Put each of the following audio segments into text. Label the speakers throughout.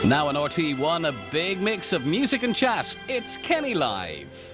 Speaker 1: Now on RTÉ One, a big mix of music and chat. It's Kenny Live.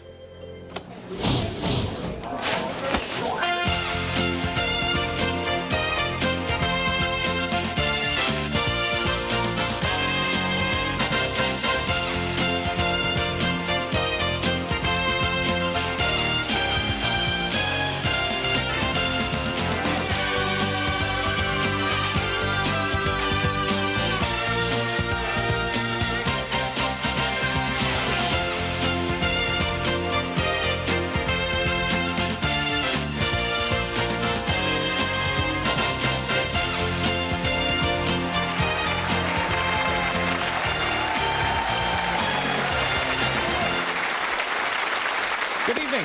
Speaker 1: Good evening.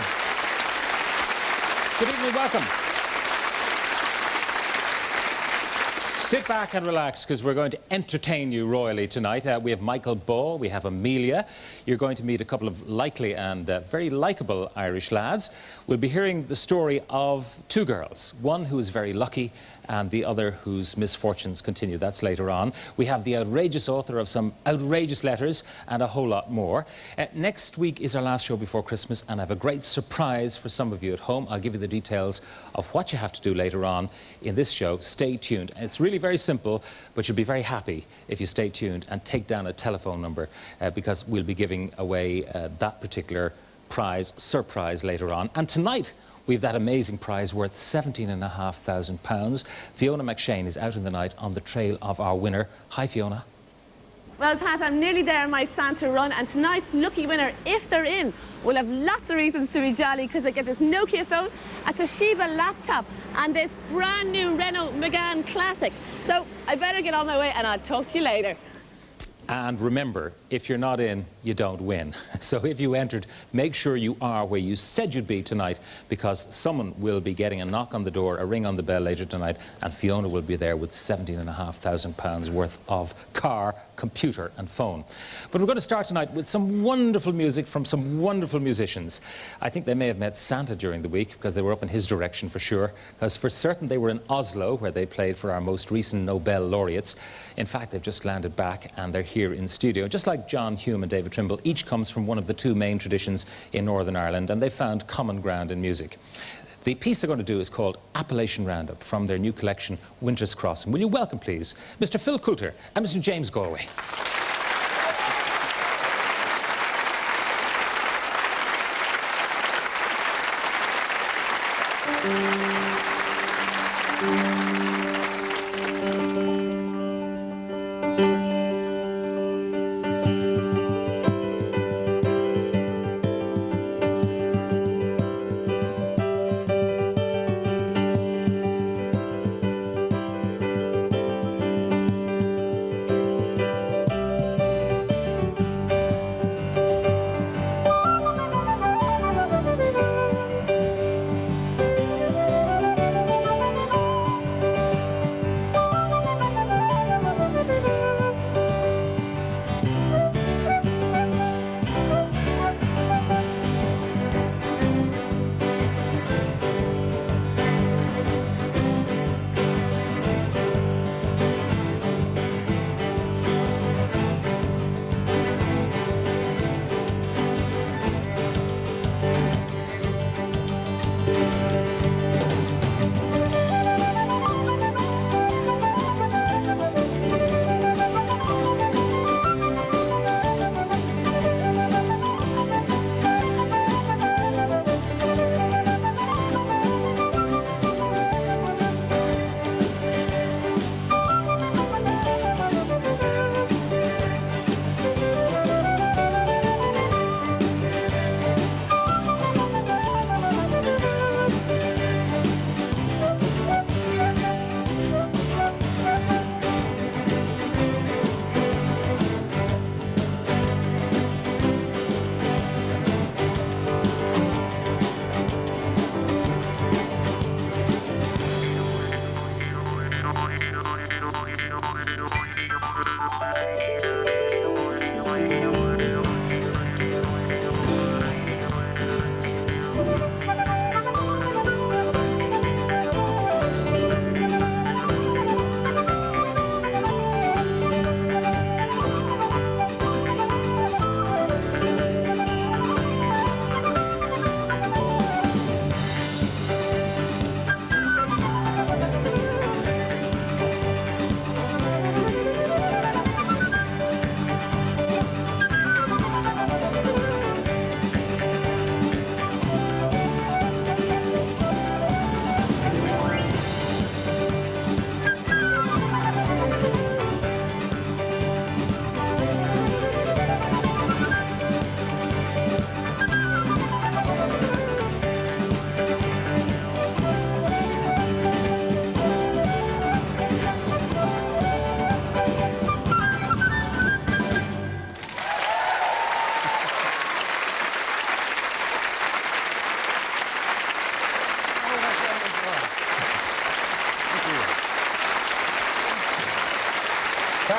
Speaker 1: Good evening, welcome. Sit back and relax because we're going to entertain you royally tonight. We have Michael Ball, we have Emilia. You're going to meet a couple of likely and very likeable Irish lads. We'll be hearing the story of two girls, one who is very lucky and the other whose misfortunes continue. That's later on. We have the outrageous author of some outrageous letters and a whole lot more. Next week is our last show before Christmas, and I have a great surprise for some of you at home. I'll give you the details of what you have to do later on in this show. Stay tuned. And it's really very simple, but you'll be very happy if you stay tuned and take down a telephone number because we'll be giving away that particular prize, surprise, later on. And tonight, we've that amazing prize worth £17,500. Fiona McShane is out in the night on the trail of our winner. Hi, Fiona.
Speaker 2: Well, Pat, I'm nearly there on my Santa run, and tonight's lucky winner, if they're in, will have lots of reasons to be jolly because they get this Nokia phone, a Toshiba laptop, and this brand new Renault Megane Classic. So I better get on my way, and I'll talk to you later.
Speaker 1: And remember, if you're not in, you don't win. So if you entered, make sure you are where you said you'd be tonight, because someone will be getting a knock on the door, a ring on the bell later tonight, and Fiona will be there with £17,500 worth of car, computer and phone. But we're going to start tonight with some wonderful music from some wonderful musicians. I think they may have met Santa during the week because they were up in his direction for sure, because for certain they were in Oslo where they played for our most recent Nobel laureates. In fact, they've just landed back and they're here in studio. Just like John Hume and David Trimble, each comes from one of the two main traditions in Northern Ireland, and they found common ground in music. The piece they're going to do is called Appalachian Roundup from their new collection, Winter's Crossing. Will you welcome, please, Mr. Phil Coulter and Mr. James Galway.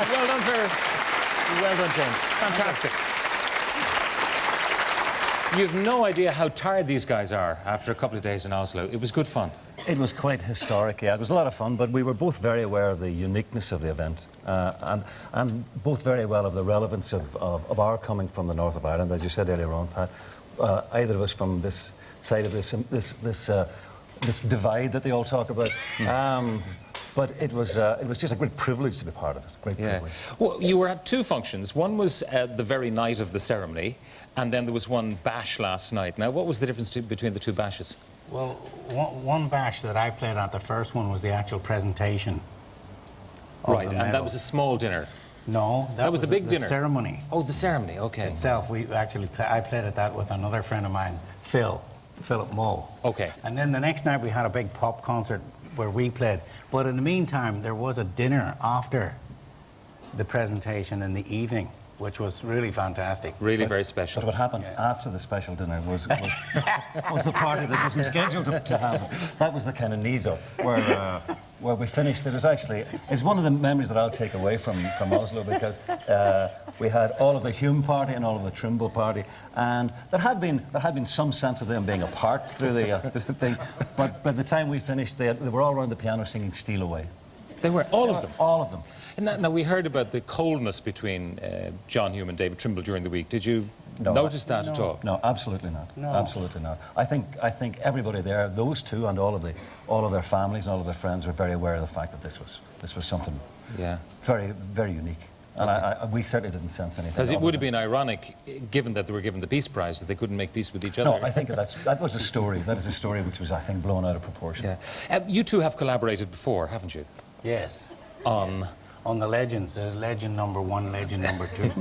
Speaker 1: Well done, sir. Well done, James. Fantastic. You've no idea how tired these guys are after a couple of days in Oslo. It was good fun.
Speaker 3: It was quite historic, yeah. It was a lot of fun, but we were both very aware of the uniqueness of the event and both very well of the relevance of our coming from the north of Ireland, as you said earlier on, Pat. Either of us from this side of this divide that they all talk about. But it was just a great privilege to be part of it. Great privilege.
Speaker 1: Well, you were at two functions. One was the very night of the ceremony, and then there was one bash last night. Now, what was the difference between the two bashes?
Speaker 4: Well, one bash that I played at, the first one, was the actual presentation.
Speaker 1: Right, and that was a small dinner.
Speaker 4: No, that
Speaker 1: was the big dinner.
Speaker 4: Ceremony.
Speaker 1: Oh, the ceremony. Okay.
Speaker 4: Itself, I played at that with another friend of mine, Philip Moe.
Speaker 1: Okay.
Speaker 4: And then the next night we had a big pop concert where we played. But in the meantime, there was a dinner after the presentation in the evening, which was really fantastic.
Speaker 1: Really very special.
Speaker 3: But what happened after the special dinner was the party that wasn't scheduled to happen. That was the kind of knees up where we finished. It's one of the memories that I'll take away from Oslo, because we had all of the Hume party and all of the Trimble party, and there had been some sense of them being apart through the thing. But by the time we finished, they were all around the piano singing "Steal Away."
Speaker 1: They were, all of them?
Speaker 3: All of them.
Speaker 1: And now, we heard about the coldness between John Hume and David Trimble during the week. Did you notice that at all?
Speaker 3: No, absolutely not.
Speaker 4: No.
Speaker 3: Absolutely not. I think everybody there, those two and all of their families and all of their friends, were very aware of the fact that this was something very, very unique. And we certainly didn't sense anything.
Speaker 1: Because it would have been ironic, given that they were given the Peace Prize, that they couldn't make peace with each other.
Speaker 3: No, I think that was a story. That is a story which was, I think, blown out of proportion.
Speaker 1: Yeah. You two have collaborated before, haven't you?
Speaker 4: Yes.
Speaker 1: On
Speaker 4: the legends. There's legend number 1, legend number 2.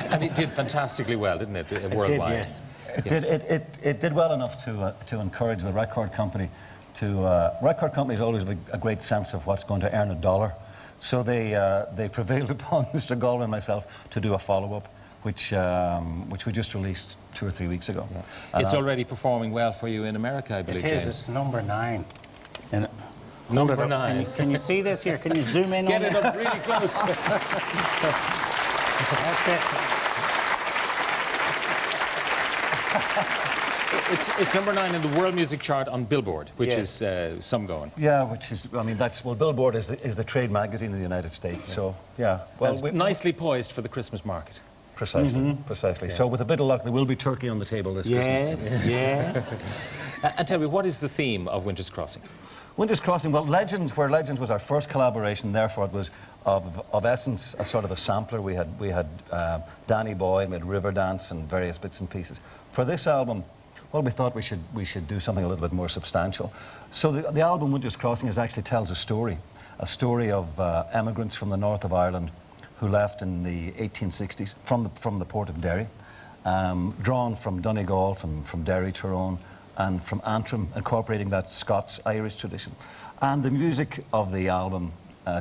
Speaker 1: And it did fantastically well, didn't it, worldwide?
Speaker 4: It did, yes.
Speaker 3: It did well enough to encourage the record company to... record companies always have a great sense of what's going to earn a dollar. So they prevailed upon Mr. Galway and myself to do a follow-up, which we just released 2 or 3 weeks ago.
Speaker 1: Yeah. It's already performing well for you in America, I believe,
Speaker 4: It is.
Speaker 1: James.
Speaker 4: It's number 9. And
Speaker 1: Number 9.
Speaker 4: Can you see this here? Can you zoom in
Speaker 1: Get
Speaker 4: on
Speaker 1: it
Speaker 4: this?
Speaker 1: up really close.
Speaker 4: That's it.
Speaker 1: It's number 9 in the world music chart on Billboard, which
Speaker 4: Yes.
Speaker 1: is some going.
Speaker 3: Yeah, which is, I mean, Billboard is the trade magazine in the United States, so, yeah. Well,
Speaker 1: It's nicely poised for the Christmas market.
Speaker 3: Precisely, precisely. So with a bit of luck, there will be turkey on the table this Christmas.
Speaker 4: Yes.
Speaker 1: And tell me, what is the theme of Winter's Crossing?
Speaker 3: Winter's Crossing, well, Legends was our first collaboration, therefore it was of essence a sort of a sampler. We had Danny Boy, we had Riverdance and various bits and pieces. For this album, well, we thought we should do something a little bit more substantial. So the album Winter's Crossing actually tells a story of emigrants from the north of Ireland who left in the 1860s from the port of Derry, drawn from Donegal, from Derry, Tyrone, and from Antrim, incorporating that Scots-Irish tradition. And the music of the album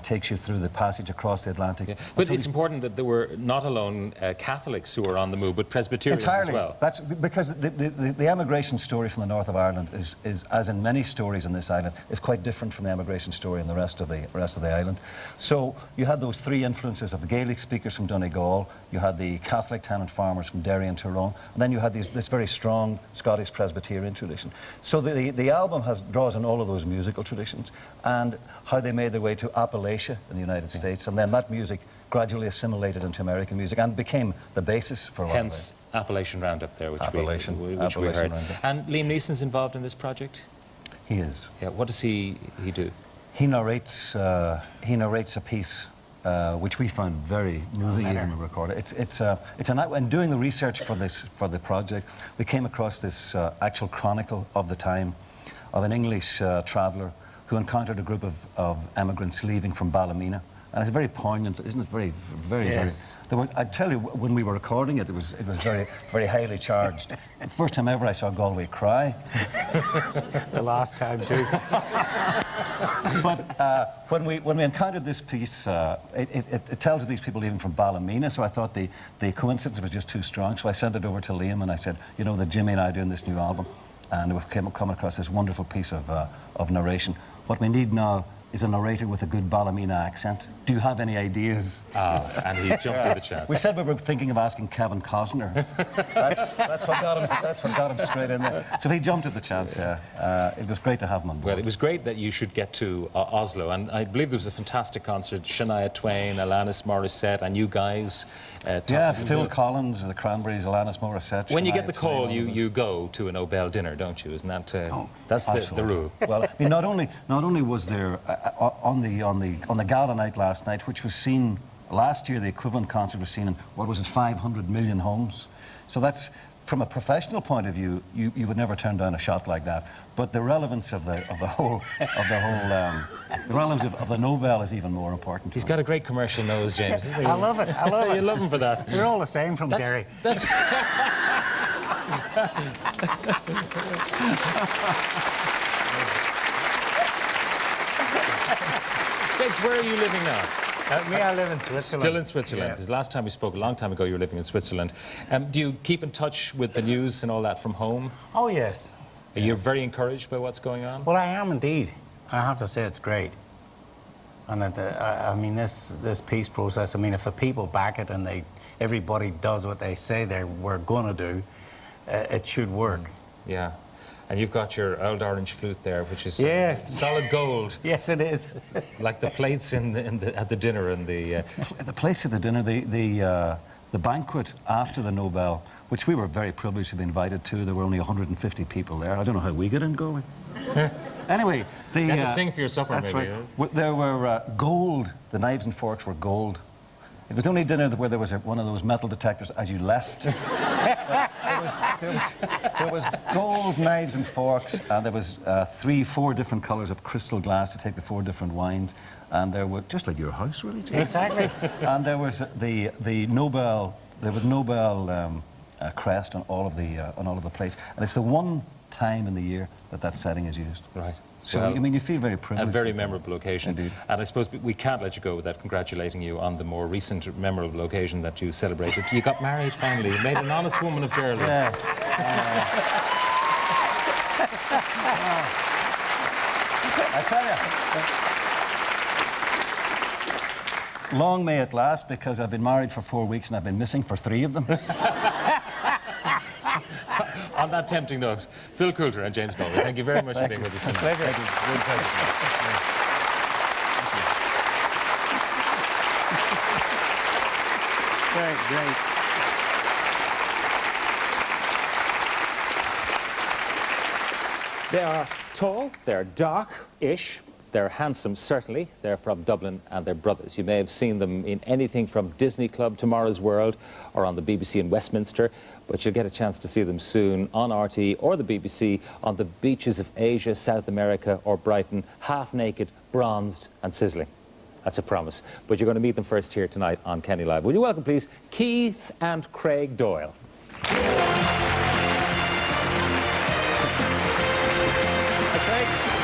Speaker 3: takes you through the passage across the Atlantic.
Speaker 1: Yeah. But it's important that there were not alone Catholics who were on the move, but Presbyterians as well.
Speaker 3: That's because the emigration story from the north of Ireland is, as in many stories on this island, is quite different from the emigration story in the rest of the island. So you had those 3 influences of the Gaelic speakers from Donegal, you had the Catholic tenant farmers from Derry and Tyrone, and then you had this very strong Scottish Presbyterian tradition. So the album draws on all of those musical traditions and how they made their way to Appalachia in the United States, and then that music gradually assimilated into American music and became the basis for a lot
Speaker 1: Hence
Speaker 3: of it.
Speaker 1: Appalachian Roundup there, which
Speaker 3: Appalachian
Speaker 1: we heard.
Speaker 3: Roundup.
Speaker 1: And Liam Neeson's involved in this project?
Speaker 3: He is.
Speaker 1: Yeah, what does he do?
Speaker 3: He narrates a piece which we found very moving even to record. In doing the research for the project, we came across this actual chronicle of the time of an English traveller who encountered a group of emigrants leaving from Ballymena. And it's very poignant, isn't it? Very, very,
Speaker 4: Yes.
Speaker 3: very... I tell you, when we were recording it, it was very, very highly charged. The first time ever I saw Galway cry.
Speaker 4: The last time too.
Speaker 3: But when we encountered this piece, it tells of these people leaving from Ballymena, so I thought the coincidence was just too strong. So I sent it over to Liam and I said, you know, that Jimmy and I are doing this new album, and we've come across this wonderful piece of narration. What we need now is a narrator with a good Ballymena accent. Do you have any ideas?
Speaker 1: And he jumped at the chance.
Speaker 3: We said we were thinking of asking Kevin Costner. That's what got him straight in there. So he jumped at the chance. It was great to have him on board.
Speaker 1: Well, it was great that you should get to Oslo, and I believe there was a fantastic concert. Shania Twain, Alanis Morissette, and you guys.
Speaker 3: Phil Collins, the Cranberries, Alanis Morissette.
Speaker 1: When you
Speaker 3: Shania
Speaker 1: get the call,
Speaker 3: Twain,
Speaker 1: you go to a Nobel dinner, don't you? Isn't that that's the rule?
Speaker 3: Well, I mean, not only was there on the gala night last night, which was seen last year, the equivalent concert was seen in what was it, 500 million homes. So that's, from a professional point of view, you would never turn down a shot like that. But the relevance of the relevance of the Nobel is even more important.
Speaker 1: He's got a great commercial nose, James. Isn't he?
Speaker 4: I love it. I love it.
Speaker 1: You love him for that.
Speaker 4: We're all the same from Derry.
Speaker 1: That's James, where are you living now?
Speaker 4: I live in Switzerland.
Speaker 1: Still in Switzerland,
Speaker 4: Yeah.
Speaker 1: because last time we spoke, a long time ago, you were living in Switzerland. Do you keep in touch with the news and all that from home?
Speaker 4: Oh, yes.
Speaker 1: You're very encouraged by what's going on?
Speaker 4: Well, I am indeed. I have to say it's great. And I mean, this peace process, I mean, if the people back it and everybody does what they say we're going to do, it should work.
Speaker 1: Yeah. And you've got your old orange flute there, which is solid gold.
Speaker 4: Yes, it is.
Speaker 1: Like the plates at the dinner and the
Speaker 3: plates at the dinner, the banquet after the Nobel, which we were very privileged to be invited to. There were only 150 people there. I don't know how we got in Galway. Anyway,
Speaker 1: you had to sing for your supper,
Speaker 3: that's
Speaker 1: maybe.
Speaker 3: Right. There were gold. The knives and forks were gold. It was the only dinner where there was one of those metal detectors as you left. There was gold knives and forks, and there was 4 different colours of crystal glass to take the 4 different wines, and there were, just like your house, really, James.
Speaker 4: Exactly.
Speaker 3: And there was the Nobel crest on all of the plates, and it's the one time in the year that setting is used.
Speaker 1: Right.
Speaker 3: So,
Speaker 1: well,
Speaker 3: I mean, you feel very privileged.
Speaker 1: A very memorable occasion.
Speaker 3: Indeed.
Speaker 1: And I suppose we can't let you go without congratulating you on the more recent memorable occasion that you celebrated. You got married finally. You made an honest woman of Geraldine.
Speaker 3: Yes. I tell you, long may it last, because I've been married for 4 weeks and I've been missing for 3 of them.
Speaker 1: On that tempting note, Phil Coulter and James Galway, thank you very much for being with us tonight.
Speaker 3: Pleasure.
Speaker 1: Thank you. Real pleasure.
Speaker 4: Great.
Speaker 1: They are tall, they're dark-ish, they're handsome, certainly. They're from Dublin and they're brothers. You may have seen them in anything from Disney Club, Tomorrow's World, or on the BBC in Westminster, but you'll get a chance to see them soon on RTÉ or the BBC on the beaches of Asia, South America or Brighton, half naked, bronzed and sizzling. That's a promise. But you're going to meet them first here tonight on Kenny Live. Will you welcome, please, Keith and Craig Doyle.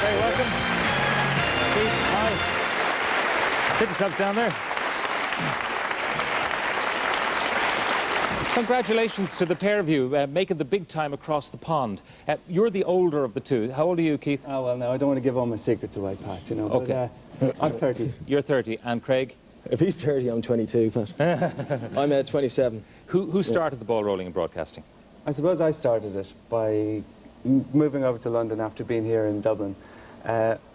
Speaker 1: Very welcome. Keith, hi. Sit yourselves down there. Congratulations to the pair of you making the big time across the pond. You're the older of the two. How old are you, Keith?
Speaker 5: Oh, well, no, I don't want to give all my secrets away, Pat, you know.
Speaker 1: Okay.
Speaker 5: But, I'm 30.
Speaker 1: You're 30. And Craig?
Speaker 5: If he's 30, I'm 22, but I'm 27.
Speaker 1: Who started the ball rolling in broadcasting?
Speaker 5: I suppose I started it by moving over to London after being here in Dublin.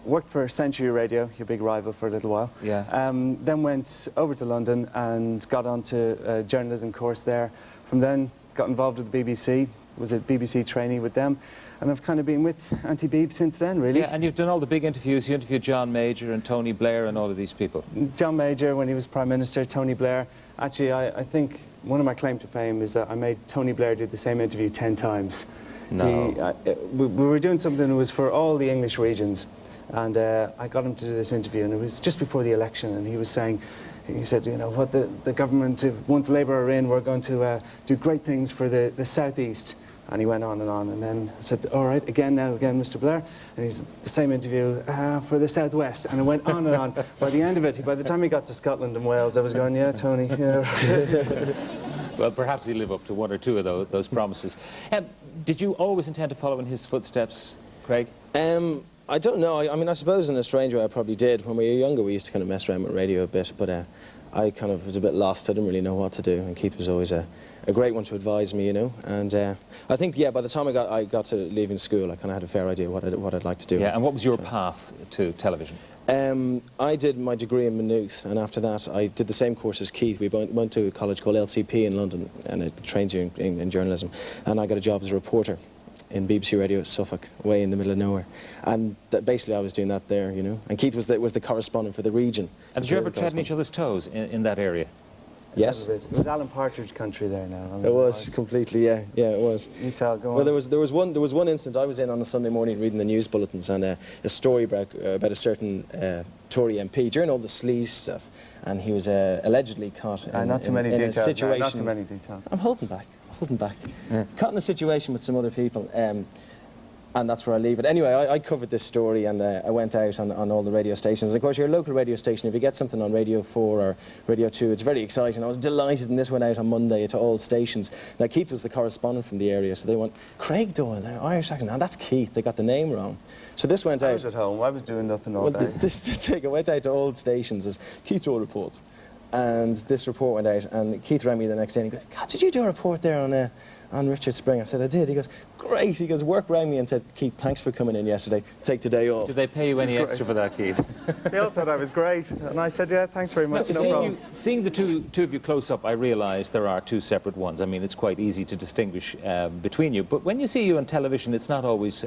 Speaker 5: Worked for Century Radio, your big rival, for a little while.
Speaker 1: Yeah.
Speaker 5: Then went over to London and got onto a journalism course there. From then, got involved with the BBC, was a BBC trainee with them, and I've kind of been with Auntie Beeb since then, really.
Speaker 1: Yeah, and you've done all the big interviews. You interviewed John Major and Tony Blair and all of these people.
Speaker 5: John Major, when he was Prime Minister, Tony Blair. Actually, I think one of my claim to fame is that I made Tony Blair do the same interview 10 times.
Speaker 1: No.
Speaker 5: We were doing something that was for all the English regions, and I got him to do this interview, and it was just before the election, and he was saying, he said, you know, what the government, once Labour are in, we're going to do great things for the southeast. And he went on, and then I said, all right, again, Mr. Blair. And he's the same interview for the southwest. And it went on and on. By the end of it, by the time he got to Scotland and Wales, I was going, yeah, Tony, yeah.
Speaker 1: Well, perhaps he'll live up to one or two
Speaker 5: Mm-hmm.
Speaker 1: of those promises. Did you always intend to follow in his footsteps, Craig?
Speaker 6: I don't know. I mean, I suppose in a strange way I probably did. When we were younger, we used to kind of mess around with radio a bit, but I kind of was a bit lost. I didn't really know what to do, and Keith was always a great one to advise me, you know. And I think, yeah, by the time I got to leaving school, I kind of had a fair idea what I'd like to do.
Speaker 1: Yeah, and what was your path to television?
Speaker 6: I did my degree in Maynooth, and after that I did the same course as Keith. We went to a college called LCP in London, and it trains you in journalism. And I got a job as a reporter in BBC Radio at Suffolk, way in the middle of nowhere. And basically I was doing that there, you know. And Keith was the correspondent for the region.
Speaker 1: And did you ever tread on each other's toes in that area?
Speaker 6: Yes.
Speaker 5: It was Alan Partridge country there now. I mean,
Speaker 6: It was completely, yeah, it was.
Speaker 5: You tell, go on.
Speaker 6: Well, there was one incident. I was in on a Sunday morning reading the news bulletins, and a story about a certain Tory MP during all the sleaze stuff, and he was allegedly caught in,
Speaker 5: not too many
Speaker 6: in
Speaker 5: details.
Speaker 6: a situation.
Speaker 5: Not too many details.
Speaker 6: I'm holding back. Yeah. Caught in a situation with some other people, and that's where I leave it. Anyway, I covered this story, and I went out on all the radio stations. And of course, your local radio station, if you get something on Radio 4 or Radio 2, it's very exciting. I was delighted, and this went out on Monday to all stations. Now, Keith was the correspondent from the area, so they went, Craig Doyle, now, Irish accent. Now, that's Keith. They got the name wrong. So this went out.
Speaker 5: I was at home. I was doing nothing all day.
Speaker 6: This thing went out to all stations as Keith Doyle reports. And this report went out, and Keith rang me the next day, and he goes, God, did you do a report there on Richard Spring? I said, I did. He goes, great. He goes, work rang me and said, Keith, thanks for coming in yesterday. Take today off.
Speaker 1: Did they pay you any extra for that, Keith?
Speaker 5: They all thought I was great, and I said, yeah, thanks very much.
Speaker 1: Seeing the two of you close up, I realise there are two separate ones. I mean, it's quite easy to distinguish between you. But when you see you on television, it's not always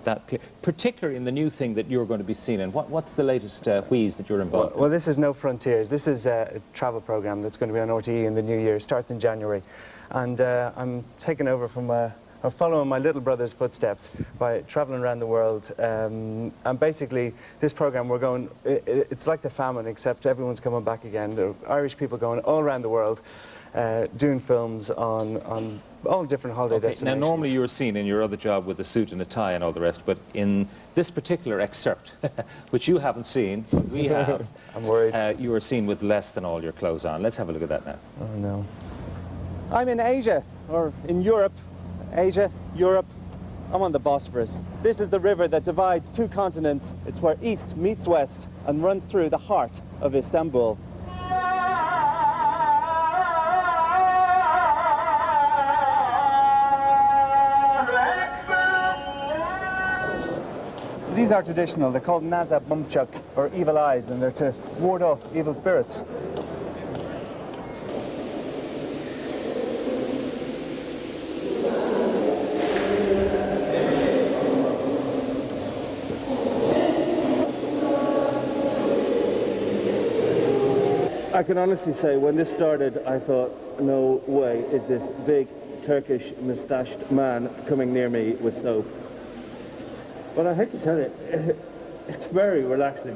Speaker 1: that clear, particularly in the new thing that you're going to be seen in. What's the latest wheeze that you're involved in?
Speaker 5: Well, this is No Frontiers. This is a travel programme that's going to be on RTÉ in the new year. It starts in January. And I'm taking over from, or following my little brother's footsteps by travelling around the world. And basically, this programme, we're going, it's like the famine, except everyone's coming back again. There are Irish people going all around the world, doing films on all different holiday destinations.
Speaker 1: Now, normally you're seen in your other job with a suit and a tie and all the rest, but in this particular excerpt, which you haven't seen, but we have,
Speaker 5: I'm worried.
Speaker 1: You are seen with less than all your clothes on. Let's have a look at that now.
Speaker 5: Oh, no. I'm in Asia, or in Europe. Asia, Europe. I'm on the Bosphorus. This is the river that divides two continents. It's where east meets west and runs through the heart of Istanbul. These are traditional. They're called Nazab Mumchuk, or evil eyes, and they're to ward off evil spirits. I can honestly say, when this started, I thought, no way is this big Turkish moustached man coming near me with soap. But I hate to tell you, it's very relaxing.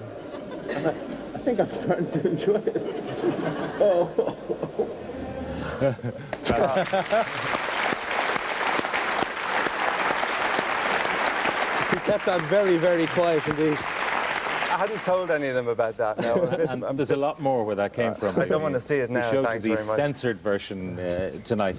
Speaker 5: And I think I'm starting to enjoy it. Oh.
Speaker 6: He kept that very, very quiet indeed.
Speaker 5: I hadn't told any of them about that. No.
Speaker 1: And there's a lot more where that came from.
Speaker 5: I don't want to see it now.
Speaker 1: We showed
Speaker 5: Thanks
Speaker 1: you the
Speaker 5: very much.
Speaker 1: censored version tonight.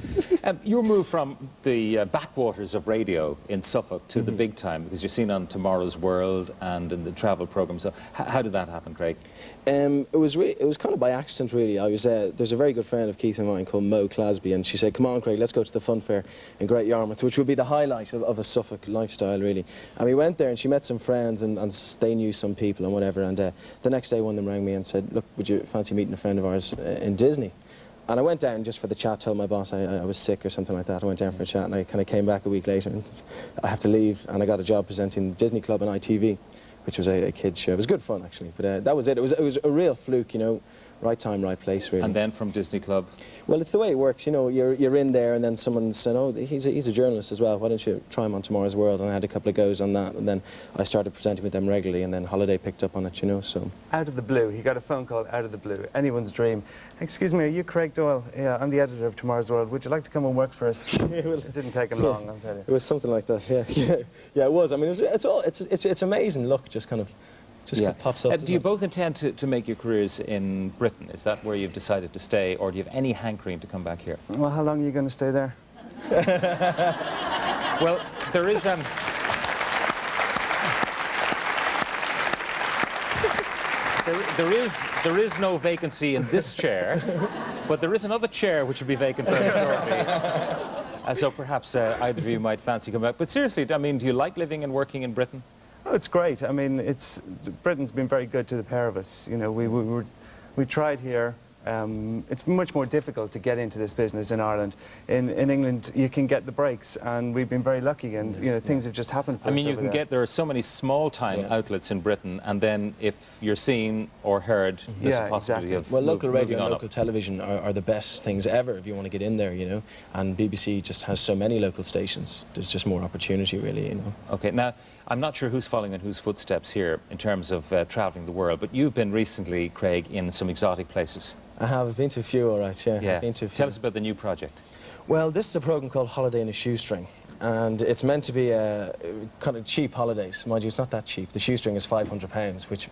Speaker 1: You moved from the backwaters of radio in Suffolk to the big time, because you're seen on Tomorrow's World and in the travel programme. So how did that happen, Craig?
Speaker 6: It was kind of by accident, really. I was there's a very good friend of Keith and mine called Mo Clasby, and she said, come on, Craig, let's go to the fun fair in Great Yarmouth, which would be the highlight of a Suffolk lifestyle, really. And we went there, and she met some friends, and they knew some people and whatever. And the next day, one of them rang me and said, look, would you fancy meeting a friend of ours in Disney? And I went down just for the chat, told my boss I was sick or something like that. I went down for a chat, and I kind of came back a week later, and I have to leave, and I got a job presenting Disney Club on ITV, which was a kid's show. It was good fun, actually, but that was it. It was a real fluke, you know, right time, right place, really.
Speaker 1: And then from Disney Club?
Speaker 6: Well, it's the way it works, you know, you're in there, and then someone said, oh, he's a journalist as well, why don't you try him on Tomorrow's World? And I had a couple of goes on that, and then I started presenting with them regularly, and then Holiday picked up on it, you know, so. Out of the blue, he got a phone call out of the blue, anyone's dream. Excuse me, are you Craig Doyle? Yeah, I'm the editor of Tomorrow's World. Would you like to come and work for us? It didn't take him long, I'll tell you. It was something like that, yeah, it was. I mean, it's amazing luck, just kind of. Just pops up.
Speaker 1: Do you both intend to make your careers in Britain? Is that where you've decided to stay, or do you have any hankering to come back here?
Speaker 5: Well, how long are you going to stay there?
Speaker 1: Well, there is there is no vacancy in this chair, but there is another chair which will be vacant very shortly. So perhaps either of you might fancy coming back. But seriously, I mean, do you like living and working in Britain?
Speaker 5: Oh, it's great. I mean, Britain's been very good to the pair of us. You know, we tried here. It's much more difficult to get into this business in Ireland. In England, you can get the breaks, and we've been very lucky, and you know, things have just happened for us.
Speaker 1: I mean, you can get, there are so many small-time outlets in Britain, and then if you're seen or heard, there's a possibility of
Speaker 6: well, local radio and
Speaker 1: on
Speaker 6: local
Speaker 1: up.
Speaker 6: television are the best things ever if you want to get in there, you know. And BBC just has so many local stations. There's just more opportunity, really, you know.
Speaker 1: Okay, now, I'm not sure who's following in whose footsteps here in terms of travelling the world, but you've been recently, Craig, in some exotic places.
Speaker 6: I have. I've been to a few, all right, yeah. I've been to a few.
Speaker 1: Tell us about the new project.
Speaker 6: Well, this is a programme called Holiday in a Shoestring, and it's meant to be kind of cheap holidays. Mind you, it's not that cheap. The shoestring is £500, which,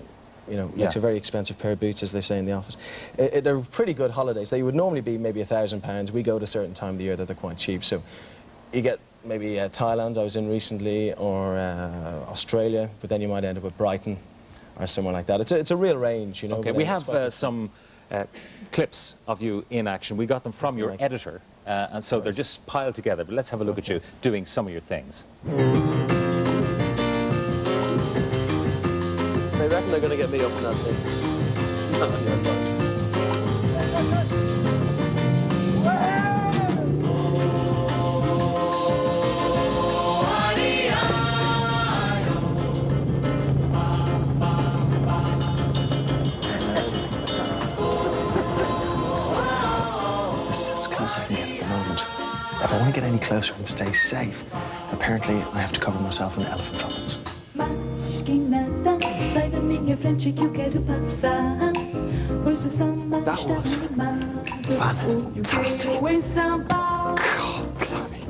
Speaker 6: you know, makes a very expensive pair of boots, as they say in the office. They're pretty good holidays. They would normally be maybe £1,000. We go at a certain time of the year that they're quite cheap. So you get maybe Thailand, I was in recently, or Australia, but then you might end up with Brighton or somewhere like that. It's a real range, you know.
Speaker 1: Okay, we have some clips of you in action. We got them from your editor, and so they're just piled together. But let's have a look at you doing some of your things.
Speaker 6: They reckon they're going to get me up in that thing.
Speaker 7: I can get at the moment. If I want to get any closer and stay safe, apparently I have to cover myself in elephant trumpets. That was fantastic. God, blimey.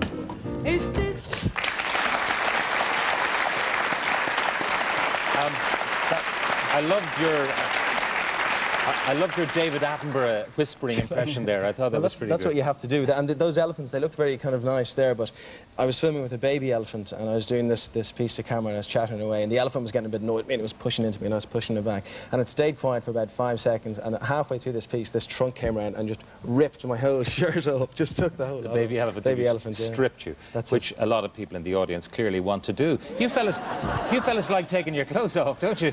Speaker 1: I loved your David Attenborough whispering impression there. I thought that was pretty
Speaker 6: That's
Speaker 1: good.
Speaker 6: what you have to do. And those elephants, they looked very kind of nice there, but I was filming with a baby elephant, and I was doing this piece of camera, and I was chattering away, and the elephant was getting a bit annoyed at me, and it was pushing into me, and I was pushing it back. And it stayed quiet for about 5 seconds, and halfway through this piece, this trunk came around and just ripped my whole shirt off, just took the whole
Speaker 1: The baby elephant stripped you,
Speaker 6: That's
Speaker 1: which a lot of people in the audience clearly want to do. You fellas like taking your clothes off, don't you?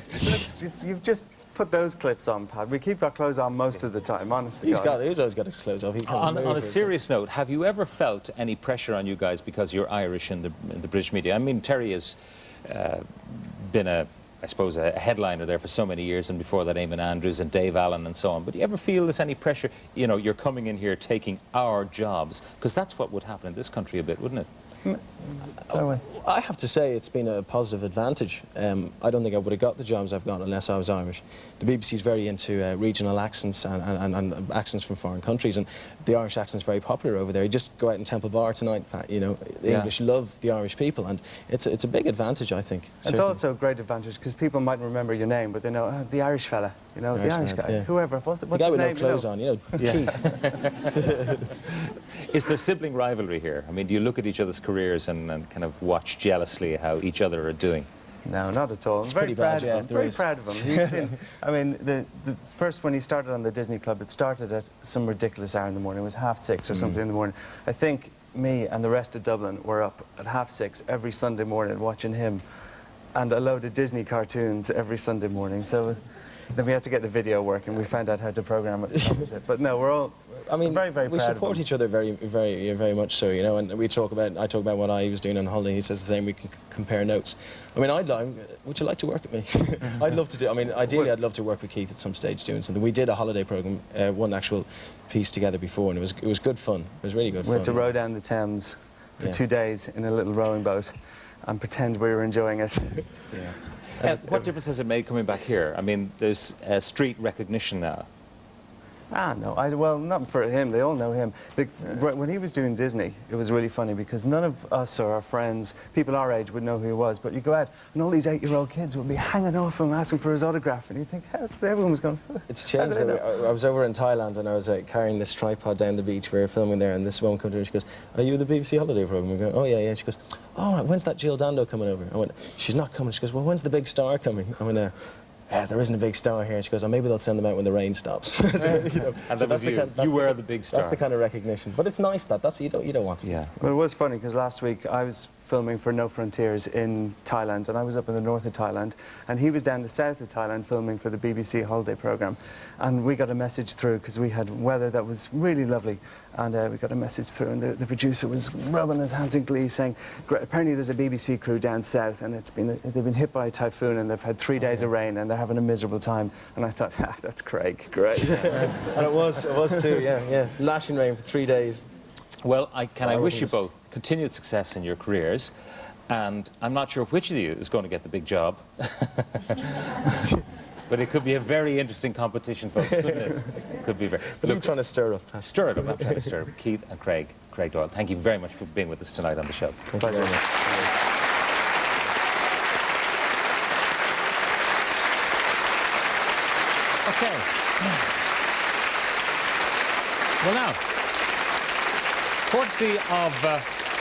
Speaker 5: You've just put those clips on, Pat. We keep our clothes on most of the time, honest to God.
Speaker 6: He's always got his clothes off.
Speaker 1: On a serious note, have you ever felt any pressure on you guys because you're Irish in the British media? I mean, Terry has been I suppose, a headliner there for so many years, and before that, Eamon Andrews and Dave Allen and so on. But do you ever feel there's any pressure? You know, you're coming in here taking our jobs, because that's what would happen in this country a bit, wouldn't it?
Speaker 6: I have to say it's been a positive advantage. I don't think I would have got the jobs I've got unless I was Irish. The BBC is very into regional accents and accents from foreign countries, and the Irish accent's very popular over there. You just go out in Temple Bar tonight, Pat, you know, the English love the Irish people, and it's a big advantage, I think.
Speaker 5: It's also a great advantage because people mightn't remember your name, but they know the Irish fella, you know, the Irish guy, whoever. What's
Speaker 6: the guy
Speaker 5: his
Speaker 6: with
Speaker 5: name?
Speaker 6: no clothes on, you know, Keith.
Speaker 1: Is there sibling rivalry here? I mean, do you look at each other's careers and kind of watch jealously how each other are doing?
Speaker 5: No, not at all.
Speaker 6: It's pretty bad, yeah.
Speaker 5: Very proud of him. He's been, I mean, the first, when he started on the Disney Club, it started at some ridiculous hour in the morning. It was 6:30 or something in the morning. I think me and the rest of Dublin were up at 6:30 every Sunday morning watching him and a load of Disney cartoons every Sunday morning. So then we had to get the video working. We found out how to program it. But no, we're all, I mean, very, very proud
Speaker 6: we support each other very much so, you know, and I talk about what I was doing on holiday. He says the same. We can compare notes. I mean, would you like to work with me? I'd love to do, I mean, ideally I'd love to work with Keith at some stage doing something. We did a holiday programme, one actual piece together before, and it was good fun. It was really good fun.
Speaker 5: We had to row down the Thames for 2 days in a little rowing boat and pretend we were enjoying it.
Speaker 1: What difference has it made coming back here? I mean, there's street recognition now.
Speaker 5: No, well, not for him. They all know him. When he was doing Disney, it was really funny because none of us or our friends, people our age, would know who he was. But you go out and all these 8-year-old kids would be hanging off him, asking for his autograph, and you think, everyone was going.
Speaker 6: It's changed. I was over in Thailand and I was carrying this tripod down the beach. We were filming there, and this woman came to me and she goes, "Are you the BBC holiday programme?" We go, "Oh yeah, yeah." She goes, "Oh, right, when's that Jill Dando coming over?" I went, "She's not coming." She goes, "Well, when's the big star coming?" I went, there isn't a big star here. And she goes, oh, maybe they'll send them out when the rain stops. You know,
Speaker 1: And
Speaker 6: so
Speaker 1: that was you. You were the big star.
Speaker 6: That's the kind of recognition. But it's nice that's you don't want to.
Speaker 1: Yeah.
Speaker 5: Well, it was funny because last week I was filming for No Frontiers in Thailand, and I was up in the north of Thailand, and he was down the south of Thailand filming for the BBC holiday programme. And we got a message through because we had weather that was really lovely, and we got a message through, and the producer was rubbing his hands in glee, saying, apparently there's a BBC crew down south, and they've been hit by a typhoon, and they've had 3 days of rain, and they're having a miserable time. And I thought, that's Craig, great.
Speaker 6: And it was too, yeah. Lashing rain for 3 days.
Speaker 1: Well, I wish you both continued success in your careers, and I'm not sure which of you is going to get the big job. But it could be a very interesting competition, folks, couldn't it? It could be very...
Speaker 6: What are you trying to stir up?
Speaker 1: Stir it up, I'm trying to stir up. Keith and Craig Doyle, thank you very much for being with us tonight on the show.
Speaker 6: Thank you very much.
Speaker 1: Okay. Well, now, courtesy of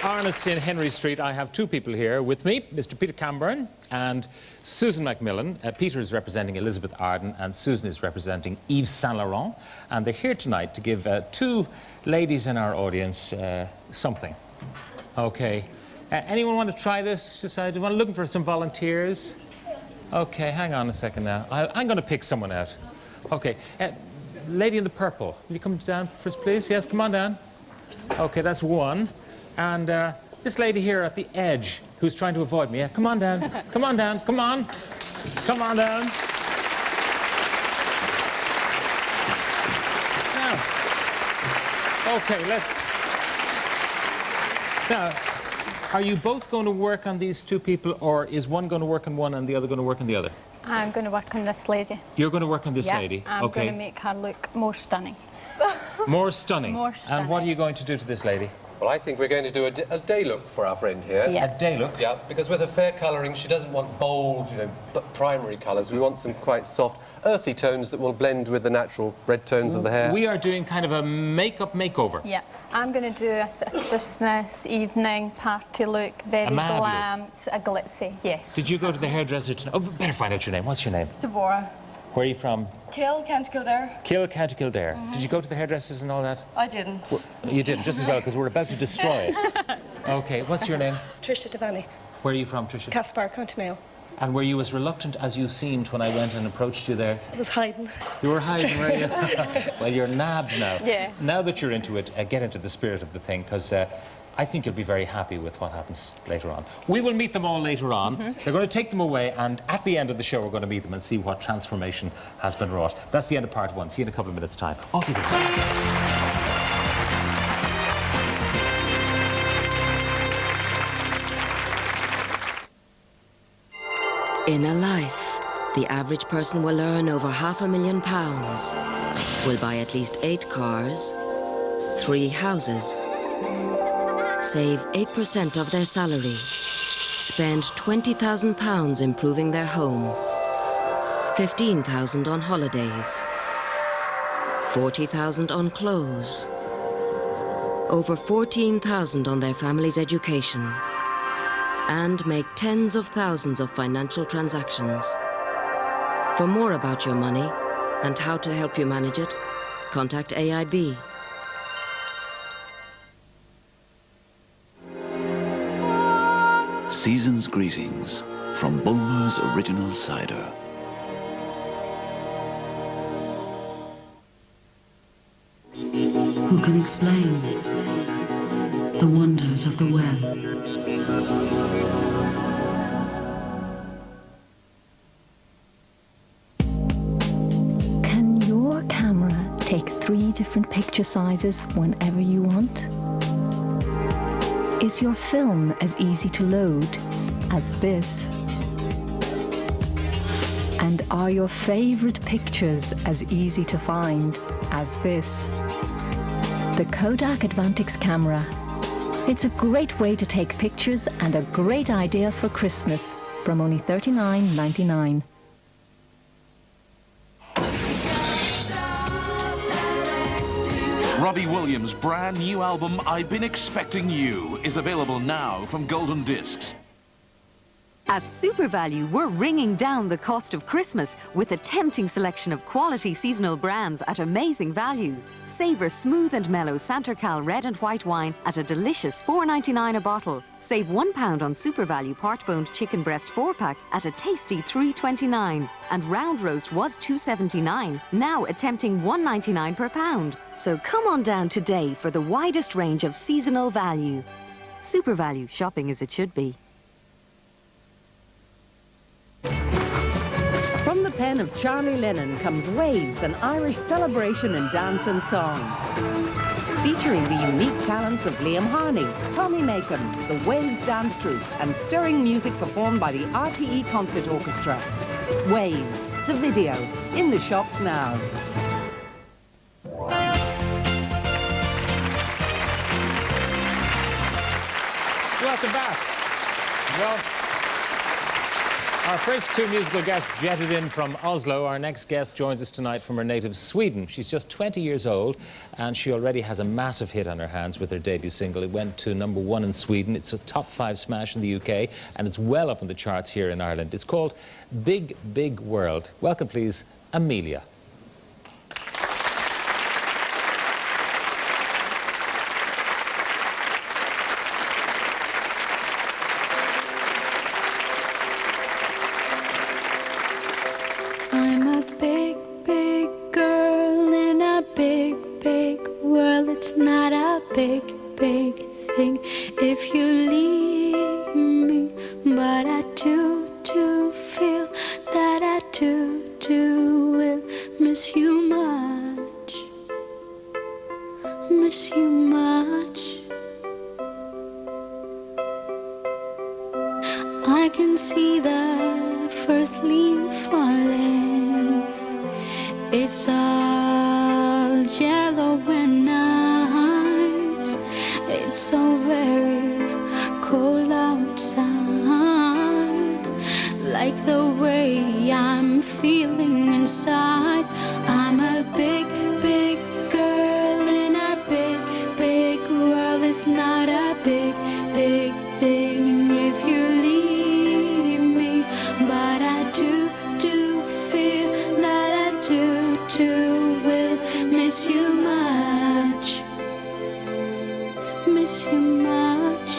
Speaker 1: Arnott's in Henry Street, I have two people here with me, Mr. Peter Camburn and Susan Macmillan. Peter is representing Elizabeth Arden and Susan is representing Yves Saint Laurent. And they're here tonight to give two ladies in our audience something. Okay. Anyone want to try this? Just, I'm looking for some volunteers. Okay, hang on a second now. I'm going to pick someone out. Okay. Lady in the purple, will you come down first, please? Yes, come on down. Okay, that's one. And this lady here at the edge who's trying to avoid me. Yeah, come on down. Come on down. Come on. Come on down. Now, okay, Now, are you both going to work on these two people, or is one going to work on one and the other going to work on the other?
Speaker 8: I'm going to work on this lady.
Speaker 1: You're going to work on this lady?
Speaker 8: I'm
Speaker 1: okay.
Speaker 8: going to make her look more stunning.
Speaker 1: More stunning?
Speaker 8: More stunning.
Speaker 1: And what are you going to do to this lady?
Speaker 9: Well, I think we're going to do a day look for our friend here.
Speaker 8: Yeah.
Speaker 1: A day look?
Speaker 9: Yeah, because with her fair colouring, she doesn't want bold, primary colours. We want some quite soft, earthy tones that will blend with the natural red tones of the hair.
Speaker 1: We are doing kind of a makeup makeover.
Speaker 8: Yeah. I'm going to do a sort of Christmas evening party look, very glam, a glitzy, yes.
Speaker 1: Did you go to the hairdresser tonight? Oh, better find out your name. What's your name?
Speaker 10: Deborah.
Speaker 1: Where are you from?
Speaker 10: Kill, County Kildare.
Speaker 1: Kill, County Kildare. Did you go to the hairdressers and all that?
Speaker 10: I didn't.
Speaker 1: Well, you did, just as well, because we're about to destroy it. Okay, what's your name?
Speaker 10: Trisha Devani.
Speaker 1: Where are you from, Tricia?
Speaker 10: Caspar, County Mayo.
Speaker 1: And were you as reluctant as you seemed when I went and approached you there?
Speaker 10: I was hiding.
Speaker 1: You were hiding, were you? Well, you're nabbed now.
Speaker 8: Yeah.
Speaker 1: Now that you're into it, get into the spirit of the thing, because I think you'll be very happy with what happens later on. We will meet them all later on. They're going to take them away, and at the end of the show, we're going to meet them and see what transformation has been wrought. That's the end of part one. See you in a couple of minutes' time. Off you go.
Speaker 11: In a life, the average person will earn over £500,000, will buy at least 8 cars, 3 houses, save 8% of their salary, spend £20,000 improving their home, £15,000 on holidays, £40,000 on clothes, over £14,000 on their family's education, and make tens of thousands of financial transactions. For more about your money and how to help you manage it, contact AIB.
Speaker 12: Season's greetings from Bulmer's Original Cider.
Speaker 13: Who can explain the wonders of the web? Can your camera take 3 different picture sizes whenever you want? Is your film as easy to load as this? And are your favorite pictures as easy to find as this? The Kodak Advantix camera. It's a great way to take pictures and a great idea for Christmas from only $39.99.
Speaker 14: Robbie Williams' brand new album, I've Been Expecting You, is available now from Golden Discs.
Speaker 15: At SuperValue, we're ringing down the cost of Christmas with a tempting selection of quality seasonal brands at amazing value. Savour smooth and mellow Santercal red and white wine at a delicious $4.99 a bottle. Save £1 on SuperValue part-boned chicken breast 4-pack at a tasty $3.29. And round roast was $2.79, now a tempting $1.99 per pound. So come on down today for the widest range of seasonal value. SuperValue, shopping as it should be.
Speaker 16: From the pen of Charlie Lennon comes Waves, an Irish celebration and dance and song. Featuring the unique talents of Liam Harney, Tommy Macon, the Waves Dance Troupe, and stirring music performed by the RTÉ Concert Orchestra. Waves, the video, in the shops now.
Speaker 1: Welcome back. Well, our first two musical guests jetted in from Oslo. Our next guest joins us tonight from her native Sweden. She's just 20 years old and she already has a massive hit on her hands with her debut single. It went to #1 in Sweden. It's a top 5 smash in the UK and it's well up in the charts here in Ireland. It's called Big, Big World. Welcome, please, Emilia.
Speaker 17: I'm a big, big girl in a big, big world. It's not a big, big thing if you leave me. But I do feel that I do will miss you much. Miss you much. I can see the first leaf falling. It's all yellow and nice. It's so very cold outside. Like the way I'm feeling inside. I'm a big, big girl in a big, big world. It's not a big, big thing if you leave me. But I do feel that I do will miss you much. Miss you much.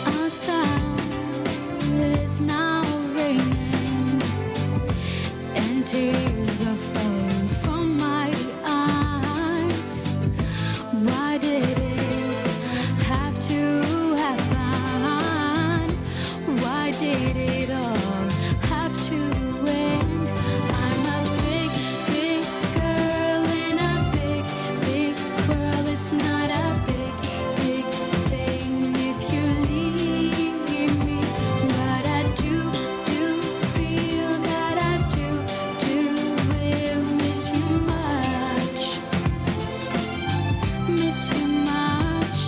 Speaker 17: Outside it's now raining and tears are falling from my eyes. Why did it have to happen? Why did it all have to end? I'm a big, big girl in a big, big world. It's not a big, big thing if you leave me. But I do feel that I do will miss you much. Miss you much.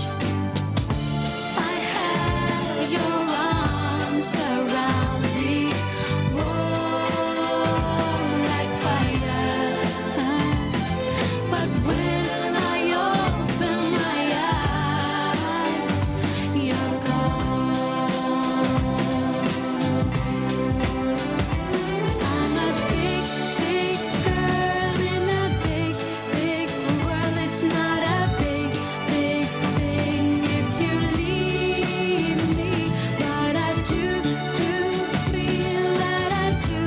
Speaker 17: I have your arms around me, warm like fire. But when I open my eyes, you're gone. I'm a big, big girl in a big, big world. It's not a big, big thing if you leave me. But I do feel that I do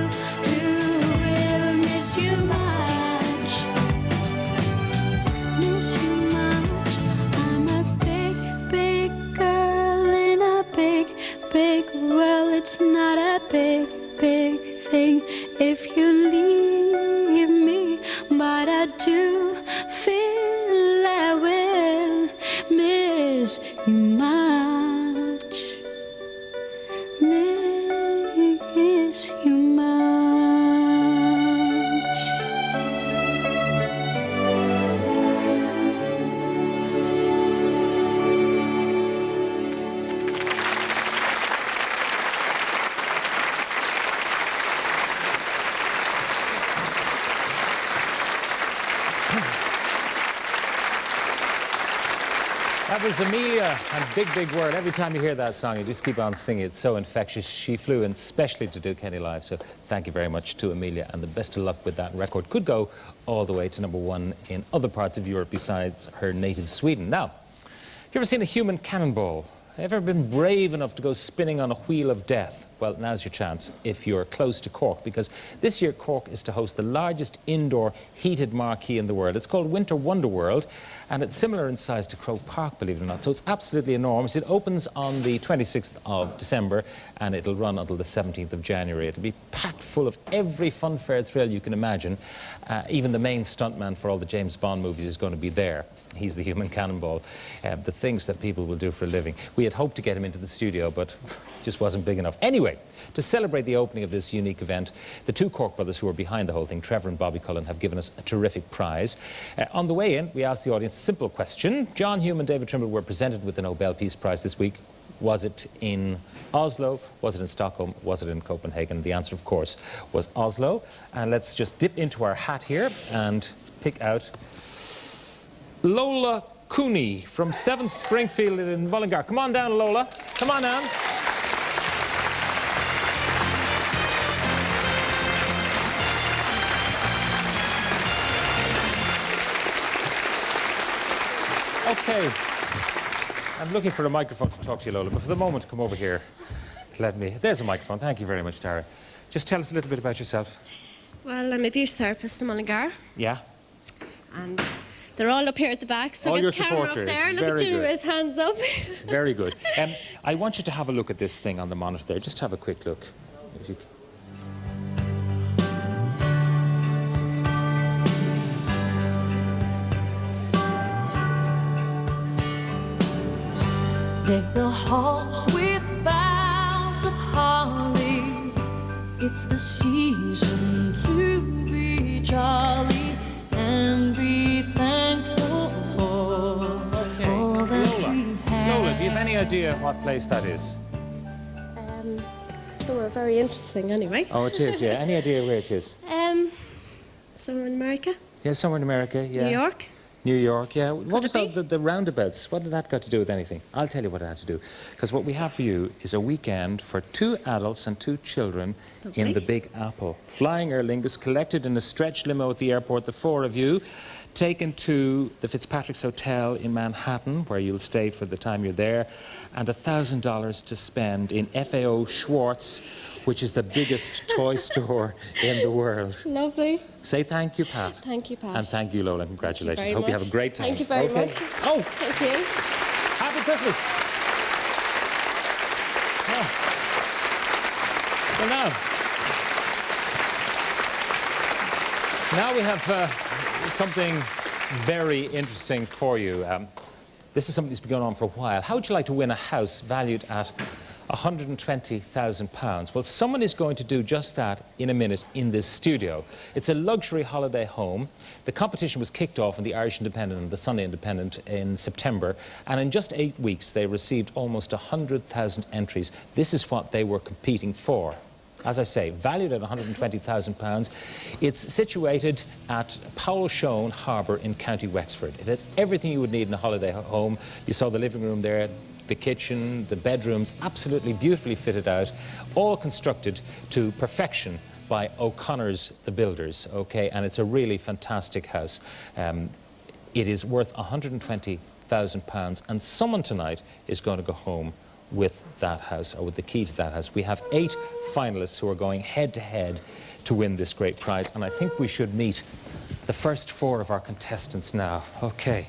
Speaker 17: will miss you much. Miss you much. I'm a big, big girl in a big, big world. It's not a big, big thing if you leave me. But I do feel I will miss you much. Miss you much.
Speaker 1: was Emilia and Big Big World. Every time you hear that song, you just keep on singing. It's so infectious. She flew in specially to do Kenny Live, so thank you very much to Emilia, and the best of luck with that record. Could go all the way to #1 in other parts of Europe besides her native Sweden. Now, have you ever seen a human cannonball? Ever been brave enough to go spinning on a wheel of death? Well, now's your chance if you're close to Cork, because this year Cork is to host the largest indoor heated marquee in the world. It's called Winter Wonder World, and it's similar in size to Croke Park, believe it or not. So it's absolutely enormous. It opens on the 26th of December, and it'll run until the 17th of January. It'll be packed full of every fun-fair thrill you can imagine. Even the main stuntman for all the James Bond movies is going to be there. He's the human cannonball. The things that people will do for a living. We had hoped to get him into the studio, but it just wasn't big enough. Anyway, to celebrate the opening of this unique event, the two Cork brothers who are behind the whole thing, Trevor and Bobby Cullen, have given us a terrific prize. On the way in, we asked the audience a simple question. John Hume and David Trimble were presented with the Nobel Peace Prize this week. Was it in Oslo? Was it in Stockholm? Was it in Copenhagen? The answer, of course, was Oslo. And let's just dip into our hat here and pick out Lola Cooney from 7th Springfield in Mullingar. Come on down, Lola. Come on down. Okay. I'm looking for a microphone to talk to you, Lola, but for the moment, come over here. There's a microphone. Thank you very much, Tara. Just tell us a little bit about yourself.
Speaker 10: Well, I'm a beauty therapist in Mullingar,
Speaker 1: Yeah?
Speaker 10: and they're all up here at the back, so
Speaker 1: All
Speaker 10: get
Speaker 1: your
Speaker 10: the camera
Speaker 1: supporters.
Speaker 10: up there. Look
Speaker 1: Very
Speaker 10: at Jim
Speaker 1: good.
Speaker 10: with his hands up.
Speaker 1: Very good. I want you to have a look at this thing on the monitor there. Just have a quick look. If you...
Speaker 17: Deck the halls with boughs of holly. It's the season to be jolly and be thankful for all that we have.
Speaker 1: Lola, do you have any idea what place that is?
Speaker 10: Somewhere very interesting, anyway.
Speaker 1: Oh, it is, yeah. Any idea where it is?
Speaker 10: Somewhere in America.
Speaker 1: Yeah, somewhere in America, yeah.
Speaker 10: New York.
Speaker 1: New York, yeah. What was that, the roundabouts? What did that got to do with anything? I'll tell you what it had to do. Because what we have for you is a weekend for 2 adults and 2 children in the Big Apple. Flying Aer Lingus, collected in a stretch limo at the airport, the 4 of you, taken to the Fitzpatrick's Hotel in Manhattan, where you'll stay for the time you're there, and $1,000 to spend in FAO Schwartz, which is the biggest toy store in the world.
Speaker 10: Lovely.
Speaker 1: Say thank you, Pat.
Speaker 10: Thank you, Pat.
Speaker 1: And thank you, Lola. Congratulations.
Speaker 10: Thank you
Speaker 1: Hope
Speaker 10: very
Speaker 1: you have a great time.
Speaker 10: Thank you very much.
Speaker 1: Oh,
Speaker 10: thank you.
Speaker 1: Happy Christmas. Well, now we have something very interesting for you. This is something that's been going on for a while. How would you like to win a house valued at £120,000? Well, someone is going to do just that in a minute in this studio. It's a luxury holiday home. The competition was kicked off in the Irish Independent and the Sunday Independent in September, and in just 8 weeks they received almost 100,000 entries. This is what they were competing for. As I say, valued at £120,000. It's situated at Powellshone Harbour in County Wexford. It has everything you would need in a holiday home. You saw the living room there, the kitchen, the bedrooms, absolutely beautifully fitted out, all constructed to perfection by O'Connor's the Builders, okay? And it's a really fantastic house. It is worth £120,000, and someone tonight is going to go home with that house, or with the key to that house. We have 8 finalists who are going head-to-head to win this great prize, and I think we should meet the first 4 of our contestants now. Okay.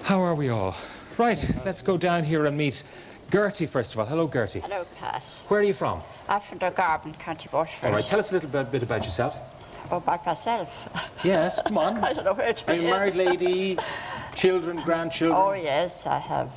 Speaker 1: How are we all? Right, let's go down here and meet Gertie, first of all. Hello, Gertie.
Speaker 18: Hello, Pat.
Speaker 1: Where are you from?
Speaker 18: I'm from Dungarvan, County Waterford.
Speaker 1: All right, tell us a little bit about yourself.
Speaker 18: Oh, about myself?
Speaker 1: Yes, come on.
Speaker 18: I don't know where to
Speaker 1: Are you a married lady? Children, grandchildren?
Speaker 18: Oh, yes, I have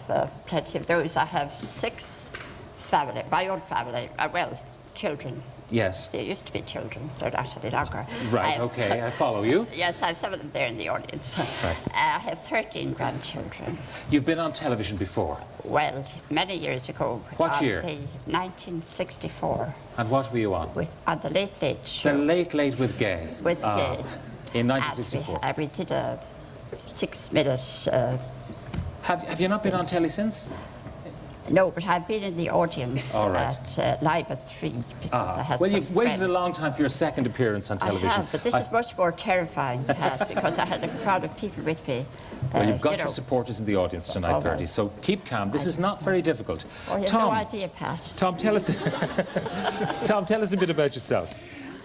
Speaker 18: plenty of those. I have 6 family, my own family, well, children.
Speaker 1: Yes.
Speaker 18: They used to be children, they're not any longer.
Speaker 1: Right, okay, I follow you.
Speaker 18: Yes, I have 7 of them there in the audience.
Speaker 1: Right.
Speaker 18: I have 13 grandchildren.
Speaker 1: You've been on television before?
Speaker 18: Well, many years ago.
Speaker 1: What year?
Speaker 18: 1964.
Speaker 1: And what were you on?
Speaker 18: On the Late Late Show.
Speaker 1: The Late Late with Gay.
Speaker 18: With Gay.
Speaker 1: In 1964.
Speaker 18: We did a 6-minute
Speaker 1: Have you not been on telly since?
Speaker 18: No, but I've been in the audience
Speaker 1: All right.
Speaker 18: at Live at 3 because I had
Speaker 1: well,
Speaker 18: some
Speaker 1: you've waited
Speaker 18: friends.
Speaker 1: a long time for your second appearance on television.
Speaker 18: I have, but this is much more terrifying, Pat, because I had a crowd of people with me.
Speaker 1: Well, you've got
Speaker 18: you
Speaker 1: your
Speaker 18: know.
Speaker 1: supporters in the audience tonight,
Speaker 18: All right.
Speaker 1: Gertie, so keep calm. This is not very difficult.
Speaker 18: Oh, you have no idea, Pat.
Speaker 1: Tom, tell us, Tom, tell us a bit about yourself.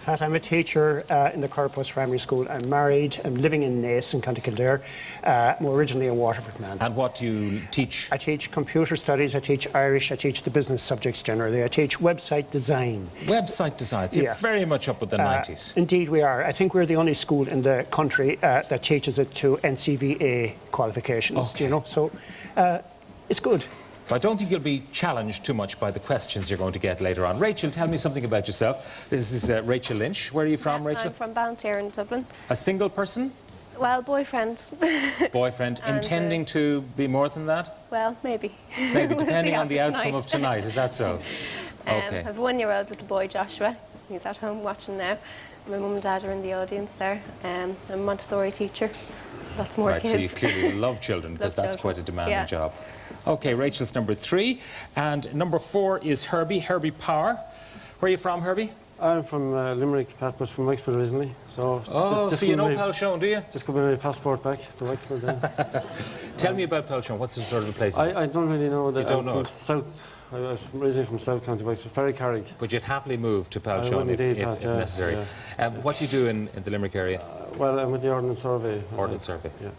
Speaker 19: Pat, I'm a teacher in the Corpus Primary School. I'm married. I'm living in Naas in County Kildare. I'm originally a Waterford man.
Speaker 1: And what do you teach?
Speaker 19: I teach computer studies. I teach Irish. I teach the business subjects generally. I teach website design.
Speaker 1: Website design. So you're very much up with the 90s.
Speaker 19: Indeed, we are. I think we're the only school in the country that teaches it to NCVA qualifications.
Speaker 1: Okay.
Speaker 19: You know, so it's good.
Speaker 1: I don't think you'll be challenged too much by the questions you're going to get later on. Rachel, tell me something about yourself. This is Rachel Lynch. Where are you from, Rachel?
Speaker 10: I'm from Ballantyre in Dublin.
Speaker 1: A single person?
Speaker 10: Well, boyfriend.
Speaker 1: Boyfriend.
Speaker 10: And,
Speaker 1: intending to be more than that?
Speaker 10: Well, maybe.
Speaker 1: Maybe,
Speaker 10: We'll
Speaker 1: depending
Speaker 10: see
Speaker 1: on the
Speaker 10: after
Speaker 1: outcome of tonight. Is that so? Okay.
Speaker 10: I have a 1-year-old little boy, Joshua. He's at home watching now. My mum and dad are in the audience there. I'm a Montessori teacher. Lots more
Speaker 1: Right,
Speaker 10: kids.
Speaker 1: so you clearly love children, because
Speaker 10: Love
Speaker 1: that's
Speaker 10: children.
Speaker 1: quite a demanding
Speaker 10: Yeah.
Speaker 1: job. Okay, Rachel's number 3. And number 4 is Herbie Power. Where are you from, Herbie?
Speaker 20: I'm from Limerick, Pat, but from Wexford originally. So
Speaker 1: so you know Pelshone, do you?
Speaker 20: Just got my passport back to Wexford then.
Speaker 1: Tell me about Pelshone. What's the sort of a place?
Speaker 20: I don't really know that.
Speaker 1: You don't know
Speaker 20: from
Speaker 1: it?
Speaker 20: South. I was originally from South County Wexford, Ferry Carrick.
Speaker 1: But you'd happily move to
Speaker 20: I
Speaker 1: Pelshone
Speaker 20: would indeed,
Speaker 1: if
Speaker 20: Pat, yeah,
Speaker 1: necessary.
Speaker 20: yeah.
Speaker 1: What do you do in the Limerick area?
Speaker 20: Well, I'm with the Ordnance Survey.
Speaker 1: Ordnance Survey.
Speaker 20: Yeah.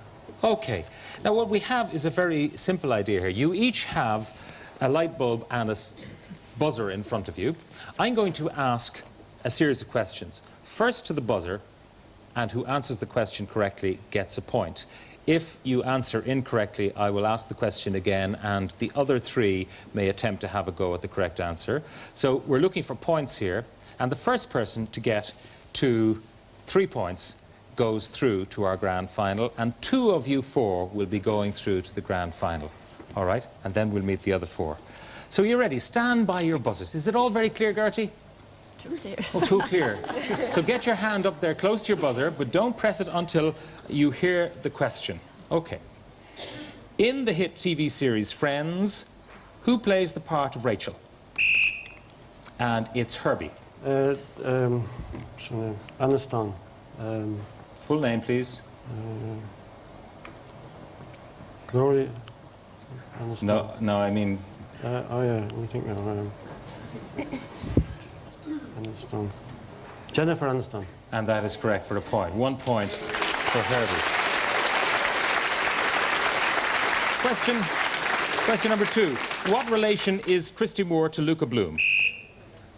Speaker 1: Okay. Now, what we have is a very simple idea here. You each have a light bulb and a buzzer in front of you. I'm going to ask a series of questions. First to the buzzer, and who answers the question correctly gets a point. If you answer incorrectly, I will ask the question again, and the other 3 may attempt to have a go at the correct answer. So we're looking for points here, and the first person to get to 3 points goes through to our grand final, and 2 of you 4 will be going through to the grand final. All right? And then we'll meet the other 4. So you're ready. Stand by your buzzers. Is it all very clear, Gertie?
Speaker 18: Too clear.
Speaker 1: Oh, too clear. So get your hand up there close to your buzzer, but don't press it until you hear the question. Okay. In the hit TV series Friends, who plays the part of Rachel? And it's Herbie.
Speaker 20: Aniston.
Speaker 1: Full name, please.
Speaker 20: Gloria. Aniston.
Speaker 1: No, I mean...
Speaker 20: oh yeah, let me think now. Aniston. Jennifer Aniston.
Speaker 1: And that is correct for a point. 1 point for Herbie. Question number 2. What relation is Christy Moore to Luca Bloom?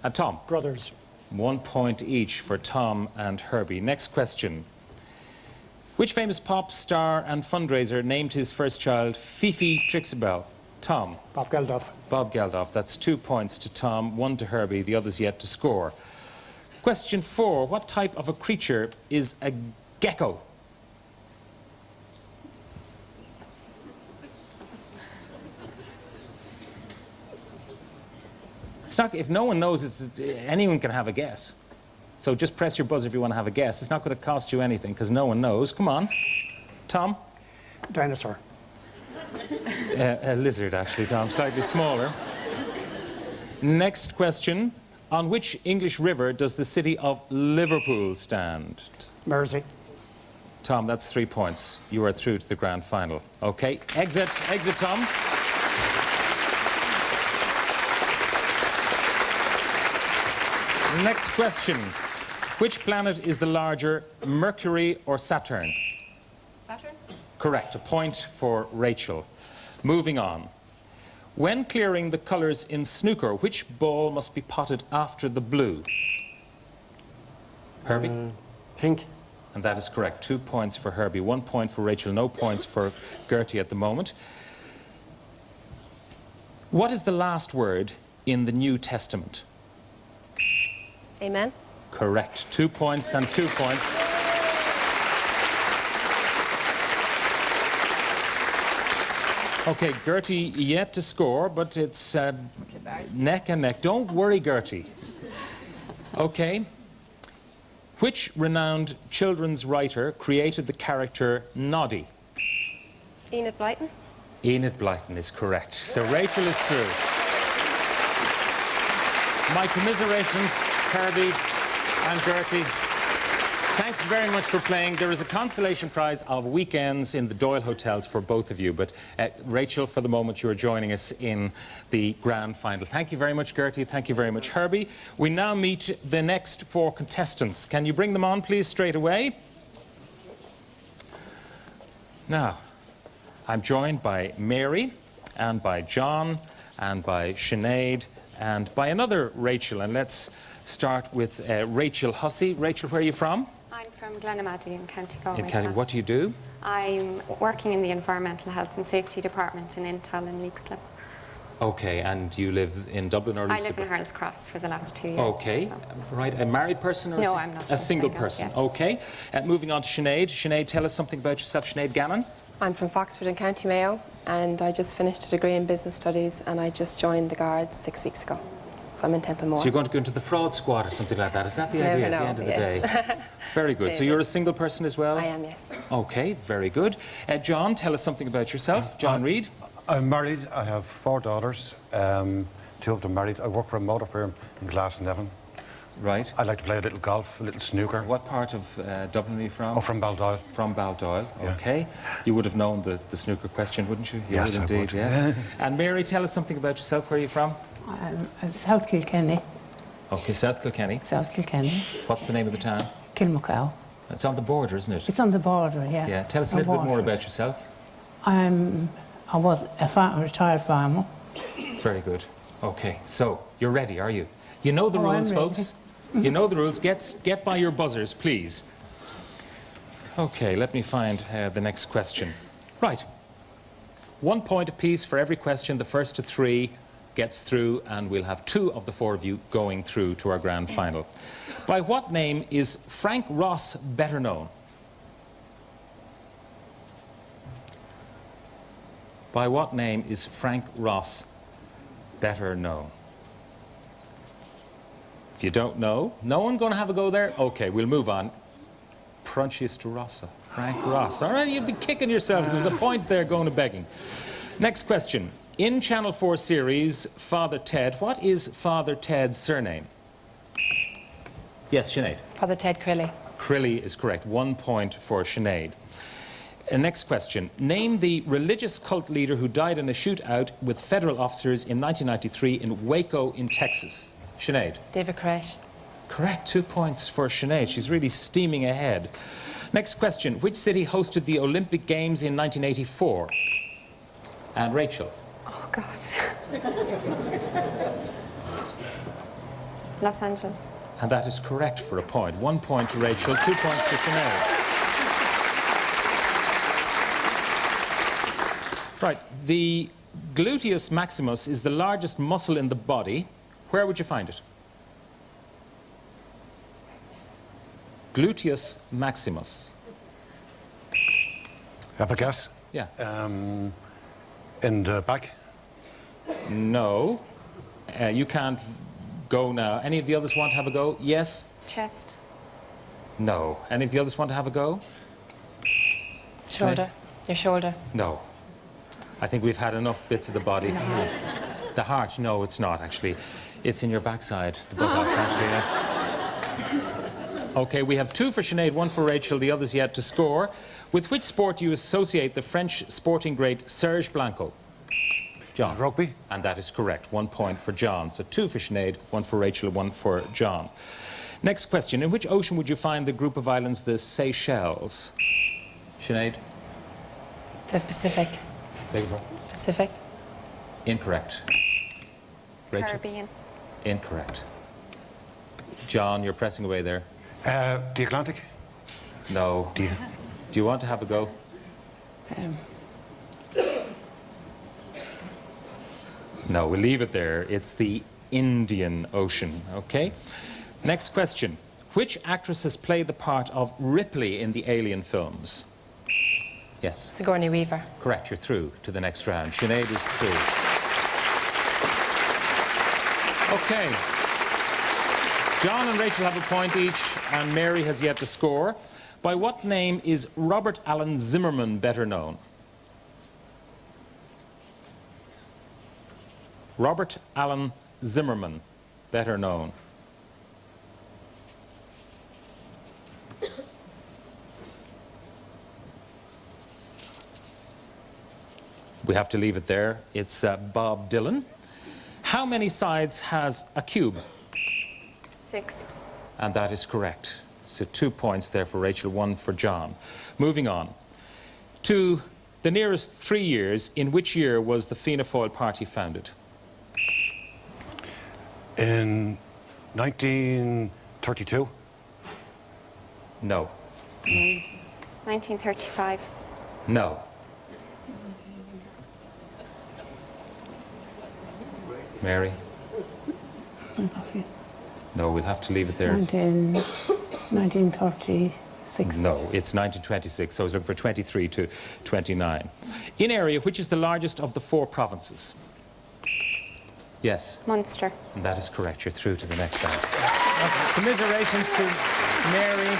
Speaker 1: And Tom?
Speaker 19: Brothers.
Speaker 1: 1 point each for Tom and Herbie. Next question. Which famous pop star and fundraiser named his first child Fifi Trixibel? Tom?
Speaker 19: Bob Geldof.
Speaker 1: Bob Geldof. That's 2 points to Tom, 1 to Herbie, the others yet to score. Question 4. What type of a creature is a gecko? It's not, if no one knows, anyone can have a guess. So just press your buzzer if you want to have a guess. It's not going to cost you anything because no one knows. Come on. Tom?
Speaker 19: Dinosaur.
Speaker 1: A lizard, actually, Tom. Slightly smaller. Next question. On which English river does the city of Liverpool stand?
Speaker 19: Mersey.
Speaker 1: Tom, that's 3 points. You are through to the grand final. Okay. Exit, Tom. Next question. Which planet is the larger, Mercury or Saturn?
Speaker 18: Saturn?
Speaker 1: Correct. A point for Rachel. Moving on. When clearing the colours in snooker, which ball must be potted after the blue? Herbie?
Speaker 20: Pink.
Speaker 1: And that is correct. 2 points for Herbie, 1 point for Rachel, no points for Gertie at the moment. What is the last word in the New Testament?
Speaker 10: Amen.
Speaker 1: Correct. 2 points and 2 points. Okay, Gertie yet to score, but it's neck and neck. Don't worry, Gertie. Okay. Which renowned children's writer created the character Noddy?
Speaker 10: Enid Blyton.
Speaker 1: Enid Blyton is correct. So Rachel is through. My commiserations, Herbie and Gertie. Thanks very much for playing. There is a consolation prize of weekends in the Doyle hotels for both of you. But Rachel, for the moment, you are joining us in the grand final. Thank you very much, Gertie. Thank you very much, Herbie. We now meet the next 4 contestants. Can you bring them on, please, straight away? Now, I'm joined by Mary, and by John, and by Sinead, and by another Rachel. And let's start with Rachel Hussey. Rachel, where are you from?
Speaker 21: I'm from Glenamaddy in County Galway.
Speaker 1: In County. What do you do?
Speaker 21: I'm working in the Environmental Health and Safety Department in Intal in Leixlip.
Speaker 1: Okay, and you live in Dublin or Leixlip?
Speaker 21: I live in Harold's Cross for the last 2 years.
Speaker 1: Okay,
Speaker 21: so.
Speaker 1: right. A married person or
Speaker 21: no, I'm not.
Speaker 1: A single person?
Speaker 21: Yes.
Speaker 1: Okay. Moving on to Sinead. Sinead, tell us something about yourself. Sinead Gannon?
Speaker 10: I'm from Foxford in County Mayo, and I just finished a degree in business studies, and I just joined the Guards 6 weeks ago. So I'm in Templemore.
Speaker 1: So you're going to go into the fraud squad or something like that. Is that the idea at the end of the day? Very good. So you're a single person as well?
Speaker 10: I am, yes.
Speaker 1: Okay, very good. John, tell us something about yourself. John Reid?
Speaker 22: I'm married. I have 4 daughters. 2 of them married. I work for a motor firm in Glasnevin.
Speaker 1: Right.
Speaker 22: I like to play a little golf, a little snooker.
Speaker 1: What part of Dublin are you from?
Speaker 22: Oh, from Baldoyle.
Speaker 1: From Baldoyle,
Speaker 22: Yeah.
Speaker 1: okay. You would have known the snooker question, wouldn't you? You
Speaker 22: Yes,
Speaker 1: would
Speaker 22: I
Speaker 1: indeed,
Speaker 22: would.
Speaker 1: yes. And Mary, tell us something about yourself. Where are you from?
Speaker 23: I'm South Kilkenny.
Speaker 1: Okay, South Kilkenny.
Speaker 23: South Kilkenny.
Speaker 1: What's the name of the town?
Speaker 23: Kilmacow.
Speaker 1: It's on the border, isn't it?
Speaker 23: It's on the border, yeah.
Speaker 1: Yeah. Tell us a little bit more about yourself.
Speaker 23: I was a retired farmer.
Speaker 1: Very good. Okay, so you're ready, are you? You know the rules,
Speaker 23: I'm ready.
Speaker 1: folks. You know the rules. Get by your buzzers, please. Okay, let me find the next question. Right. 1 point apiece for every question. The first to 3 gets through, and we'll have 2 of the 4 of you going through to our grand final. By what name is Frank Ross better known? By what name is Frank Ross better known? If you don't know, no one going to have a go there? Okay, we'll move on. Prunchius de Rossa, Frank Ross. All right, you'd be kicking yourselves. There's a point there going to begging. Next question. In Channel 4 series, Father Ted, what is Father Ted's surname? Yes, Sinead.
Speaker 10: Father Ted Crilly.
Speaker 1: Crilly is correct. 1 point for Sinead. Next question. Name the religious cult leader who died in a shootout with federal officers in 1993 in Waco in Texas. Sinead.
Speaker 10: David Koresh.
Speaker 1: Correct. 2 points for Sinead. She's really steaming ahead. Next question. Which city hosted the Olympic Games in 1984? And Rachel.
Speaker 21: Oh, God. Los Angeles.
Speaker 1: And that is correct for a point. 1 point to Rachel, 2 points to Sinead. Right. The gluteus maximus is the largest muscle in the body. Where would you find it? Gluteus maximus.
Speaker 22: Have a guess?
Speaker 1: Yeah.
Speaker 22: In the back?
Speaker 1: No. You can't go now. Any of the others want to have a go? Yes?
Speaker 21: Chest.
Speaker 1: No. Any of the others want to have a go?
Speaker 10: Shoulder. Your shoulder.
Speaker 1: No. I think we've had enough bits of the body. The heart, no, it's not, actually. It's in your backside, the buttocks, actually, yeah. Okay, we have 2 for Sinead, 1 for Rachel, the others yet to score. With which sport do you associate the French sporting great Serge Blanco? John.
Speaker 22: Rugby.
Speaker 1: And that is correct. 1 point for John. So 2 for Sinead, 1 for Rachel, 1 for John. Next question. In which ocean would you find the group of islands, the Seychelles? Sinead?
Speaker 10: The Pacific. Pacific.
Speaker 1: Incorrect. Rachel?
Speaker 21: Caribbean.
Speaker 1: Incorrect. John, you're pressing away there.
Speaker 22: The Atlantic?
Speaker 1: No. Do you want to have a go? No, we'll leave it there. It's the Indian Ocean, okay? Next question. Which actress has played the part of Ripley in the Alien films? Yes.
Speaker 10: Sigourney Weaver.
Speaker 1: Correct, you're through to the next round. Sinead is through. Okay. John and Rachel have a point each, and Mary has yet to score. By what name is Robert Allen Zimmerman better known? Robert Allen Zimmerman, better known. We have to leave it there. It's Bob Dylan. How many sides has a cube?
Speaker 21: 6.
Speaker 1: And that is correct. So 2 points there for Rachel, 1 for John. Moving on to the nearest 3 years. In which year was the Fianna Fáil party founded?
Speaker 22: In 1932?
Speaker 1: No.
Speaker 21: 1935.
Speaker 1: No. Mary? No, we'll have to leave it there.
Speaker 23: 1936.
Speaker 1: No, it's 1926, so I was looking for 23 to 29. In area, which is the largest of the 4 provinces? Yes.
Speaker 21: Munster.
Speaker 1: And that is correct. You're through to the next round. Commiserations to Mary.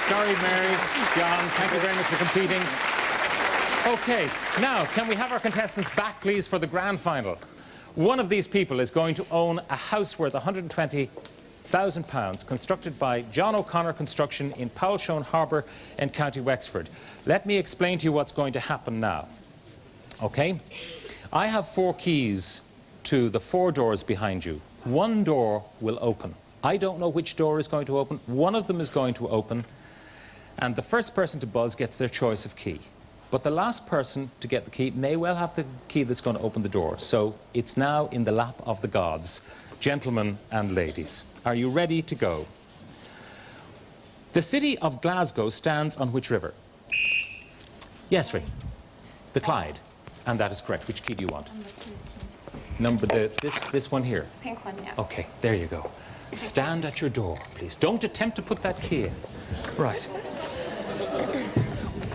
Speaker 1: Sorry, Mary. John, thank you very much for competing. Okay, now, can we have our contestants back, please, for the grand final? One of these people is going to own a house worth £120,000 constructed by John O'Connor Construction in Powellshone Harbour in County Wexford. Let me explain to you what's going to happen now. Okay? I have 4 keys to the 4 doors behind you. One door will open. I don't know which door is going to open. One of them is going to open, and the first person to buzz gets their choice of key. But the last person to get the key may well have the key that's going to open the door. So it's now in the lap of the gods, gentlemen and ladies. Are you ready to go? The city of Glasgow stands on which river? Yes, Ray. The Clyde. And that is correct. Which key do you want? This one here.
Speaker 21: Pink one, yeah.
Speaker 1: Okay, there you go. Stand at your door, please. Don't attempt to put that key in. Right.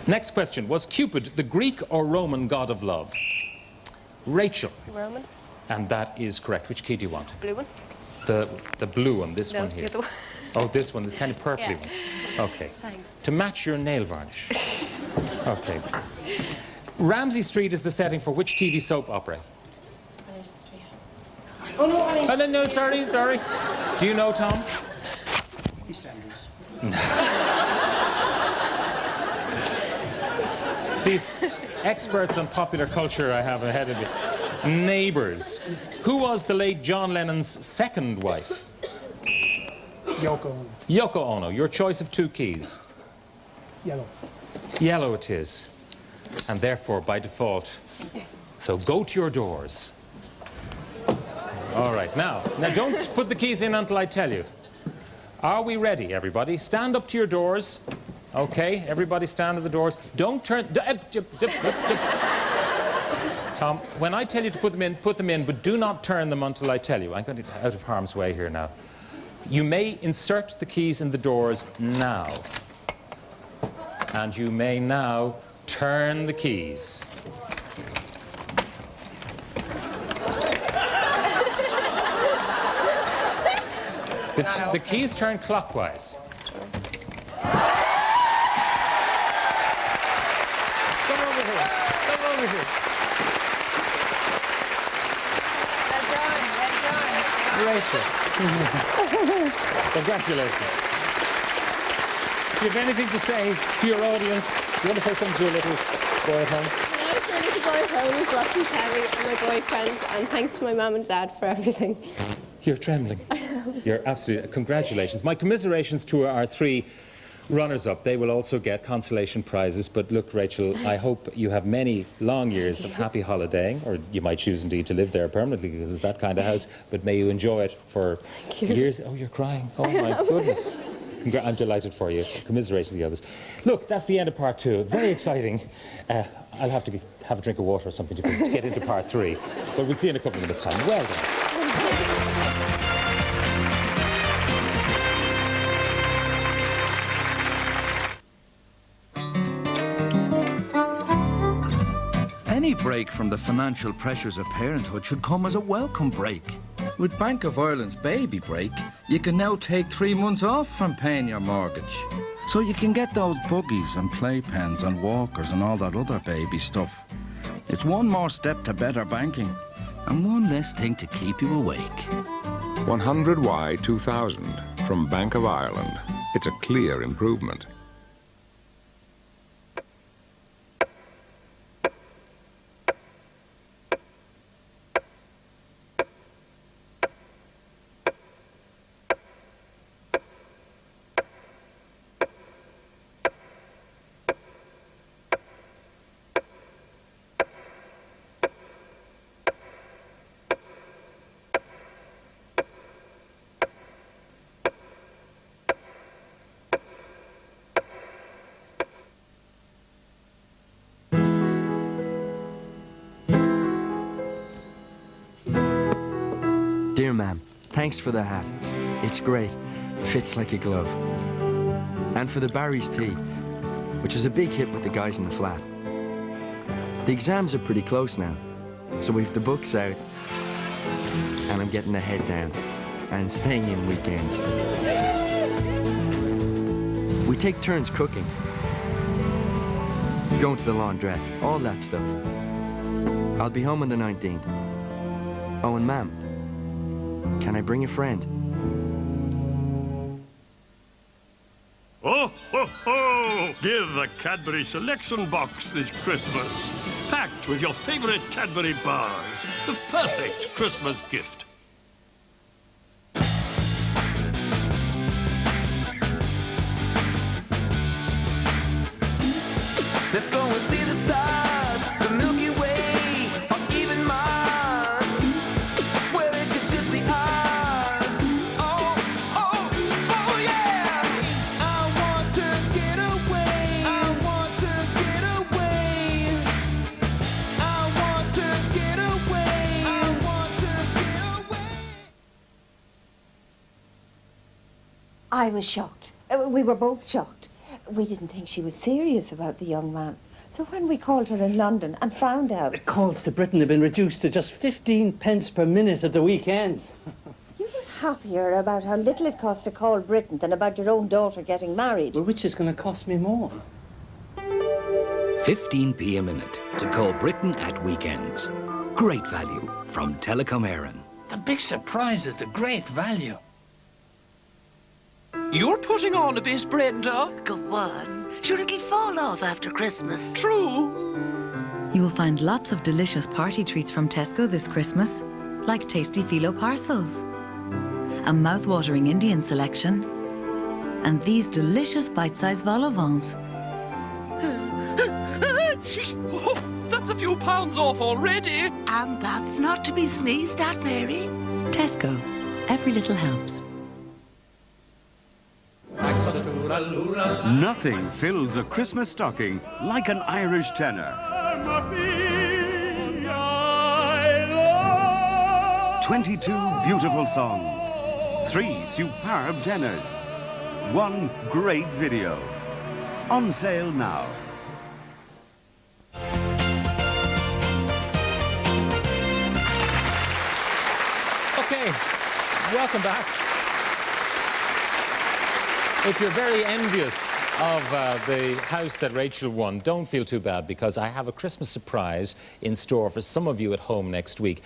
Speaker 1: Next question. Was Cupid the Greek or Roman god of love? Rachel.
Speaker 10: Roman.
Speaker 1: And that is correct. Which key do you want?
Speaker 10: Blue one.
Speaker 1: The blue one, this one here.
Speaker 10: The other one.
Speaker 1: Oh, this one, this kind of purpley one. Okay.
Speaker 10: Thanks.
Speaker 1: To match your nail varnish. Okay. Ramsay Street is the setting for which TV soap opera?
Speaker 10: Oh, no, I mean...
Speaker 1: No, sorry. Do you know, Tom? These experts on popular culture I have ahead of you. Neighbours. Who was the late John Lennon's second wife?
Speaker 19: Yoko Ono.
Speaker 1: Yoko Ono. Your choice of 2 keys.
Speaker 19: Yellow.
Speaker 1: Yellow it is. And therefore, by default, so go to your doors. All right, now don't put the keys in until I tell you. Are we ready, everybody? Stand up to your doors. Okay, everybody stand at the doors. Don't turn... Tom, when I tell you to put them in, but do not turn them until I tell you. I'm going to get out of harm's way here now. You may insert the keys in the doors now. And you may now turn the keys. The keys turn clockwise. Come over here. Rachel. Congratulations. Do you have anything to say to your audience? Do you want to say something to your little boy at home?
Speaker 10: I was a little boy at home who's watching telly and my boyfriend, and thanks to my mum and dad for everything.
Speaker 1: You're trembling. You're absolutely... Congratulations. My commiserations to our 3 runners-up. They will also get consolation prizes. But look, Rachel, I hope you have many long years of happy holidaying, or you might choose indeed to live there permanently because it's that kind of house, but may you enjoy it for years. Oh, you're crying. Oh, my goodness. I'm delighted for you. Commiserations to the others. Look, that's the end of part 2. Very exciting. I'll have to have a drink of water or something to get into part 3. But we'll see you in a couple of minutes' time. Well done.
Speaker 14: Any break from the financial pressures of parenthood should come as a welcome break. With Bank of Ireland's baby break, you can now take 3 months off from paying your mortgage. So you can get those buggies and playpens and walkers and all that other baby stuff. It's one more step to better banking. and one less thing to keep you awake.
Speaker 2: 100Y 2000 from Bank of Ireland. It's a clear improvement.
Speaker 7: Dear ma'am, thanks for the hat. It's great. Fits like a glove. And for the Barry's tea, which was a big hit with the guys in the flat. The exams are pretty close now, so we've the books out, and I'm getting the head down, and staying in weekends. We take turns cooking, going to the laundrette, all that stuff. I'll be home on the 19th. Oh, and ma'am, can I bring a friend?
Speaker 3: Oh, ho, ho! Give the Cadbury Selection Box this Christmas. Packed with your favorite Cadbury bars. The perfect Christmas gift.
Speaker 4: Let's go and see the stars, the Milky Way, or even Mars, where it could just be ours. Oh, oh, oh yeah! I want to get away. I want to get away. I want to get away. I want to get away.
Speaker 24: I was shocked. We were both shocked. We didn't think she was serious about the young man. So when we called her in London and found out...
Speaker 20: The calls to Britain have been reduced to just 15 pence per minute at the weekend.
Speaker 24: You were happier about how little it cost to call Britain than about your own daughter getting married.
Speaker 20: Well, which is going to cost me more?
Speaker 25: 15p a minute to call Britain at weekends. Great value from Telecom Éireann.
Speaker 14: The big surprise is the great value.
Speaker 4: You're putting on a bit, Brenda.
Speaker 26: Go on. Sure, it'll fall off after Christmas.
Speaker 4: True.
Speaker 27: You'll find lots of delicious party treats from Tesco this Christmas, like tasty phyllo parcels, a mouth-watering Indian selection, and these delicious bite-sized vol au vents.
Speaker 4: Oh, that's a few pounds off already.
Speaker 26: And that's not to be sneezed at, Mary.
Speaker 27: Tesco. Every little helps.
Speaker 28: Nothing fills a Christmas stocking like an Irish tenor. 22 beautiful songs, 3 superb tenors, 1 great video. On sale now.
Speaker 1: Okay, welcome back. If you're very envious of the house that Rachel won, don't feel too bad, because I have a Christmas surprise in store for some of you at home next week.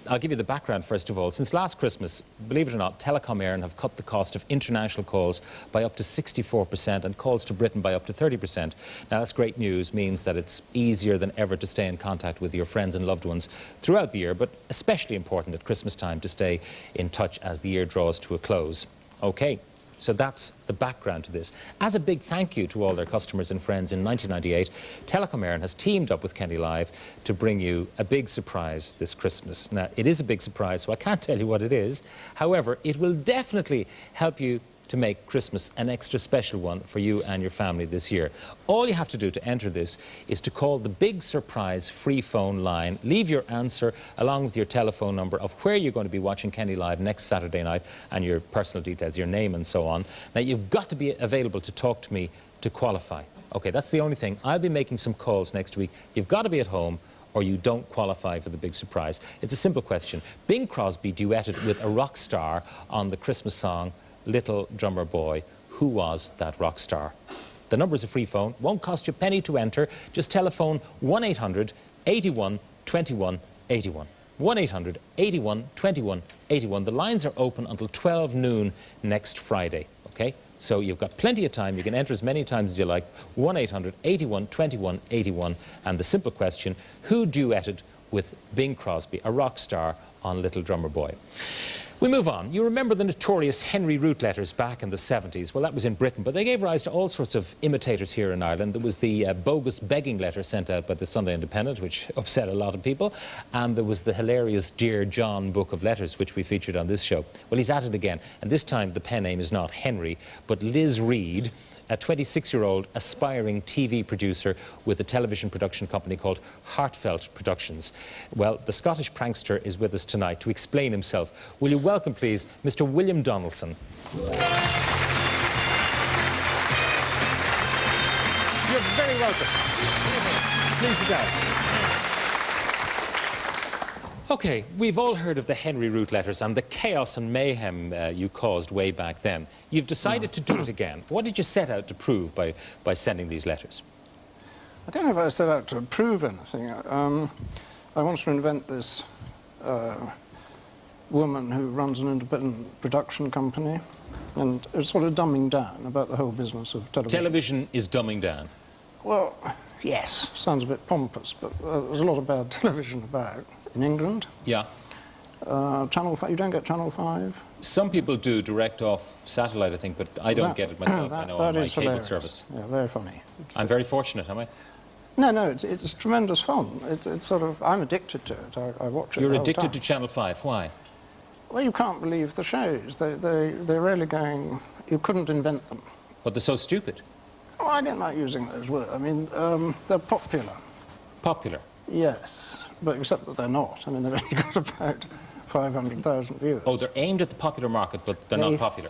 Speaker 1: I'll give you the background first of all. Since last Christmas, believe it or not, Telecom Éireann have cut the cost of international calls by up to 64% and calls to Britain by up to 30%. Now that's great news, means that it's easier than ever to stay in contact with your friends and loved ones throughout the year, but especially important at Christmas time to stay in touch as the year draws to a close. Okay. So that's the background to this. As a big thank you to all their customers and friends in 1998, Telecom Éireann has teamed up with Kenny Live to bring you a big surprise this Christmas. Now, it is a big surprise, so I can't tell you what it is. However, it will definitely help you to make Christmas an extra special one for you and your family this year. All you have to do to enter this is to call the Big Surprise free phone line, leave your answer along with your telephone number of where you're going to be watching Kenny Live next Saturday night and your personal details, your name and so on. Now, you've got to be available to talk to me to qualify. Okay, that's the only thing. I'll be making some calls next week. You've got to be at home or you don't qualify for the big surprise. It's a simple question. Bing Crosby duetted with a rock star on the Christmas song Little Drummer Boy. Who was that rock star? The number is a free phone, won't cost you a penny to enter. Just telephone 1-800 81 21 81. 1-800 81 21 81. The lines are open until 12 noon next Friday, okay? So you've got plenty of time. You can enter as many times as you like. 1-800 81 21 81. And the simple question, who duetted with Bing Crosby, a rock star, on Little Drummer Boy? We move on. You remember the notorious Henry Root letters back in the 70s. Well, that was in Britain, but they gave rise to all sorts of imitators here in Ireland. There was the bogus begging letter sent out by the Sunday Independent, which upset a lot of people. And there was the hilarious Dear John book of letters, which we featured on this show. Well, he's at it again. And this time the pen name is not Henry, but Liz Reed, a 26-year-old aspiring TV producer with a television production company called Heartfelt Productions. Well, the Scottish prankster is with us tonight to explain himself. Will you welcome, please, Mr. William Donaldson? You're very welcome. Please sit down. Okay, we've all heard of the Henry Root letters and the chaos and mayhem you caused way back then. You've decided to do it again. What did you set out to prove by sending these letters?
Speaker 5: I don't know if I set out to prove anything. I wanted to invent this woman who runs an independent production company, and it's sort of dumbing down about the whole business of television.
Speaker 1: Television is dumbing down?
Speaker 5: Well, yes. Sounds a bit pompous, but there's a lot of bad television about. In England?
Speaker 1: Yeah.
Speaker 5: Channel 5, you don't get Channel 5?
Speaker 1: Some people do direct off satellite, I think, but I don't get it myself. I know on my cable service.
Speaker 5: Yeah, very funny.
Speaker 1: I'm very fortunate, am I?
Speaker 5: No, it's tremendous fun. It's sort of, I'm addicted to it. I watch it.
Speaker 1: You're addicted to Channel 5. Why?
Speaker 5: Well, you can't believe the shows. They're really going, you couldn't invent them.
Speaker 1: But they're so stupid.
Speaker 5: Oh, I don't like using those words. I mean, they're popular.
Speaker 1: Popular?
Speaker 5: Yes, but except that they're not. I mean, they've only got about 500,000 viewers.
Speaker 1: Oh, they're aimed at the popular market, but they're not popular.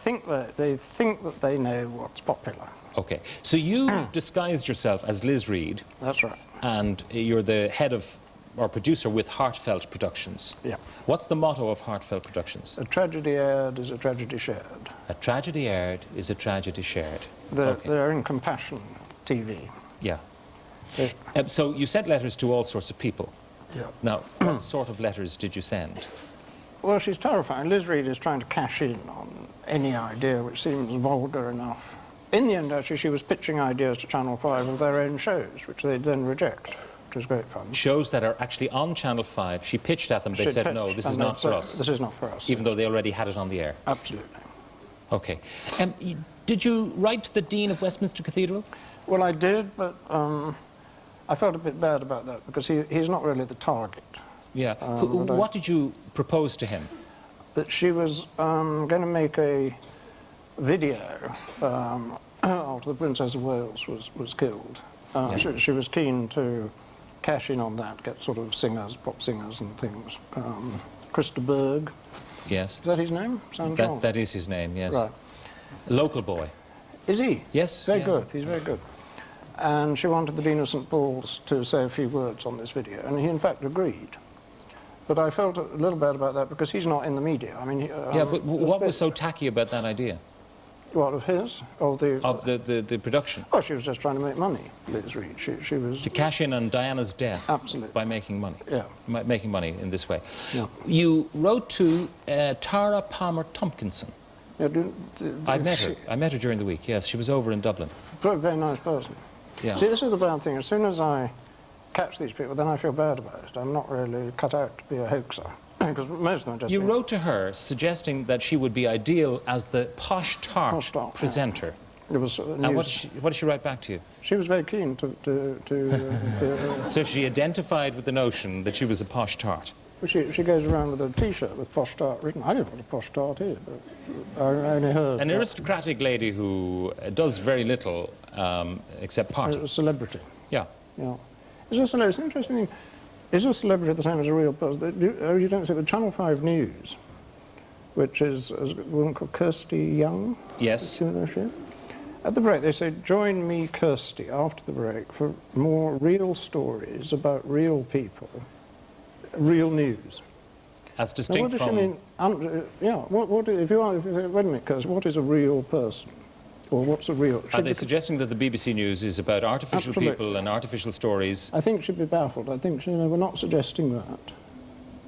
Speaker 5: They think that they know what's popular.
Speaker 1: Okay, so you disguised yourself as Liz Reed.
Speaker 5: That's right.
Speaker 1: And you're the head of, or producer with Heartfelt Productions.
Speaker 5: Yeah.
Speaker 1: What's the motto of Heartfelt Productions?
Speaker 5: A tragedy aired is a tragedy shared.
Speaker 1: A tragedy aired is a tragedy shared.
Speaker 5: They're in compassion TV.
Speaker 1: Yeah. So you sent letters to all sorts of people.
Speaker 5: Yeah.
Speaker 1: Now, what sort of letters did you send?
Speaker 5: Well, she's terrifying. Liz Reed is trying to cash in on any idea which seems vulgar enough. In the end, actually, she was pitching ideas to Channel 5 of their own shows, which they'd then reject, which was great fun.
Speaker 1: Shows that are actually on Channel 5, she pitched at them, they said, no, this is not for us.
Speaker 5: This is not for us.
Speaker 1: Even though they already had it on the air?
Speaker 5: Absolutely.
Speaker 1: Okay. Did you write to the Dean of Westminster Cathedral?
Speaker 5: Well, I did, but I felt a bit bad about that, because he's not really the target.
Speaker 1: Yeah. What did you propose to him?
Speaker 5: That she was going to make a video after the Princess of Wales was killed. She was keen to cash in on that, get sort of singers, pop singers and things. Christa Berg.
Speaker 1: Yes.
Speaker 5: Is that his name?
Speaker 1: That is his name, yes.
Speaker 5: Right.
Speaker 1: Local boy.
Speaker 5: Is he?
Speaker 1: Yes.
Speaker 5: Very good. He's very good. And she wanted the Dean of St Paul's to say a few words on this video, and he in fact agreed. But I felt a little bad about that because he's not in the media. I mean,
Speaker 1: yeah, but what was so tacky about that idea?
Speaker 5: What, of his? Of
Speaker 1: the production?
Speaker 5: Oh, she was just trying to make money, Liz Reed. She was...
Speaker 1: To cash in on Diana's death?
Speaker 5: Absolutely.
Speaker 1: By making money?
Speaker 5: Yeah.
Speaker 1: Making money in this way?
Speaker 5: Yeah.
Speaker 1: You wrote to Tara Palmer Tompkinson.
Speaker 5: Yeah,
Speaker 1: I met her. I met her during the week, yes. She was over in Dublin.
Speaker 5: A very nice person.
Speaker 1: Yeah.
Speaker 5: See, this is the bad thing. As soon as I catch these people, then I feel bad about it. I'm not really cut out to be a hoaxer. Because most of them just...
Speaker 1: You wrote to her suggesting that she would be ideal as the posh tart presenter.
Speaker 5: Yeah. It was
Speaker 1: and what did she write back to you?
Speaker 5: She was very keen to
Speaker 1: So she identified with the notion that she was a posh tart?
Speaker 5: Well, she goes around with a T-shirt with posh tart written. I don't know what a posh tart is, but I only heard...
Speaker 1: An aristocratic lady who does very little except party.
Speaker 5: A celebrity.
Speaker 1: Yeah.
Speaker 5: Yeah. It's a celebrity. It's an interesting thing. Is a celebrity the same as a real person? You don't see the Channel 5 News, which is a woman called Kirsty Young.
Speaker 1: Yes.
Speaker 5: At the break, they say, join me, Kirsty, after the break, for more real stories about real people, real news.
Speaker 1: As distinct from...
Speaker 5: What does she mean? If you say, wait a minute, Kirsty, what is a real person? Or what's a real...
Speaker 1: Are they suggesting that the BBC News is about artificial people and artificial stories?
Speaker 5: I think she'd be baffled. I think, we're not suggesting that.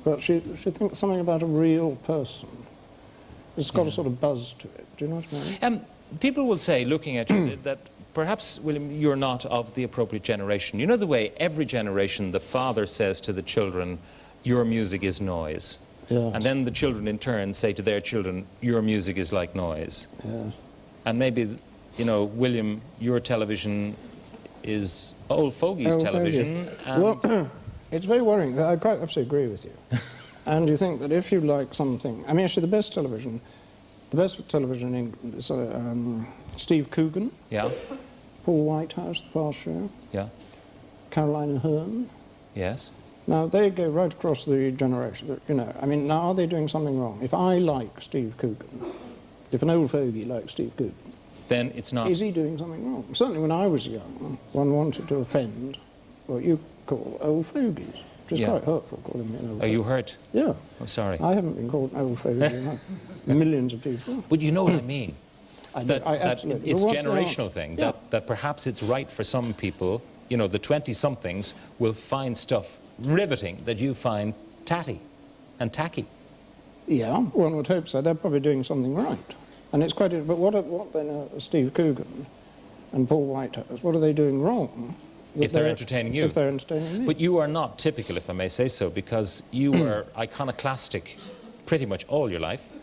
Speaker 5: but she thinks something about a real person. It's got a sort of buzz to it. Do you know what I mean?
Speaker 1: People will say, looking at you, that perhaps, William, you're not of the appropriate generation. You know the way every generation, the father says to the children, your music is noise.
Speaker 5: Yes.
Speaker 1: And then the children in turn say to their children, your music is like noise.
Speaker 5: Yes.
Speaker 1: And maybe, you know, William, your television is old fogey's television. And
Speaker 5: Well, it's very worrying. I quite absolutely agree with you. And you think that if you like something... I mean, actually, the best television in England is Steve Coogan.
Speaker 1: Yeah.
Speaker 5: Paul Whitehouse, The Fast Show.
Speaker 1: Yeah.
Speaker 5: Caroline Aherne.
Speaker 1: Yes.
Speaker 5: Now, they go right across the generation. You know, I mean, now are they doing something wrong? If I like Steve Coogan, if an old fogey likes Steve Coogan,
Speaker 1: then it's not...
Speaker 5: Is he doing something wrong? Certainly when I was young, one wanted to offend what you call old fogies, which is quite hurtful, calling me an old fogey.
Speaker 1: Are you hurt?
Speaker 5: Yeah.
Speaker 1: I'm sorry.
Speaker 5: I haven't been called an old fogey like millions of people.
Speaker 1: But you know what I mean.
Speaker 5: That absolutely.
Speaker 1: It's a generational thing, that perhaps it's right for some people, you know, the 20-somethings will find stuff riveting that you find tatty and tacky.
Speaker 5: Yeah, one would hope so. They're probably doing something right. And it's quite... But what then Steve Coogan and Paul Whitehouse, what are they doing wrong?
Speaker 1: If they're entertaining you.
Speaker 5: If they're entertaining me.
Speaker 1: But you are not typical, if I may say so, because you were iconoclastic pretty much all your life.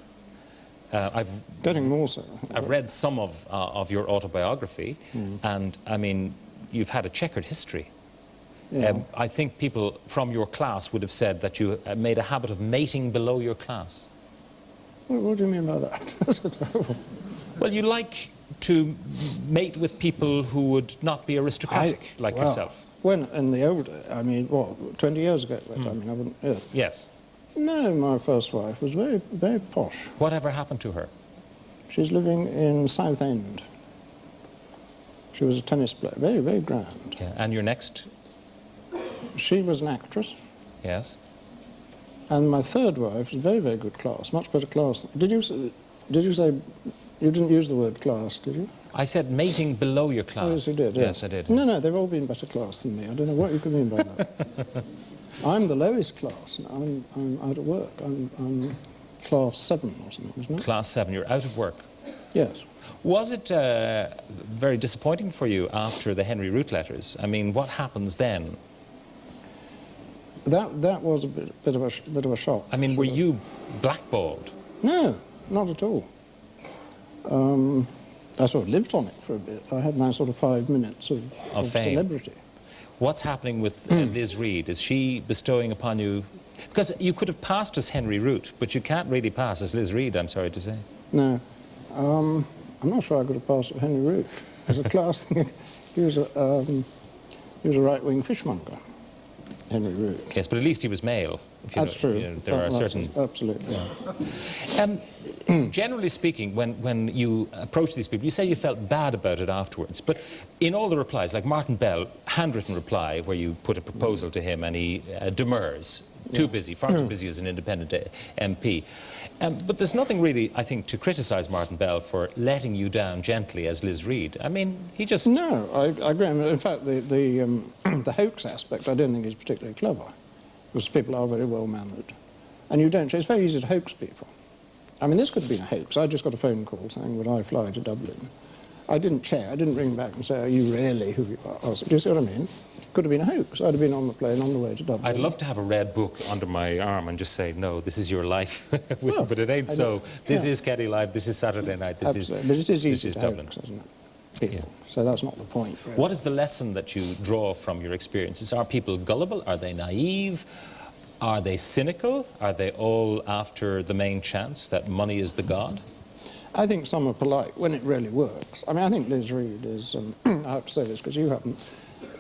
Speaker 5: Getting more so.
Speaker 1: I've read some of your autobiography, and, I mean, you've had a checkered history.
Speaker 5: Yeah.
Speaker 1: I think people from your class would have said that you made a habit of mating below your class.
Speaker 5: What do you mean by that?
Speaker 1: Well, you like to mate with people who would not be aristocratic like yourself.
Speaker 5: When in the old, I mean, what, 20 years ago? I mean, I wouldn't. Yeah.
Speaker 1: Yes.
Speaker 5: No, my first wife was very, very posh.
Speaker 1: Whatever happened to her?
Speaker 5: She's living in Southend. She was a tennis player, very, very grand.
Speaker 1: Yeah. And your next?
Speaker 5: She was an actress.
Speaker 1: Yes.
Speaker 5: And my third wife was very, very good class, much better class. Did you say, you didn't use the word class, did you?
Speaker 1: I said mating below your class.
Speaker 5: Oh, yes, you did.
Speaker 1: Yes, I did.
Speaker 5: No, they've all been better class than me. I don't know what you can mean by that. I'm the lowest class. I'm out of work. I'm class 7 or something, isn't it?
Speaker 1: Class 7. You're out of work.
Speaker 5: Yes.
Speaker 1: Was it very disappointing for you after the Henry Root letters? I mean, what happens then?
Speaker 5: That was a bit of a shock.
Speaker 1: I mean, were you blackballed?
Speaker 5: No, not at all. I sort of lived on it for a bit. I had my sort of 5 minutes of
Speaker 1: fame.
Speaker 5: Celebrity.
Speaker 1: What's happening with Liz Reed? Is she bestowing upon you... Because you could have passed as Henry Root, but you can't really pass as Liz Reed, I'm sorry to say.
Speaker 5: No. I'm not sure I could have passed as Henry Root. As a class thing, he was a right-wing fishmonger, Henry Root.
Speaker 1: Yes, but at least he was male.
Speaker 5: That's true.
Speaker 1: You know, there are certain...
Speaker 5: Absolutely.
Speaker 1: Generally speaking, when you approach these people, you say you felt bad about it afterwards, but in all the replies, like Martin Bell, handwritten reply, where you put a proposal to him and he demurs, too busy, far too busy as an independent MP. But there's nothing really, I think, to criticise Martin Bell for letting you down gently as Liz Reed. I mean, he just...
Speaker 5: No, I agree. In fact, the hoax aspect I don't think is particularly clever, because people are very well-mannered. And you don't... It's very easy to hoax people. I mean, this could have been a hoax. I just got a phone call saying, would I fly to Dublin? I didn't check. I didn't ring back and say, are you really who you are? Do you see what I mean? Could have been a hoax. I'd have been on the plane on the way to Dublin.
Speaker 1: I'd love to have a red book under my arm and just say, no, this is your life. Well, but it ain't so. This is Kerry Live, this is Saturday night, this is Dublin.
Speaker 5: But it is easy to hoax, isn't it? People. Yeah. So that's not the point, really.
Speaker 1: What is the lesson that you draw from your experiences? Are people gullible? Are they naive? Are they cynical? Are they all after the main chance that money is the god?
Speaker 5: I think some are polite when it really works. I mean, I think Liz Reed is, I have to say this because you haven't,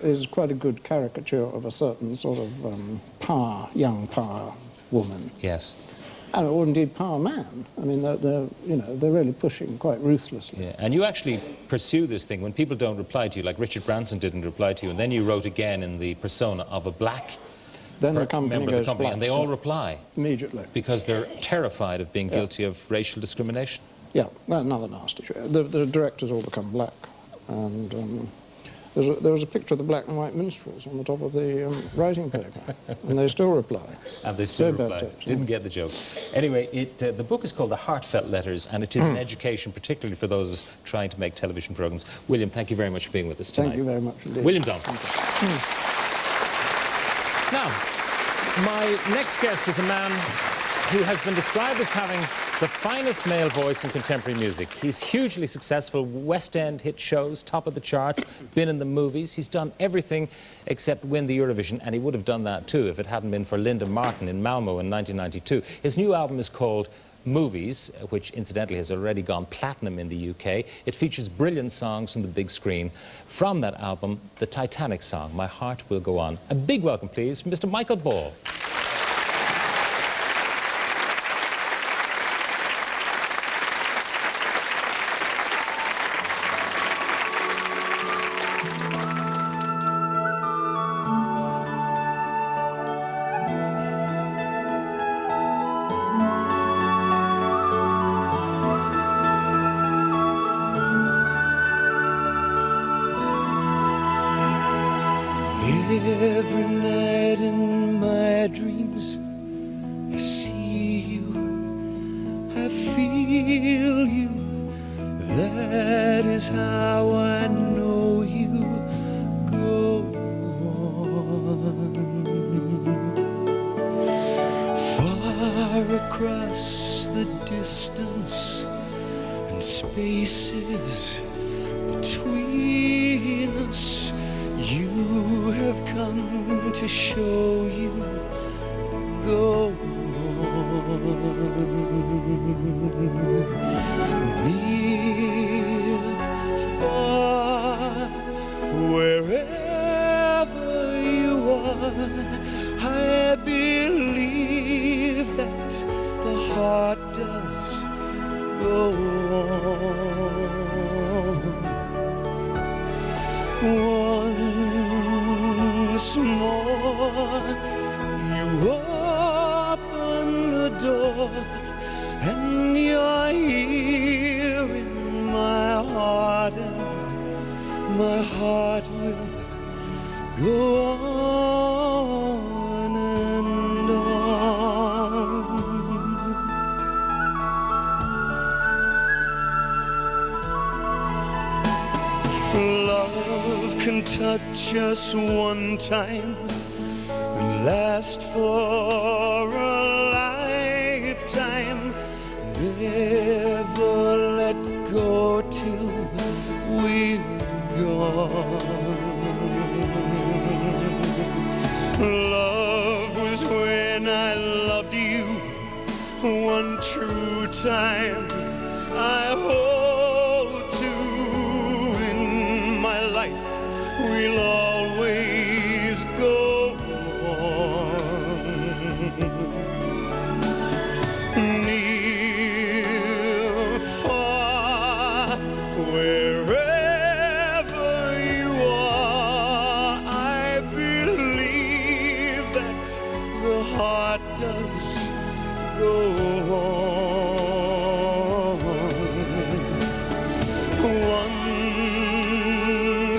Speaker 5: is quite a good caricature of a certain sort of young power woman.
Speaker 1: Yes.
Speaker 5: Or indeed power man. I mean, they're really pushing quite ruthlessly.
Speaker 1: Yeah. And you actually pursue this thing when people don't reply to you, like Richard Branson didn't reply to you, and then you wrote again in the persona of a black
Speaker 5: then the company
Speaker 1: member
Speaker 5: goes
Speaker 1: of the company,
Speaker 5: black,
Speaker 1: and they all reply.
Speaker 5: Immediately.
Speaker 1: Because they're terrified of being guilty of racial discrimination.
Speaker 5: Yeah, well, another nasty. The directors all become black. And there was a picture of the black and white minstrels on the top of the writing paper, and they still reply.
Speaker 1: And they still
Speaker 5: So
Speaker 1: reply.
Speaker 5: baptized,
Speaker 1: Didn't get the joke. Anyway, the book is called The Heartfelt Letters, and it is an education, particularly for those of us trying to make television programmes. William, thank you very much for being with us tonight.
Speaker 5: Thank you very much indeed.
Speaker 1: William Donaldson. Now, my next guest is a man who has been described as having the finest male voice in contemporary music. He's hugely successful, West End hit shows, top of the charts, been in the movies. He's done everything except win the Eurovision, and he would have done that too if it hadn't been for Linda Martin in Malmo in 1992. His new album is called Movies, which incidentally has already gone platinum in the UK. It features brilliant songs from the big screen. From that album, the Titanic song, My Heart Will Go On. A big welcome, please, from Mr. Michael Ball.
Speaker 4: Every night in my dreams, I see you, I feel you. That is how I know you. Go on. Far across the distance and spaces between us, you have come to show you. Go on. Near, far, wherever you are, I believe that the heart does go on. Once more, you open the door, and you're here in my heart, and my heart will go on and on. Love can touch us one time and last for a lifetime. Never let go till we're gone. Love was when I loved you one true time. I hold to in my life. We'll always go on. Near, far, wherever you are, I believe that the heart does go on.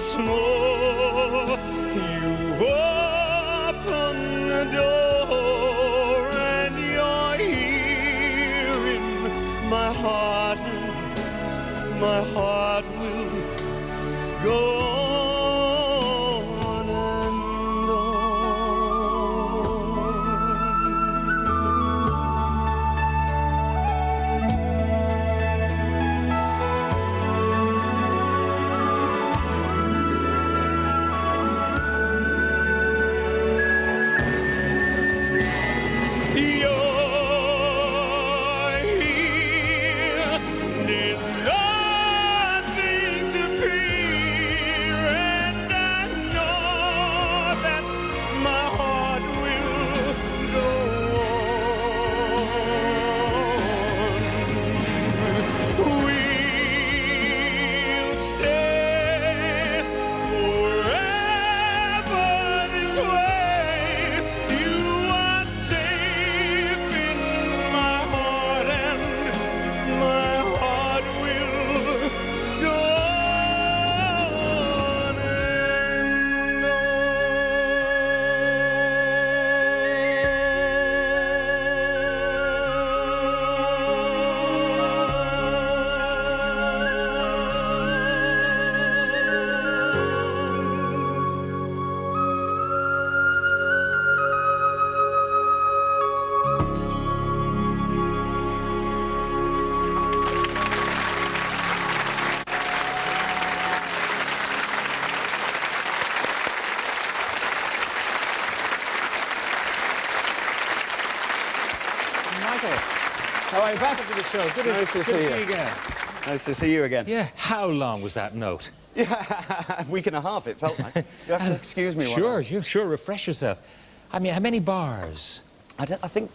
Speaker 4: Once more, you open the door, and you're here in my heart, and my heart will go on and on. You're here, there's nothing to fear,
Speaker 1: How are you? Back into the show. Good
Speaker 6: Nice to see you
Speaker 1: again.
Speaker 6: Nice to see you again.
Speaker 1: Yeah. How long was that note?
Speaker 6: Yeah, a week and a half, it felt like. You have to excuse me.
Speaker 1: Sure. Refresh yourself. I mean, how many bars?
Speaker 6: I think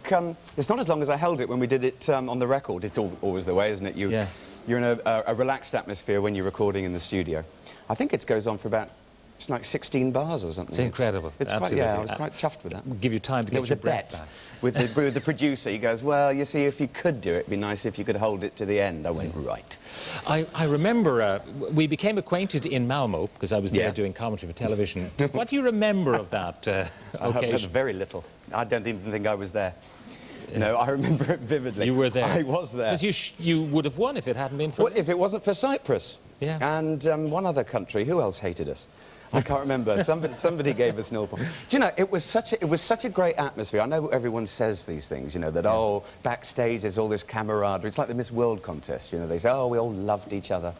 Speaker 6: it's not as long as I held it when we did it on the record. It's always the way, isn't it? You're in a relaxed atmosphere when you're recording in the studio. I think it goes on for about, it's like 16 bars or something.
Speaker 1: It's incredible.
Speaker 6: It's quite, yeah, I was quite chuffed with that.
Speaker 1: Give you time to get your breath back.
Speaker 6: With the producer. He goes, well, you see, if you could do it, it'd be nice if you could hold it to the end. I went, right.
Speaker 1: I remember we became acquainted in Malmo, because I was there doing commentary for television. What do you remember of that occasion?
Speaker 6: Very little. I don't even think I was there. No, I remember it vividly.
Speaker 1: You were there?
Speaker 6: I was there.
Speaker 1: Because you would have won if it hadn't been for...
Speaker 6: Well, if it wasn't for Cyprus.
Speaker 1: Yeah.
Speaker 6: And one other country. Who else hated us? I can't remember. Somebody gave us nil points. Do you know, it was such a great atmosphere. I know everyone says these things, you know, that, oh, backstage there's all this camaraderie. It's like the Miss World contest, you know. They say, oh, we all loved each other.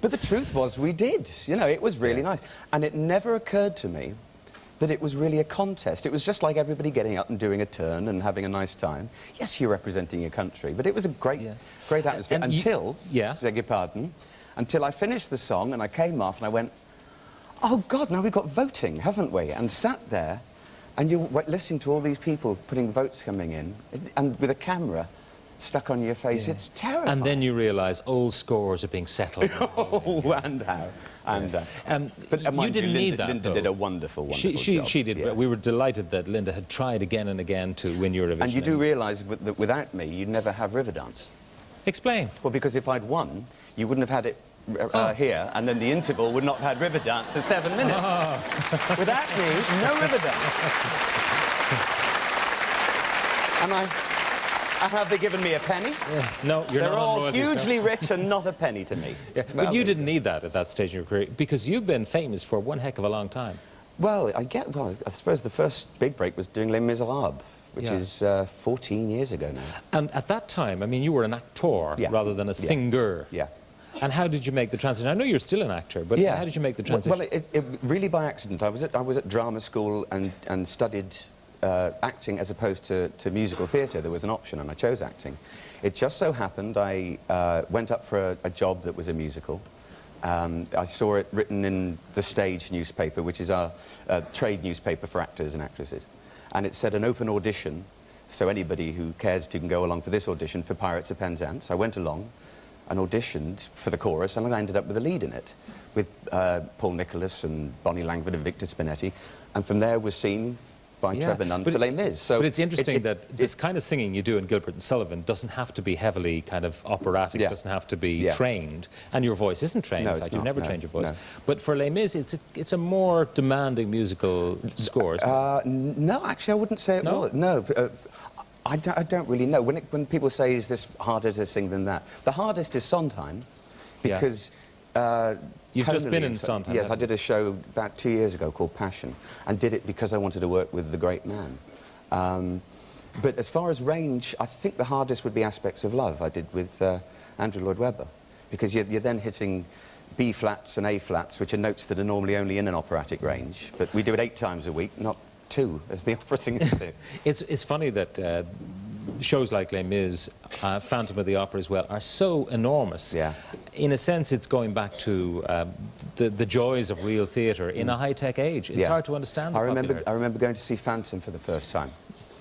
Speaker 6: But the truth was we did. You know, it was really nice. And it never occurred to me that it was really a contest. It was just like everybody getting up and doing a turn and having a nice time. Yes, you're representing your country, but it was a great atmosphere until, beg your pardon, until I finished the song and I came off and I went, oh, God, now we've got voting, haven't we? And sat there, and you're listening to all these people putting votes coming in, and with a camera stuck on your face. It's terrifying.
Speaker 1: And then you realise old scores are being settled.
Speaker 6: Oh, and how. And, but
Speaker 1: you didn't need that,
Speaker 6: Linda
Speaker 1: though.
Speaker 6: did a wonderful job.
Speaker 1: She did.
Speaker 6: Yeah.
Speaker 1: We were delighted that Linda had tried again and again to win Eurovision.
Speaker 6: And you do realise that without me, you'd never have Riverdance.
Speaker 1: Explain.
Speaker 6: Well, because if I'd won, you wouldn't have had it here, and then the interval would not have had Riverdance for 7 minutes. Without me, no Riverdance. And have they given me a penny?
Speaker 1: No, you're
Speaker 6: They're
Speaker 1: not on
Speaker 6: all
Speaker 1: royalties,
Speaker 6: hugely rich and not a penny to me.
Speaker 1: But you didn't need that at that stage in your career, because you've been famous for one heck of a long time.
Speaker 6: Well, I suppose the first big break was doing Les Miserables, which is 14 years ago now.
Speaker 1: And at that time, I mean, you were an actor rather than a singer.
Speaker 6: Yeah.
Speaker 1: And how did you make the transition? I know you're still an actor, but how did you make the transition?
Speaker 6: Well, it really by accident. I was at drama school and studied acting as opposed to musical theatre. There was an option, and I chose acting. It just so happened I went up for a job that was a musical. I saw it written in the Stage newspaper, which is our trade newspaper for actors and actresses. And it said an open audition, so anybody who cares to can go along for this audition for Pirates of Penzance. I went along and auditioned for the chorus, and I ended up with a lead in it, with Paul Nicholas and Bonnie Langford and Victor Spinetti. And from there was seen by Trevor Nunn for Les Mis. So
Speaker 1: but it's interesting that this kind of singing you do in Gilbert and Sullivan doesn't have to be heavily kind of operatic, doesn't have to be trained, and your voice isn't trained.
Speaker 6: No,
Speaker 1: in fact,
Speaker 6: it's
Speaker 1: you've
Speaker 6: not,
Speaker 1: never trained your voice.
Speaker 6: no.
Speaker 1: But for Les Mis, it's a more demanding musical score. Isn't it?
Speaker 6: No, actually, I wouldn't say it was. No, I don't really know. When people say, is this harder to sing than that? The hardest is Sondheim, because...
Speaker 1: You've just been in Sondheim.
Speaker 6: Yes, I did a show about 2 years ago called Passion, and did it because I wanted to work with the great man. But as far as range, I think the hardest would be Aspects of Love, I did with Andrew Lloyd Webber, because you're then hitting B flats and A flats, which are notes that are normally only in an operatic range, but we do it 8 times a week, not 2, as the opera singers do.
Speaker 1: It's funny that shows like Les Mis, Phantom of the Opera as well, are so enormous.
Speaker 6: Yeah.
Speaker 1: In a sense, it's going back to the joys of real theatre in a high-tech age. It's hard to understand the popularity.
Speaker 6: I remember going to see Phantom for the first time,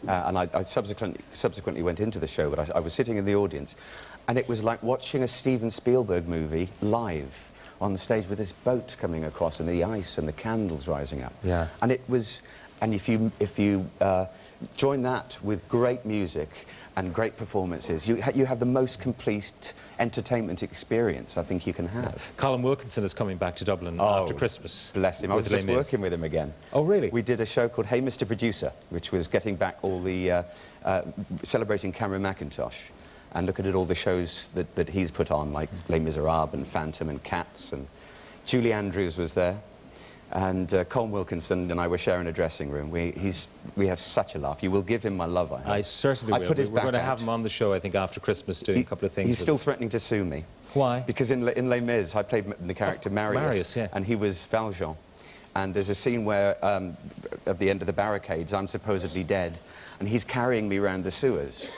Speaker 6: and I subsequently went into the show, but I was sitting in the audience, and it was like watching a Steven Spielberg movie live on the stage with this boat coming across and the ice and the candles rising up.
Speaker 1: Yeah.
Speaker 6: And it was... And if you join that with great music and great performances, you have the most complete entertainment experience I think you can have.
Speaker 1: Colin Wilkinson is coming back to Dublin after Christmas.
Speaker 6: Bless him. I was just working with him again.
Speaker 1: Oh, really?
Speaker 6: We did a show called Hey Mr. Producer, which was getting back all the... celebrating Cameron Mackintosh, and looking at all the shows that he's put on, like Les Miserables and Phantom and Cats, and Julie Andrews was there. And Colin Wilkinson and I were sharing a dressing room. We have such a laugh. You will give him my love, I hope.
Speaker 1: I certainly will. We're going to have him on the show, I think, after Christmas, doing a couple of things.
Speaker 6: He's still threatening to sue me.
Speaker 1: Why?
Speaker 6: Because in Les Mis, I played the character Marius, and he was Valjean. And there's a scene where, at the end of the barricades, I'm supposedly dead, and he's carrying me around the sewers.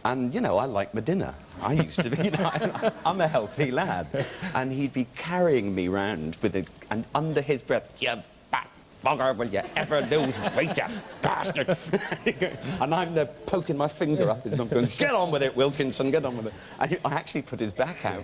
Speaker 6: And, you know, I like my dinner. I used to be, you know, I'm a healthy lad. And he'd be carrying me round with a, and under his breath, "You fat bugger, will you ever lose weight, you bastard?" And I'm there poking my finger up his mum going, "Get on with it, Wilkinson, get on with it." And I actually put his back out.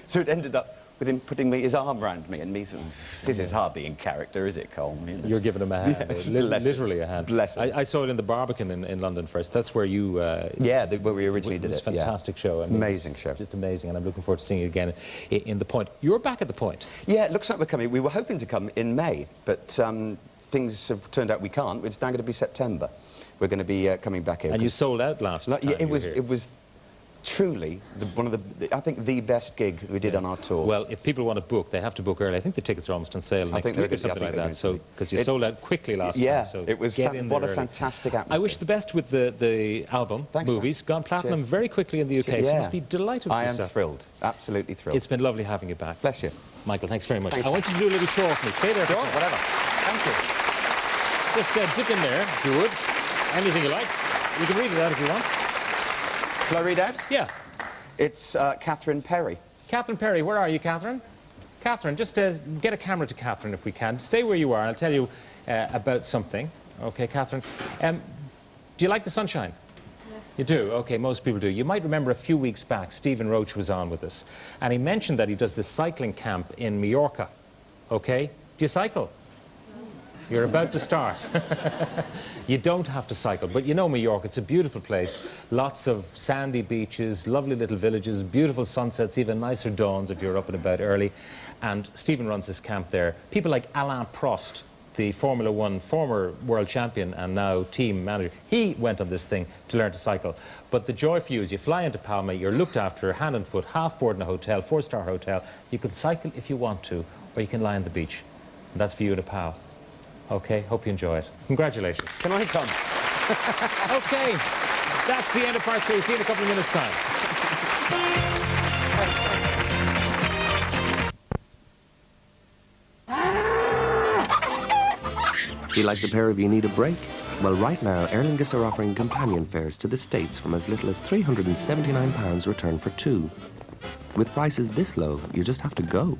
Speaker 6: So it ended up with him putting his arm round me and me sort of, this is hardly in character, is it, Cole? You know?
Speaker 1: You're giving him a hand,
Speaker 6: yes,
Speaker 1: literally a hand.
Speaker 6: Bless him.
Speaker 1: I saw it in the Barbican in London first. That's where you...
Speaker 6: yeah, where we originally did it.
Speaker 1: It was a fantastic show. I mean,
Speaker 6: amazing show.
Speaker 1: Just amazing, and I'm looking forward to seeing it again in the Point. You're back at the Point.
Speaker 6: Yeah, it looks like we're coming. We were hoping to come in May, but things have turned out we can't. It's now going to be September. We're going to be coming back here.
Speaker 1: And you sold out last time.
Speaker 6: Yeah, it was truly one of the, I think, the best gig that we did on our tour.
Speaker 1: Well, if people want to book, they have to book early. I think the tickets are almost on sale next week or something like that. So, because you sold out quickly last time. So
Speaker 6: it was
Speaker 1: get in there
Speaker 6: what a
Speaker 1: early.
Speaker 6: fantastic atmosphere.
Speaker 1: I wish the best with the album, Movies, gone platinum very quickly in the UK. So you must be delighted with yourself.
Speaker 6: I am thrilled, absolutely thrilled.
Speaker 1: It's been lovely having you back.
Speaker 6: Bless you.
Speaker 1: Michael, thanks very much.
Speaker 6: Thanks.
Speaker 1: I want you to do a little chore for me. Stay there.
Speaker 6: Sure, whatever. Thank you.
Speaker 1: Just dip in there, if you would. Anything you like. You can read it out if you want.
Speaker 6: Shall I read out?
Speaker 1: Yeah.
Speaker 6: It's Catherine Perry.
Speaker 1: Catherine Perry, where are you, Catherine? Catherine, just get a camera to Catherine if we can. Stay where you are, and I'll tell you about something. Okay, Catherine. Do you like the sunshine? Yeah. You do? Okay, most people do. You might remember a few weeks back, Stephen Roach was on with us, and he mentioned that he does this cycling camp in Mallorca. Okay? Do you cycle? You're about to start. You don't have to cycle, but you know Mallorca, it's a beautiful place. Lots of sandy beaches, lovely little villages, beautiful sunsets, even nicer dawns if you're up and about early. And Stephen runs this camp there. People like Alain Prost, the Formula One former world champion and now team manager, he went on this thing to learn to cycle. But the joy for you is you fly into Palma, you're looked after, hand and foot, half board in a hotel, 4-star hotel. You can cycle if you want to, or you can lie on the beach. And that's for you and a pal. Okay, hope you enjoy it. Congratulations.
Speaker 6: Can I come?
Speaker 1: Okay, that's the end of part 3. See you in a couple of minutes' time.
Speaker 8: Feel like the pair of you need a break? Well, right now, Aer Lingus are offering companion fares to the States from as little as £379 return for 2. With prices this low, you just have to go.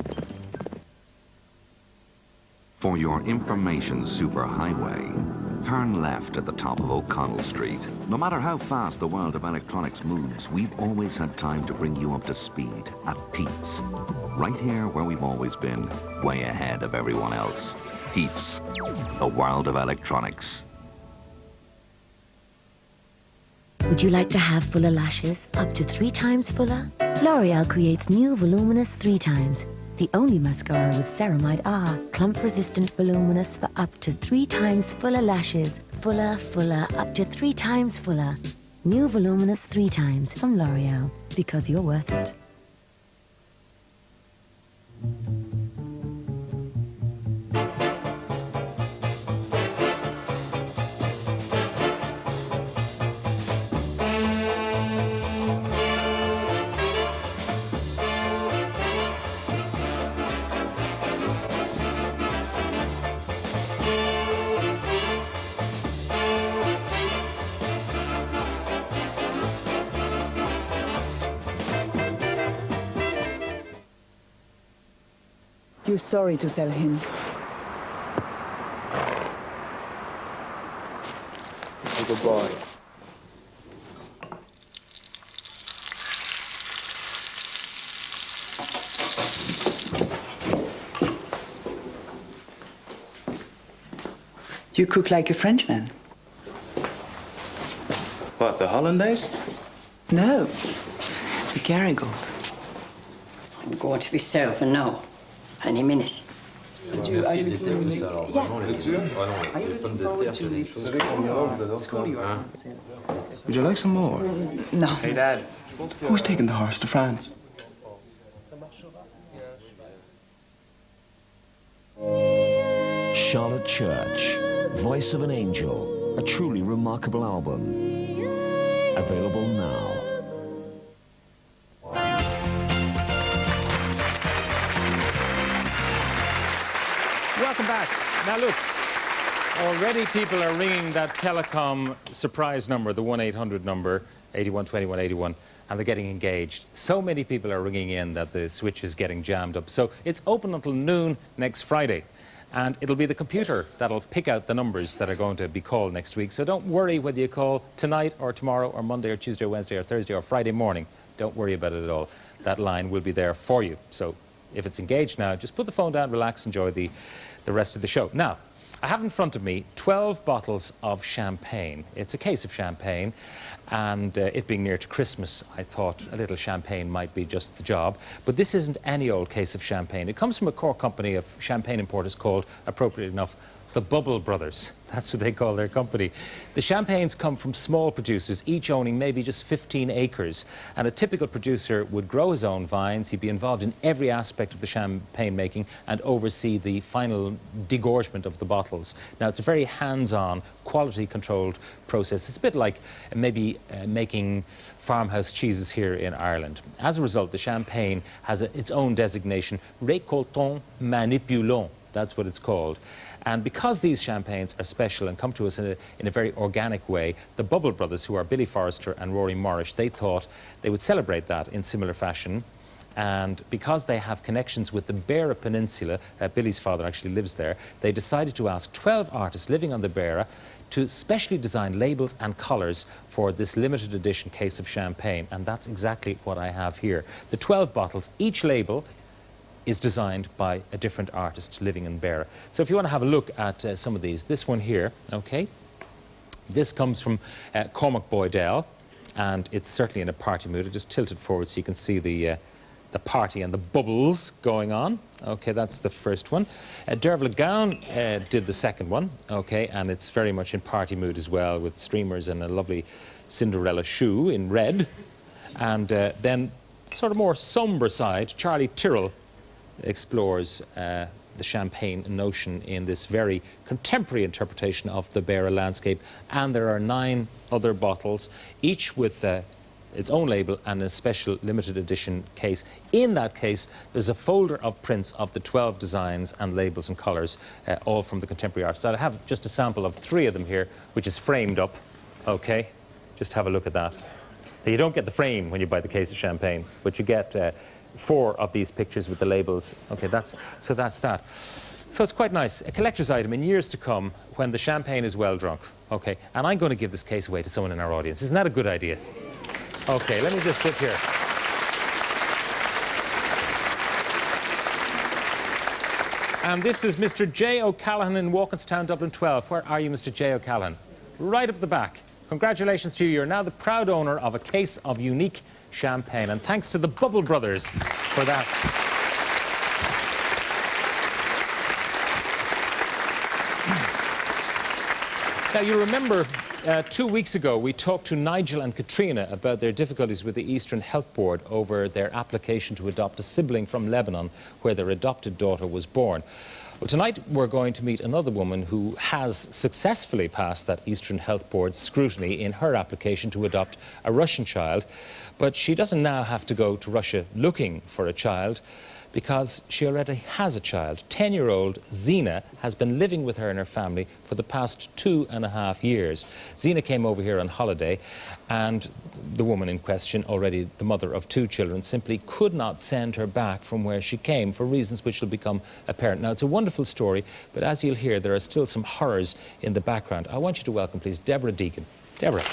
Speaker 9: For your information superhighway, turn left at the top of O'Connell Street. No matter how fast the world of electronics moves, we've always had time to bring you up to speed at Pete's. Right here where we've always been, way ahead of everyone else. Pete's, the world of electronics.
Speaker 11: Would you like to have fuller lashes, up to 3 times fuller? L'Oreal creates new Voluminous 3 times. The only mascara with ceramide R, clump-resistant voluminous for up to 3 times fuller lashes. Fuller, fuller, up to 3 times fuller. New Voluminous 3 times from L'Oreal, because you're worth it.
Speaker 12: You're sorry to sell him.
Speaker 13: Good boy.
Speaker 15: You cook like a Frenchman.
Speaker 16: What, the Hollandaise?
Speaker 15: No, the Garrigold.
Speaker 17: I'm going to be serving now, any minute.
Speaker 16: Would you like some more?
Speaker 15: No.
Speaker 16: Hey, Dad. Who's taking the horse to France?
Speaker 29: Charlotte Church, Voice of an Angel, a truly remarkable album. Available now.
Speaker 1: Welcome back. Now look, already people are ringing that telecom surprise number, the 1-800 number, 81 21 81, and they're getting engaged. So many people are ringing in that the switch is getting jammed up. So it's open until noon next Friday. And it'll be the computer that'll pick out the numbers that are going to be called next week. So don't worry whether you call tonight or tomorrow or Monday or Tuesday or Wednesday or Thursday or Friday morning. Don't worry about it at all. That line will be there for you. So if it's engaged now, just put the phone down, relax, enjoy the rest of the show. Now, I have in front of me 12 bottles of champagne. It's a case of champagne, and it being near to Christmas, I thought a little champagne might be just the job. But this isn't any old case of champagne. It comes from a core company of champagne importers called, appropriately enough, the Bubble Brothers. That's what they call their company. The champagnes come from small producers, each owning maybe just 15 acres. And a typical producer would grow his own vines. He'd be involved in every aspect of the champagne making and oversee the final degorgement of the bottles. Now, it's a very hands-on, quality-controlled process. It's a bit like maybe making farmhouse cheeses here in Ireland. As a result, the champagne has its own designation, récoltons manipulons. That's what it's called. And because these champagnes are special and come to us in a very organic way, the Bubble Brothers, who are Billy Forrester and Rory Morrish, they thought they would celebrate that in similar fashion. And because they have connections with the Beara Peninsula, Billy's father actually lives there, they decided to ask 12 artists living on the Beara to specially design labels and colours for this limited edition case of champagne. And that's exactly what I have here. The 12 bottles, each label is designed by a different artist living in Beara. So if you want to have a look at some of these, this one here, okay, this comes from Cormac Boydell, and it's certainly in a party mood. I just tilt it forward so you can see the party and the bubbles going on. Okay, that's the first one. Derval Gown did the second one, okay, and it's very much in party mood as well, with streamers and a lovely Cinderella shoe in red. And then sort of more sombre side, Charlie Tyrrell explores the champagne notion in this very contemporary interpretation of the Beara landscape. And there are 9 other bottles, each with its own label and a special limited edition case. In that case, there's a folder of prints of the 12 designs and labels and colours, all from the contemporary art. So I have just a sample of 3 of them here, which is framed up. Okay, just have a look at that. Now, you don't get the frame when you buy the case of champagne, but you get 4 of these pictures with the labels. Okay, that's that. So it's quite nice. A collector's item in years to come when the champagne is well drunk. Okay, and I'm going to give this case away to someone in our audience. Isn't that a good idea? Okay, let me just get here. And this is Mr. J. O'Callaghan in Walkinstown, Dublin 12. Where are you, Mr. J. O'Callaghan? Right up the back. Congratulations to you. You're now the proud owner of a case of unique champagne, and thanks to the Bubble Brothers for that. Now, you remember 2 weeks ago we talked to Nigel and Katrina about their difficulties with the Eastern Health Board over their application to adopt a sibling from Lebanon where their adopted daughter was born. Well, tonight we're going to meet another woman who has successfully passed that Eastern Health Board scrutiny in her application to adopt a Russian child. But she doesn't now have to go to Russia looking for a child, because she already has a child. 10-year-old Zina has been living with her and her family for the past 2.5 years. Zina came over here on holiday, and the woman in question, already the mother of 2 children, simply could not send her back from where she came for reasons which will become apparent. Now, it's a wonderful story, but as you'll hear, there are still some horrors in the background. I want you to welcome, please, Debra Deacon. Debra.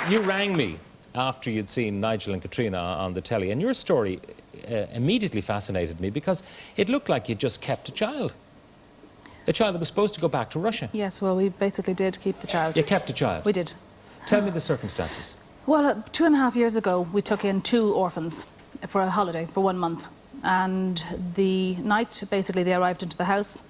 Speaker 1: You rang me after you'd seen Nigel and Katrina on the telly, and your story immediately fascinated me because it looked like you'd just kept a child that was supposed to go back to Russia.
Speaker 2: Yes, well, we basically did keep the child.
Speaker 1: You kept a child?
Speaker 2: We did.
Speaker 1: Tell me the circumstances.
Speaker 2: Well, 2.5 years ago, we took in 2 orphans for a holiday for 1 month. And the night, basically, they arrived into the house.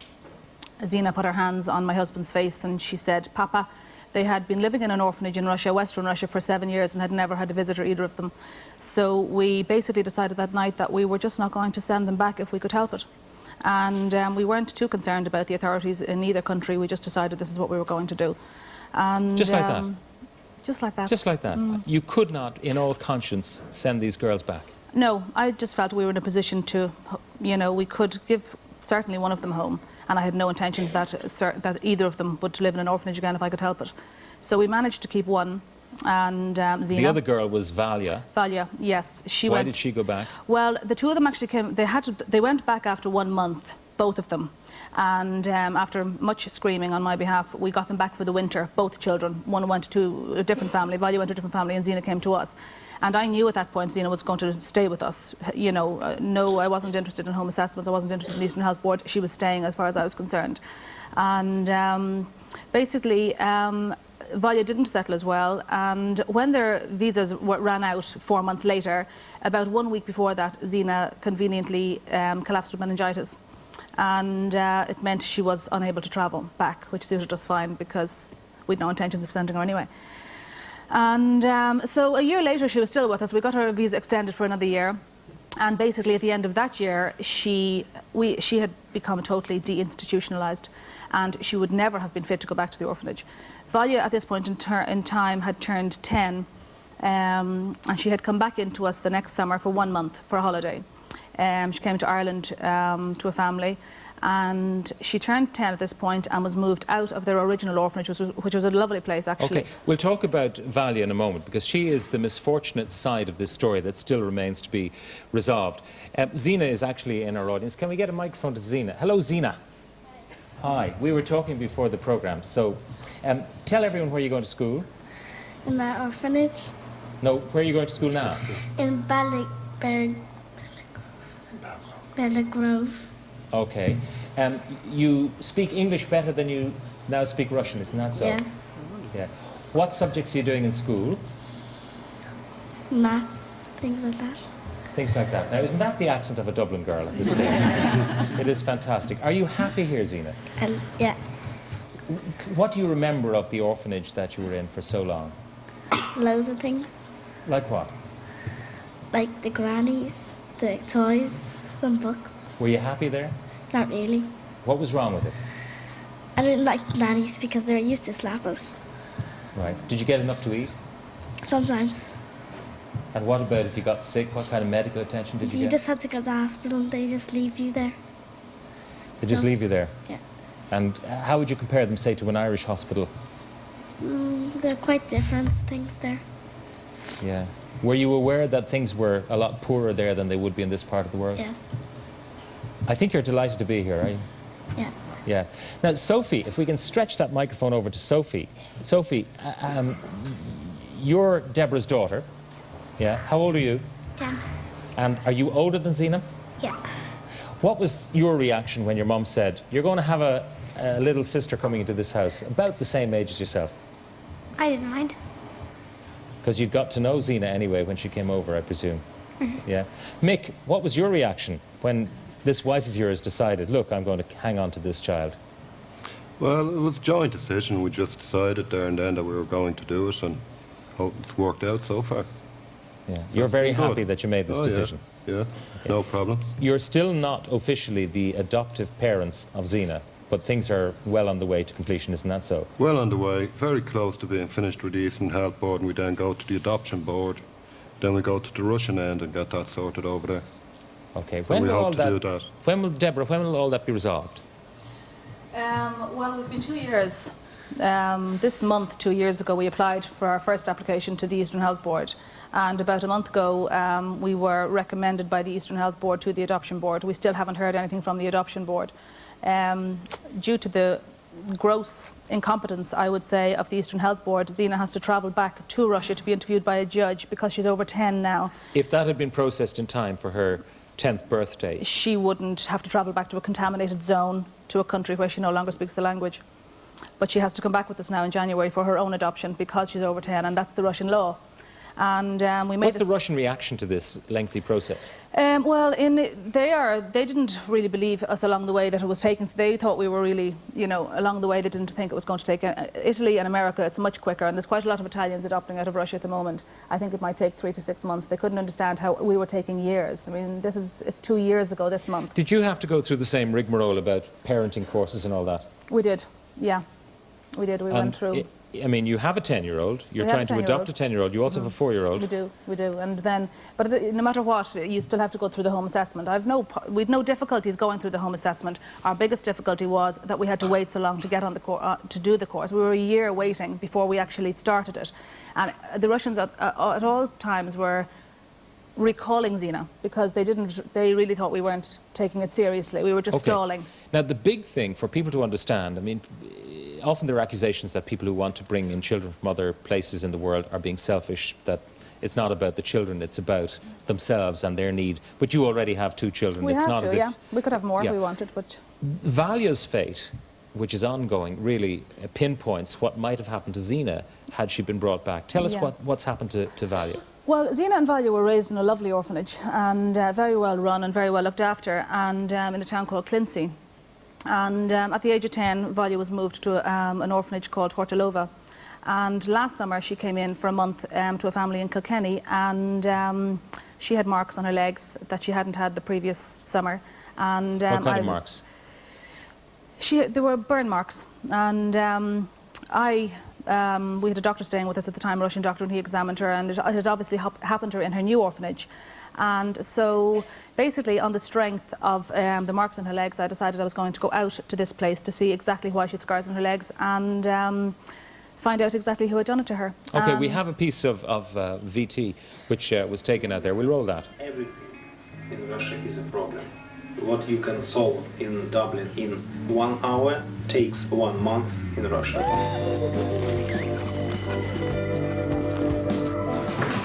Speaker 2: Zina put her hands on my husband's face and she said, "Papa," they had been living in an orphanage in Russia, Western Russia, for 7 years and had never had a visitor, either of them. So we basically decided that night that we were just not going to send them back if we could help it. And we weren't too concerned about the authorities in either country. We just decided this is what we were going to do. And,
Speaker 1: just like that?
Speaker 2: Just like that.
Speaker 1: Just like that? You could not, in all conscience, send these girls back?
Speaker 2: No, I just felt we were in a position to, you know, we could give certainly one of them home. and I had no intentions that either of them would live in an orphanage again if I could help it. So we managed to keep one, and Zina.
Speaker 1: The other girl was Valia.
Speaker 2: Valia, yes.
Speaker 1: Why did she go back?
Speaker 2: Well, the two of them actually came. They went back after 1 month, both of them. And after much screaming on my behalf, we got them back for the winter, both children. One went to a different family, Valia went to a different family, and Zina came to us. And I knew at that point Zina was going to stay with us. You know, no, I wasn't interested in home assessments, I wasn't interested in the Eastern Health Board. She was staying as far as I was concerned. And basically, Valia didn't settle as well, and when their visas ran out 4 months later, about 1 week before that, Zina conveniently collapsed with meningitis. And it meant she was unable to travel back, which suited us fine because we'd no intentions of sending her anyway. And so a year later, she was still with us. We got her visa extended for another year. And basically, at the end of that year, she had become totally deinstitutionalized, and she would never have been fit to go back to the orphanage. Valia, at this point in time, had turned 10, and she had come back into us the next summer for 1 month for a holiday. She came to Ireland to a family, and she turned 10 at this point and was moved out of their original orphanage, which was a lovely place, actually.
Speaker 1: Okay, we'll talk about Valia in a moment, because she is the misfortunate side of this story that still remains to be resolved. Zina is actually in our audience. Can we get a microphone to Zina? Hello, Zina. Hi. We were talking before the programme, so tell everyone where you're going to school.
Speaker 3: In the orphanage.
Speaker 1: No, where are you going to school now?
Speaker 3: In Grove.
Speaker 1: Okay. You speak English better than you now speak Russian, isn't that so?
Speaker 3: Yes.
Speaker 1: Yeah. What subjects are you doing in school?
Speaker 3: Maths, things like that.
Speaker 1: Things like that. Now, isn't that the accent of a Dublin girl at this stage? It is fantastic. Are you happy here, Zina?
Speaker 3: Yeah.
Speaker 1: What do you remember of the orphanage that you were in for so long?
Speaker 3: Loads of things.
Speaker 1: Like what?
Speaker 3: Like the grannies, the toys, some books.
Speaker 1: Were you happy there?
Speaker 3: Not really.
Speaker 1: What was wrong with it?
Speaker 3: I didn't like nannies because they used to slap us.
Speaker 1: Right. Did you get enough to eat?
Speaker 3: Sometimes.
Speaker 1: And what about if you got sick? What kind of medical attention did you get?
Speaker 3: You just had to go to the hospital and they just leave you there.
Speaker 1: They just leave you there?
Speaker 3: Yeah.
Speaker 1: And how would you compare them, say, to an Irish hospital?
Speaker 3: They're quite different things there.
Speaker 1: Yeah. Were you aware that things were a lot poorer there than they would be in this part of the world?
Speaker 3: Yes.
Speaker 1: I think you're delighted to be here, are you?
Speaker 3: Yeah.
Speaker 1: Yeah. Now, Sophie, if we can stretch that microphone over to Sophie. Sophie, you're Debra's daughter. Yeah. How old are you?
Speaker 3: 10.
Speaker 1: And are you older than Zina?
Speaker 3: Yeah.
Speaker 1: What was your reaction when your mum said, you're going to have a little sister coming into this house, about the same age as yourself?
Speaker 3: I didn't mind.
Speaker 1: Because you'd got to know Zina anyway when she came over, I presume.
Speaker 3: Mm-hmm.
Speaker 1: Yeah. Mick, what was your reaction when this wife of yours decided, look, I'm going to hang on to this child?
Speaker 7: Well, it was a joint decision. We just decided there and then that we were going to do it, and hope it's worked out so far.
Speaker 1: Yeah. You're very happy that you made this decision?
Speaker 7: Yeah, okay. No problem.
Speaker 1: You're still not officially the adoptive parents of Zina, but things are well on the way to completion, isn't that so?
Speaker 7: Well on the way, very close to being finished with the Eastern Health Board, and we then go to the adoption board. Then we go to the Russian end and get that sorted over there.
Speaker 1: Okay.
Speaker 7: When we hope to do that.
Speaker 1: Deborah, when will all that be resolved?
Speaker 2: Well, we've been 2 years. This month, 2 years ago, we applied for our first application to the Eastern Health Board. And about a month ago, we were recommended by the Eastern Health Board to the Adoption Board. We still haven't heard anything from the Adoption Board. Due to the gross incompetence, I would say, of the Eastern Health Board, Zina has to travel back to Russia to be interviewed by a judge because she's over 10 now.
Speaker 1: If that had been processed in time for her 10th birthday,
Speaker 2: she wouldn't have to travel back to a contaminated zone, to a country where she no longer speaks the language. But she has to come back with us now in January for her own adoption because she's over 10, and that's the Russian law. And we made
Speaker 1: what's the Russian reaction to this lengthy process?
Speaker 2: Well, they didn't really believe us along the way that it was taking. So they thought we were really, along the way. They didn't think it was going to take. Italy and America, it's much quicker, and there's quite a lot of Italians adopting out of Russia at the moment. I think it might take 3 to 6 months. They couldn't understand how we were taking years. I mean, it's 2 years ago this month.
Speaker 1: Did you have to go through the same rigmarole about parenting courses and all that?
Speaker 2: We did, yeah. We did. We went through.
Speaker 1: I mean, you have a 10-year-old. You're trying to adopt a 10-year-old. You also have a 4-year-old.
Speaker 2: We do. And then, but no matter what, you still have to go through the home assessment. We'd no difficulties going through the home assessment. Our biggest difficulty was that we had to wait so long to get on the to do the course. We were a year waiting before we actually started it. And the Russians at all times were recalling Zina because they really thought we weren't taking it seriously. We were just stalling.
Speaker 1: Now, the big thing for people to understand, I mean, often there are accusations that people who want to bring in children from other places in the world are being selfish, that it's not about the children, it's about themselves and their need. But you already have 2 children.
Speaker 2: We
Speaker 1: it's
Speaker 2: have
Speaker 1: not
Speaker 2: to,
Speaker 1: as if,
Speaker 2: yeah. We could have more if we wanted, but...
Speaker 1: Valia's fate, which is ongoing, really pinpoints what might have happened to Zina had she been brought back. Tell us what's happened to Valia.
Speaker 2: Well, Zina and Valia were raised in a lovely orphanage and very well run and very well looked after, and in a town called Clincy. And at the age of 10, Valia was moved to an orphanage called Hortolova. And last summer, she came in for a month to a family in Kilkenny, and she had marks on her legs that she hadn't had the previous summer. And
Speaker 1: what kind of marks?
Speaker 2: There were burn marks, and we had a doctor staying with us at the time, a Russian doctor, and he examined her, and it had obviously happened to her in her new orphanage. And so basically on the strength of the marks on her legs, I decided I was going to go out to this place to see exactly why she had scars on her legs and find out exactly who had done it to her.
Speaker 1: Okay, we have a piece of VT which was taken out there. We'll roll that.
Speaker 10: Everything in Russia is a problem. What you can solve in Dublin in 1 hour takes 1 month in Russia.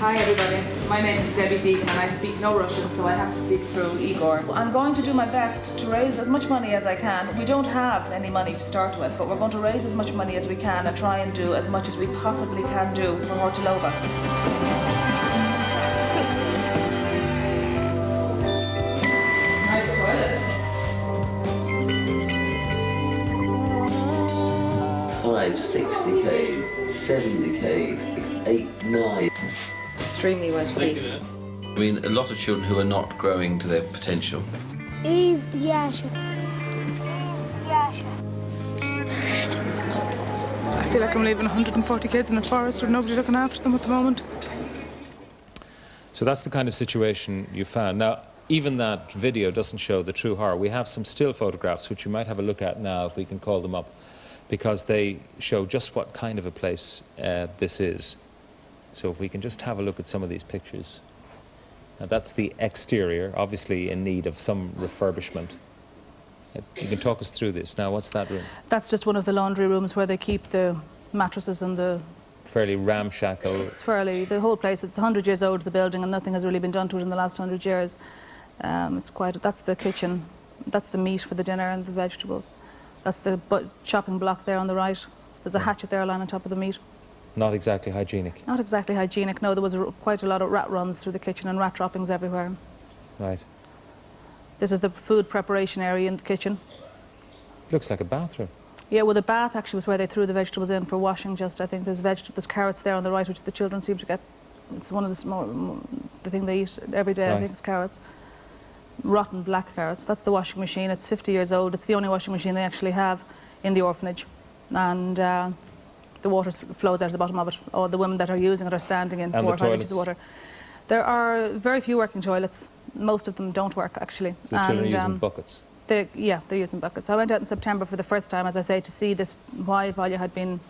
Speaker 2: Hi everybody, my name is Deacon and I speak no Russian, so I have to speak through Igor. I'm going to do my best to raise as much money as I can. We don't have any money to start with, but we're going to raise as much money as we can and try and do as much as we possibly can do for Hortolova. Nice toilets.
Speaker 18: 560k, 70k, 8, 9.
Speaker 2: Extremely wet feet.
Speaker 19: I mean, a lot of children who are not growing to their potential.
Speaker 3: I
Speaker 2: feel like I'm leaving 140 kids in a forest with nobody looking after them at the moment.
Speaker 1: So that's the kind of situation you found. Now, even that video doesn't show the true horror. We have some still photographs which we might have a look at now if we can call them up, because they show just what kind of a place this is. So if we can just have a look at some of these pictures. Now that's the exterior, obviously in need of some refurbishment. You can talk us through this. Now, what's that room?
Speaker 2: That's just one of the laundry rooms where they keep the mattresses and the...
Speaker 1: Fairly ramshackle.
Speaker 2: It's fairly... The whole place, it's 100 years old, the building, and nothing has really been done to it in the last 100 years. It's quite... That's the kitchen. That's the meat for the dinner and the vegetables. That's the chopping block there on the right. There's a hatchet there lying on top of the meat.
Speaker 1: Not exactly hygienic.
Speaker 2: Not exactly hygienic, no. There was quite a lot of rat runs through the kitchen and rat droppings everywhere.
Speaker 1: Right.
Speaker 2: This is the food preparation area in the kitchen.
Speaker 1: Looks like a bathroom.
Speaker 2: Yeah, well, the bath actually was where they threw the vegetables in for washing. I think there's carrots there on the right, which the children seem to get. It's one of the thing they eat every day. Right. I think it's carrots. Rotten black carrots. That's the washing machine. It's 50 years old. It's the only washing machine they actually have in the orphanage. And the water flows out of the bottom of it. All the women that are using it are standing in 4 or 5 inches of water. There are very few working toilets. Most of them don't work, actually.
Speaker 1: So the children are using buckets?
Speaker 2: They're using buckets. I went out in September for the first time, as I say, to see why Valia had been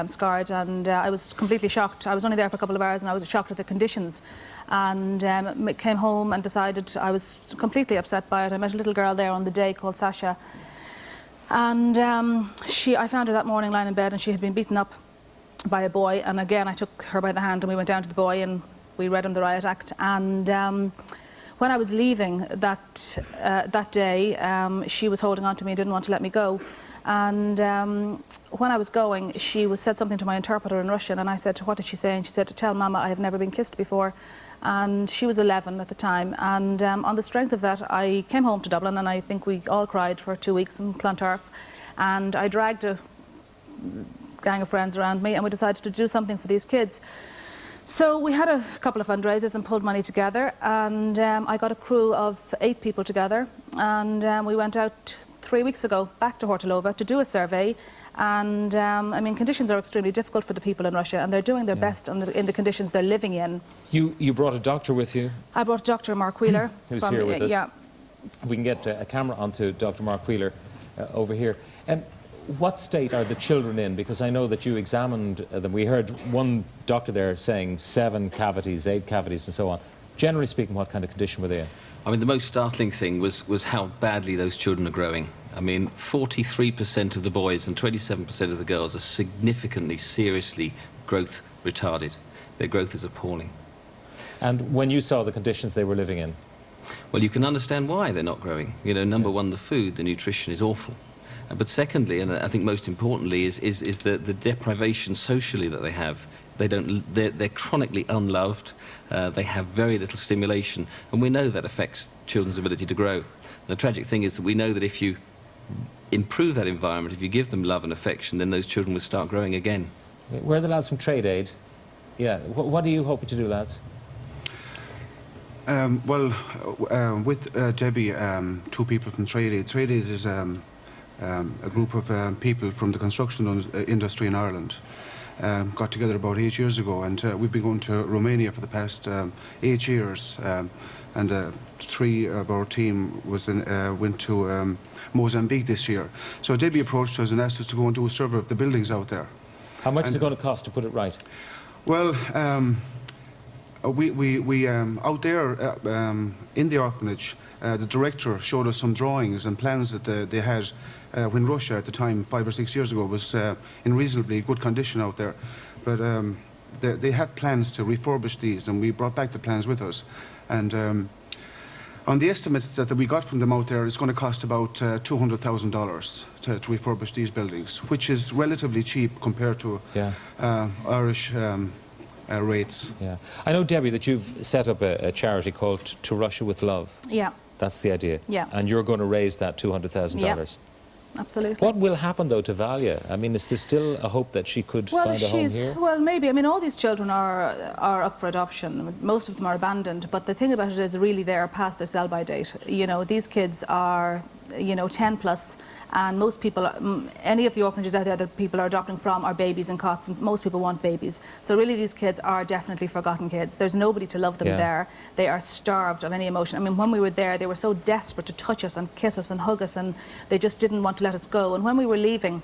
Speaker 2: scarred, and I was completely shocked. I was only there for a couple of hours and I was shocked at the conditions, and came home and decided I was completely upset by it. I met a little girl there on the day called Sasha, and I found her that morning lying in bed, and she had been beaten up by a boy, and again I took her by the hand and we went down to the boy and we read him the riot act. And when I was leaving that day, she was holding on to me and didn't want to let me go. And when I was going, she said something to my interpreter in Russian, and I said, "What did she say?" And she said, "To tell Mama I have never been kissed before." And she was 11 at the time, and on the strength of that I came home to Dublin, and I think we all cried for 2 weeks in Clontarf, and I dragged a gang of friends around me and we decided to do something for these kids. So we had a couple of fundraisers and pulled money together, and I got a crew of 8 people together, and we went out 3 weeks ago back to Hortolova to do a survey And, I mean, conditions are extremely difficult for the people in Russia, and they're doing their best in the conditions they're living in.
Speaker 1: You brought a doctor with you?
Speaker 2: I brought Dr. Mark Wheeler.
Speaker 1: Who's here with us.
Speaker 2: Yeah.
Speaker 1: If we can get a camera onto Dr. Mark Wheeler over here. What state are the children in? Because I know that you examined them. We heard one doctor there saying 7 cavities, 8 cavities and so on. Generally speaking, what kind of condition were they in?
Speaker 19: I mean, the most startling thing was how badly those children are growing. I mean, 43% of the boys and 27% of the girls are significantly, seriously growth retarded. Their growth is appalling.
Speaker 1: And when you saw the conditions they were living in?
Speaker 19: Well, you can understand why they're not growing. You know, number one, the food, the nutrition is awful. But secondly, and I think most importantly, is the deprivation socially that they have. They're chronically unloved. They have very little stimulation, and we know that affects children's ability to grow. The tragic thing is that we know that if you improve that environment, if you give them love and affection, then those children will start growing again.
Speaker 1: Where are the lads from Trade Aid? Yeah, what are you hoping to do, lads?
Speaker 14: With Debbie, 2 people from Trade Aid. Trade Aid is a group of people from the construction industry in Ireland. Got together about 8 years ago, and we've been going to Romania for the past 8 years. And 3 of our team went to Mozambique this year. So Debbie approached us and asked us to go and do a survey of the buildings out there.
Speaker 1: How much is it going to cost to put it right?
Speaker 14: Well, we out there in the orphanage, the director showed us some drawings and plans that they had when Russia at the time, 5 or 6 years ago, was in reasonably good condition out there. But they have plans to refurbish these, and we brought back the plans with us. And on the estimates that we got from them out there, it's going to cost about $200,000 to refurbish these buildings, which is relatively cheap compared to Irish rates.
Speaker 1: Yeah, I know, Debbie, that you've set up a charity called To Russia with Love.
Speaker 2: Yeah.
Speaker 1: That's the idea.
Speaker 2: Yeah.
Speaker 1: And you're going to raise that $200,000.
Speaker 2: Yeah. Absolutely.
Speaker 1: What will happen, though, to Valia? I mean, is there still a hope that she could find a home here?
Speaker 2: Well, maybe. I mean, all these children are up for adoption. Most of them are abandoned. But the thing about it is really they're past their sell-by date. You know, these kids are, 10 plus. And most people, any of the orphanages out there that people are adopting from are babies and cots, and most people want babies. So really these kids are definitely forgotten kids. There's nobody to love them there. They are starved of any emotion. I mean, when we were there, they were so desperate to touch us and kiss us and hug us, and they just didn't want to let us go. And when we were leaving,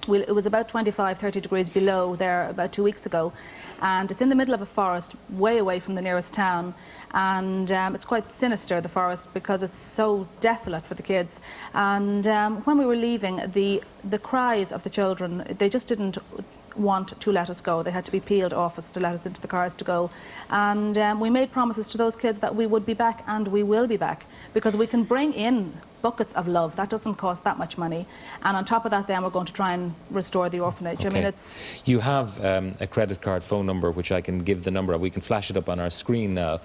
Speaker 2: it was about 25, 30 degrees below there about 2 weeks ago. And it's in the middle of a forest, way away from the nearest town. And it's quite sinister, the forest, because it's so desolate for the kids. And when we were leaving, the cries of the children, they just didn't want to let us go. They had to be peeled off us to let us into the cars to go. And we made promises to those kids that we would be back, and we will be back, because we can bring in buckets of love. That doesn't cost that much money. And on top of that, then we're going to try and restore the orphanage.
Speaker 1: Okay.
Speaker 2: I mean, it's...
Speaker 1: You have a credit card phone number, which I can give the number. We can flash it up on our screen now.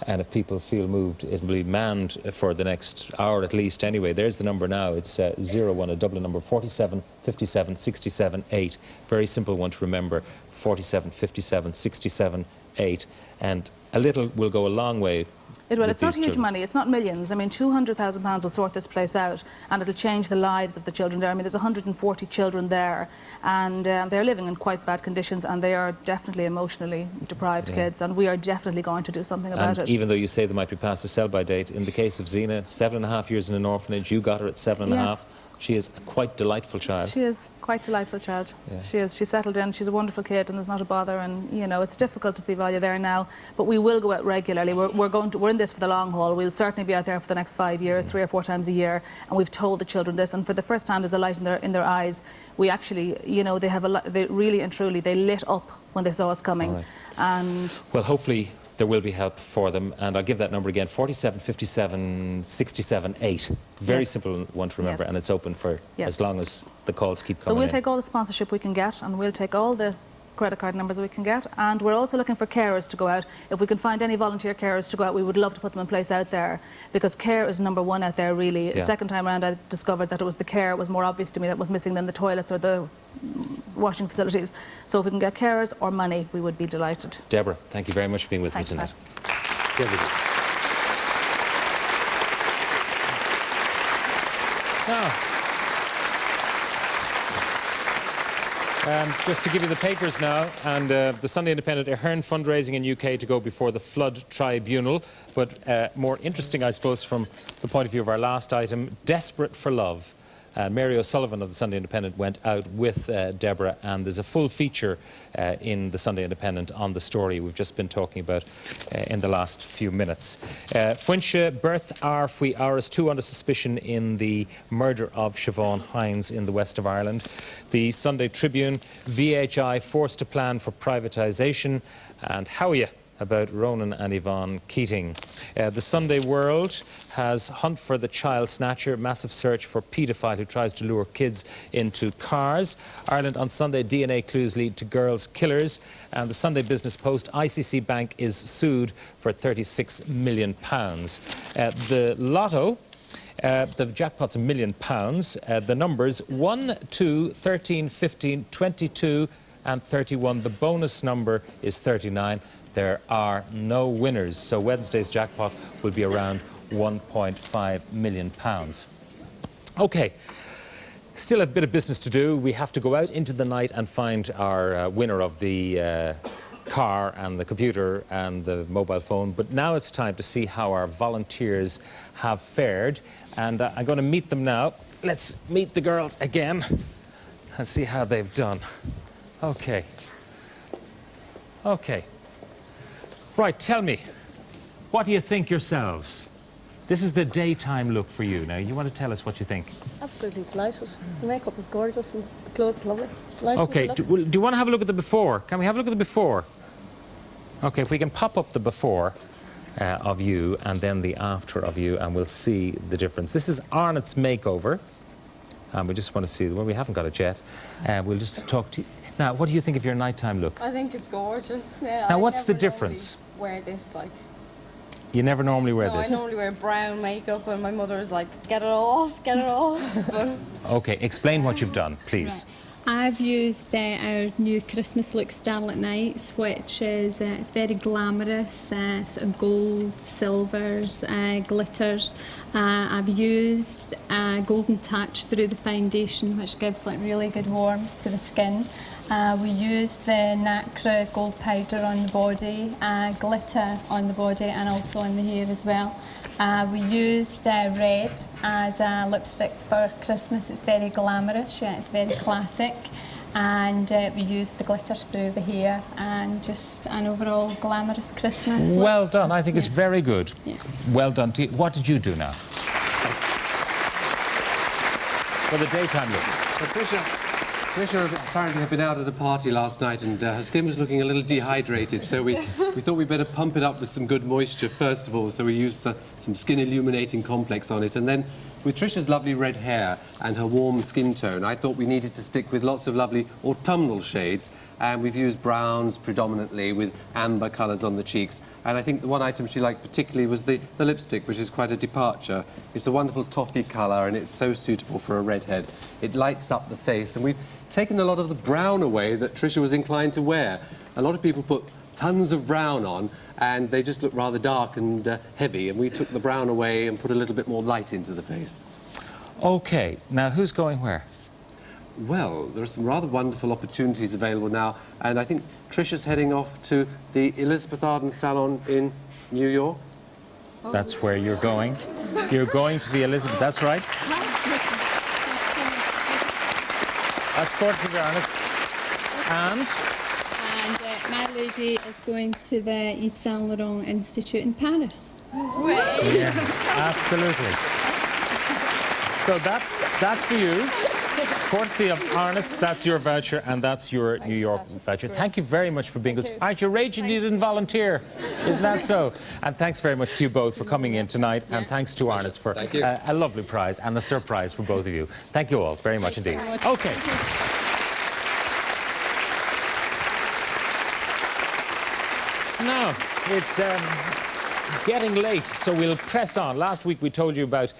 Speaker 1: And if people feel moved, it will be manned for the next hour at least anyway. There's the number now. It's 01, a Dublin number, 47 57 67 8. Very simple one to remember, 47 57 67 8. And a little will go a long way.
Speaker 2: It will. It's not huge money. It's not millions. I mean, £200,000 will sort this place out, and it'll change the lives of the children there. I mean, there's 140 children there, and they're living in quite bad conditions, and they are definitely emotionally deprived kids, and we are definitely going to do something about it.
Speaker 1: Even though you say they might be past the sell-by date, in the case of Zina, 7.5 years in an orphanage, you got her at 7.5.
Speaker 2: Yes.
Speaker 1: She is a quite delightful child.
Speaker 2: She is quite a delightful child.
Speaker 1: Yeah.
Speaker 2: She is. She's settled in. She's a wonderful kid, and there's not a bother. And it's difficult to see Valia there now, but we will go out regularly. We're in this for the long haul. We'll certainly be out there for the next 5 years, 3 or 4 times a year. And we've told the children this. And for the first time, there's a light in their eyes. We actually, they have they really and truly they lit up when they saw us coming.
Speaker 1: Right.
Speaker 2: And
Speaker 1: well, hopefully there will be help for them, and I'll give that number again, 47 57 67 8. Very simple one to remember, and it's open for as long as the calls keep coming
Speaker 2: So we'll
Speaker 1: in.
Speaker 2: take all the sponsorship we can get, and we'll take all the credit card numbers we can get, and we're also looking for carers to go out. If we can find any volunteer carers to go out, we would love to put them in place out there, because care is number one out there, really. The second time around I discovered that it was the care was more obvious to me that was missing than the toilets or the washing facilities. So if we can get carers or money, we would be delighted.
Speaker 1: Deborah, thank you very much for being with me tonight. Just to give you the papers now, and the Sunday Independent, Ahern fundraising in UK to go before the Flood Tribunal. But more interesting, I suppose, from the point of view of our last item, Desperate for Love. Mary O'Sullivan of the Sunday Independent went out with Debra, and there's a full feature in the Sunday Independent on the story we've just been talking about in the last few minutes. Fuinse Berth Ar Fui Auras, 2 under suspicion in the murder of Siobhan Hines in the west of Ireland. The Sunday Tribune, VHI forced to plan for privatisation, and how are you about Ronan and Yvonne Keating. The Sunday World has Hunt for the Child Snatcher, massive search for paedophile who tries to lure kids into cars. Ireland on Sunday, DNA clues lead to girls' killers. And the Sunday Business Post, ICC Bank is sued for £36 million. The Lotto, the jackpot's £1 million. The numbers 1, 2, 13, 15, 22 and 31. The bonus number is 39. There are no winners, so Wednesday's jackpot will be around £1.5 million. OK, still a bit of business to do. We have to go out into the night and find our winner of the car and the computer and the mobile phone. But now it's time to see how our volunteers have fared. And I'm going to meet them now. Let's meet the girls again and see how they've done. OK. OK. Right, tell me, what do you think yourselves? This is the daytime look for you. Now, you want to tell us what you think?
Speaker 20: Absolutely delighted. The makeup is gorgeous and the clothes are lovely. Delighted.
Speaker 1: OK, do you want to have a look at the before? Can we have a look at the before? OK, if we can pop up the before of you and then the after of you, and we'll see the difference. This is Arnott's makeover. And we just want to see, well, we haven't got it yet. We'll just talk to you. Now, what do you think of your nighttime look?
Speaker 21: I think it's gorgeous. Yeah,
Speaker 1: now, what's the difference?
Speaker 21: Wear this, like.
Speaker 1: You never normally wear this?
Speaker 21: I normally wear brown makeup, and my mother is like, get it off, get it off. But
Speaker 1: OK, explain what you've done, please.
Speaker 22: I've used our new Christmas look Starlit Nights, which is it's very glamorous, sort of gold, silvers, glitters. I've used golden touch through the foundation, which gives like really good warmth to the skin. We used the nacre gold powder on the body, glitter on the body and also on the hair as well. We used red as a lipstick for Christmas. It's very glamorous, yeah, it's very classic. And we used the glitters through the hair and just an overall glamorous Christmas look.
Speaker 1: Well done, I think it's very good.
Speaker 22: Yeah.
Speaker 1: Well done to you. What did you do now? For the daytime look.
Speaker 23: Tricia apparently had been out at a party last night and her skin was looking a little dehydrated, so we thought we'd better pump it up with some good moisture first of all, so we used some skin illuminating complex on it, and then with Tricia's lovely red hair and her warm skin tone, I thought we needed to stick with lots of lovely autumnal shades, and we've used browns predominantly with amber colours on the cheeks. And I think the one item she liked particularly was the lipstick, which is quite a departure. It's a wonderful toffee colour and it's so suitable for a redhead. It lights up the face, and we've taken a lot of the brown away that Tricia was inclined to wear. A lot of people put tons of brown on and they just look rather dark and heavy, and we took the brown away and put a little bit more light into the face.
Speaker 1: OK, now who's going where?
Speaker 23: Well, there are some rather wonderful opportunities available now, and I think Tricia's heading off to the Elizabeth Arden Salon in New York.
Speaker 1: That's where you're going. You're going to the Elizabeth, that's right. That's courtesy of Arnott.
Speaker 22: And my lady is going to the Yves Saint Laurent Institute in Paris.
Speaker 1: Yeah, absolutely. So that's for you. Courtesy of Arnott's, that's your voucher, and that's your New York voucher. Thank you very much for being with us. Aren't you raging you didn't volunteer? Isn't that so? And thanks very much to you both for coming in tonight, and thanks to Arnott's for a lovely prize and a surprise for both of you. Thank you all very much indeed. OK. Now, getting late, so we'll press on. Last week we told you about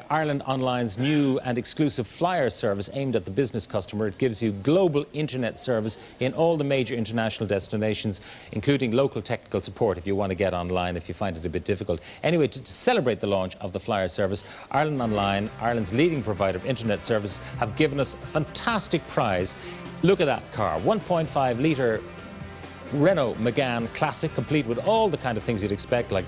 Speaker 1: Ireland Online's new and exclusive flyer service aimed at the business customer. It gives you global internet service in all the major international destinations, including local technical support if you want to get online, if you find it a bit difficult. Anyway, to celebrate the launch of the flyer service, Ireland Online, Ireland's leading provider of internet service, have given us a fantastic prize. Look at that car, 1.5 litre Renault Megane Classic, complete with all the kind of things you'd expect, like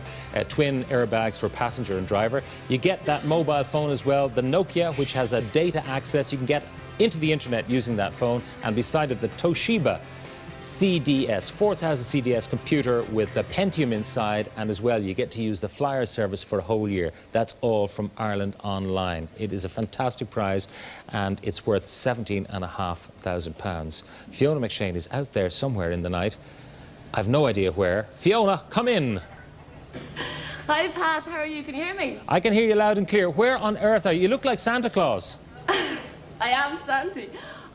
Speaker 1: twin airbags for passenger and driver. You get that mobile phone as well, the Nokia, which has a data access. You can get into the internet using that phone, and beside it the Toshiba CDS, 4000 CDS computer with a Pentium inside, and as well you get to use the flyer service for a whole year. That's all from Ireland Online. It is a fantastic prize and it's worth £17,500. Fiona McShane is out there somewhere in the night. I've no idea where. Fiona, come in.
Speaker 4: Hi Pat, how are you? Can you hear me?
Speaker 1: I can hear you loud and clear. Where on earth are you? You look like Santa Claus.
Speaker 4: I am Santy.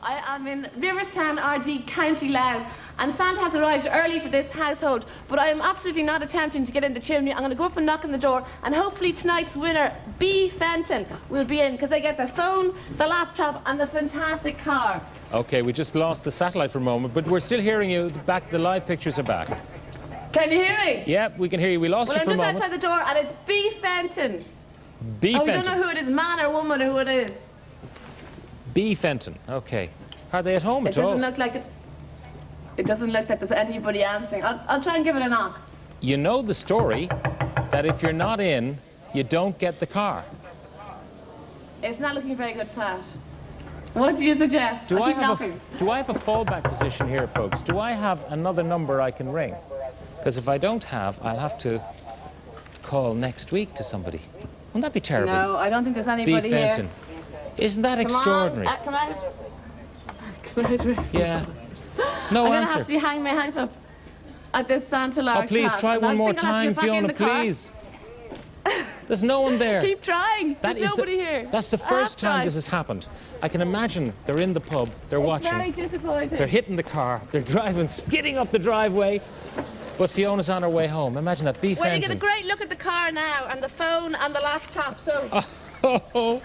Speaker 4: I am in Riverstown, RD, County Louth, and Santa has arrived early for this household, but I am absolutely not attempting to get in the chimney. I'm going to go up and knock on the door, and hopefully tonight's winner, B. Fenton, will be in, because they get the phone, the laptop, and the fantastic car.
Speaker 1: Okay, we just lost the satellite for a moment, but we're still hearing you. The live pictures are back.
Speaker 4: Can you hear me?
Speaker 1: Yep, we can hear you. We lost you for a moment.
Speaker 4: I'm just outside the door, and it's B. Fenton.
Speaker 1: B. Fenton.
Speaker 4: We don't know who it is, man or woman, or who it is.
Speaker 1: B. Fenton, okay. Are they at home at all?
Speaker 4: It doesn't look like it. It doesn't look like there's anybody answering. I'll try and give it a knock.
Speaker 1: You know the story that if you're not in, you don't get the car.
Speaker 4: It's not looking very good, Pat. What do you suggest?
Speaker 1: Do I have a fallback position here, folks? Do I have another number I can ring? Because if I don't have, I'll have to call next week to somebody. Wouldn't that be terrible?
Speaker 4: No, I don't think there's anybody
Speaker 1: B. Fenton.
Speaker 4: Here.
Speaker 1: Isn't that extraordinary?
Speaker 4: Come out.
Speaker 1: Yeah. No
Speaker 4: I'm
Speaker 1: answer.
Speaker 4: Have to be hanging my hat up at this Santa Lark.
Speaker 1: Oh, please try one more time, Fiona, please. There's no one there.
Speaker 4: Keep trying. There's nobody here.
Speaker 1: That's the first time this has happened. I can imagine they're in the pub, they're watching.
Speaker 4: Very disappointing.
Speaker 1: They're hitting the car, they're driving, skidding up the driveway, but Fiona's on her way home. Imagine that. B. Fenton.
Speaker 4: Well, you get a great look at the car now, and the phone and the laptop, so...
Speaker 1: Oh.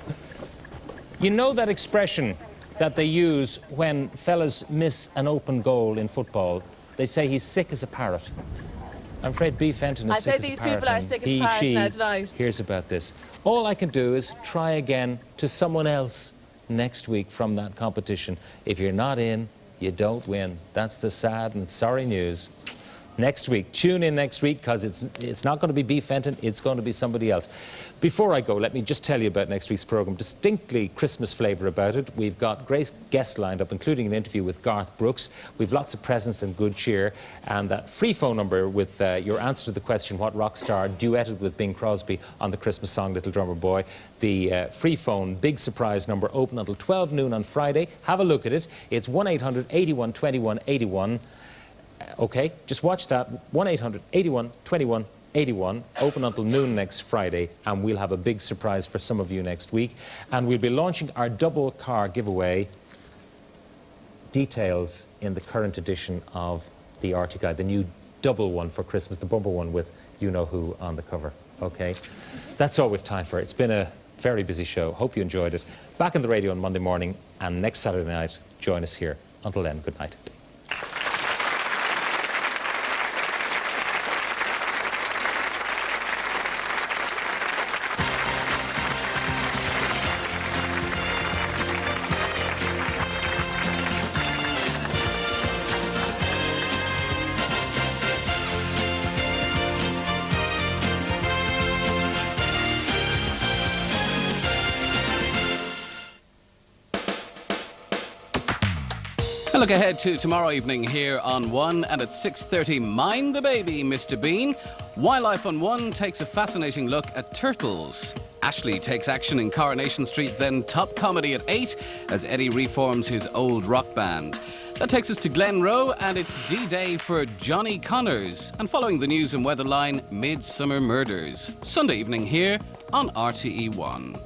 Speaker 1: You know that expression that they use when fellas miss an open goal in football? They say he's sick as a parrot. I'm afraid B. Fenton is sick as a parrot.
Speaker 4: I say these people are sick as parrots now tonight.
Speaker 1: Hears about this. All I can do is try again to someone else next week from that competition. If you're not in, you don't win. That's the sad and sorry news. Next week, tune in next week, because it's not going to be B. Fenton, it's going to be somebody else. Before I go, let me just tell you about next week's programme. Distinctly Christmas flavour about it. We've got great guests lined up, including an interview with Garth Brooks. We've lots of presents and good cheer, and that free phone number with your answer to the question, what rock star duetted with Bing Crosby on the Christmas song Little Drummer Boy. The free phone big surprise number, open until 12 noon on Friday. Have a look at it. It's 1-800-81-21-81. Okay, just watch that. 1-800-81-21-81. Open until noon next Friday, and we'll have a big surprise for some of you next week. And we'll be launching our double car giveaway. Details in the current edition of the RTÉ Guide, the new double one for Christmas, the bumper one with you-know-who on the cover. Okay, that's all we've time for. It's been a very busy show. Hope you enjoyed it. Back on the radio on Monday morning, and next Saturday night, join us here. Until then, good night.
Speaker 5: Look ahead to tomorrow evening here on One, and at 6:30, Mind the Baby, Mr. Bean. Wildlife on One takes a fascinating look at turtles. Ashley takes action in Coronation Street, then top comedy at 8 as Eddie reforms his old rock band. That takes us to Glenroe, and it's D-Day for Johnny Connors. And following the news and weather line, Midsummer Murders. Sunday evening here on RTÉ One.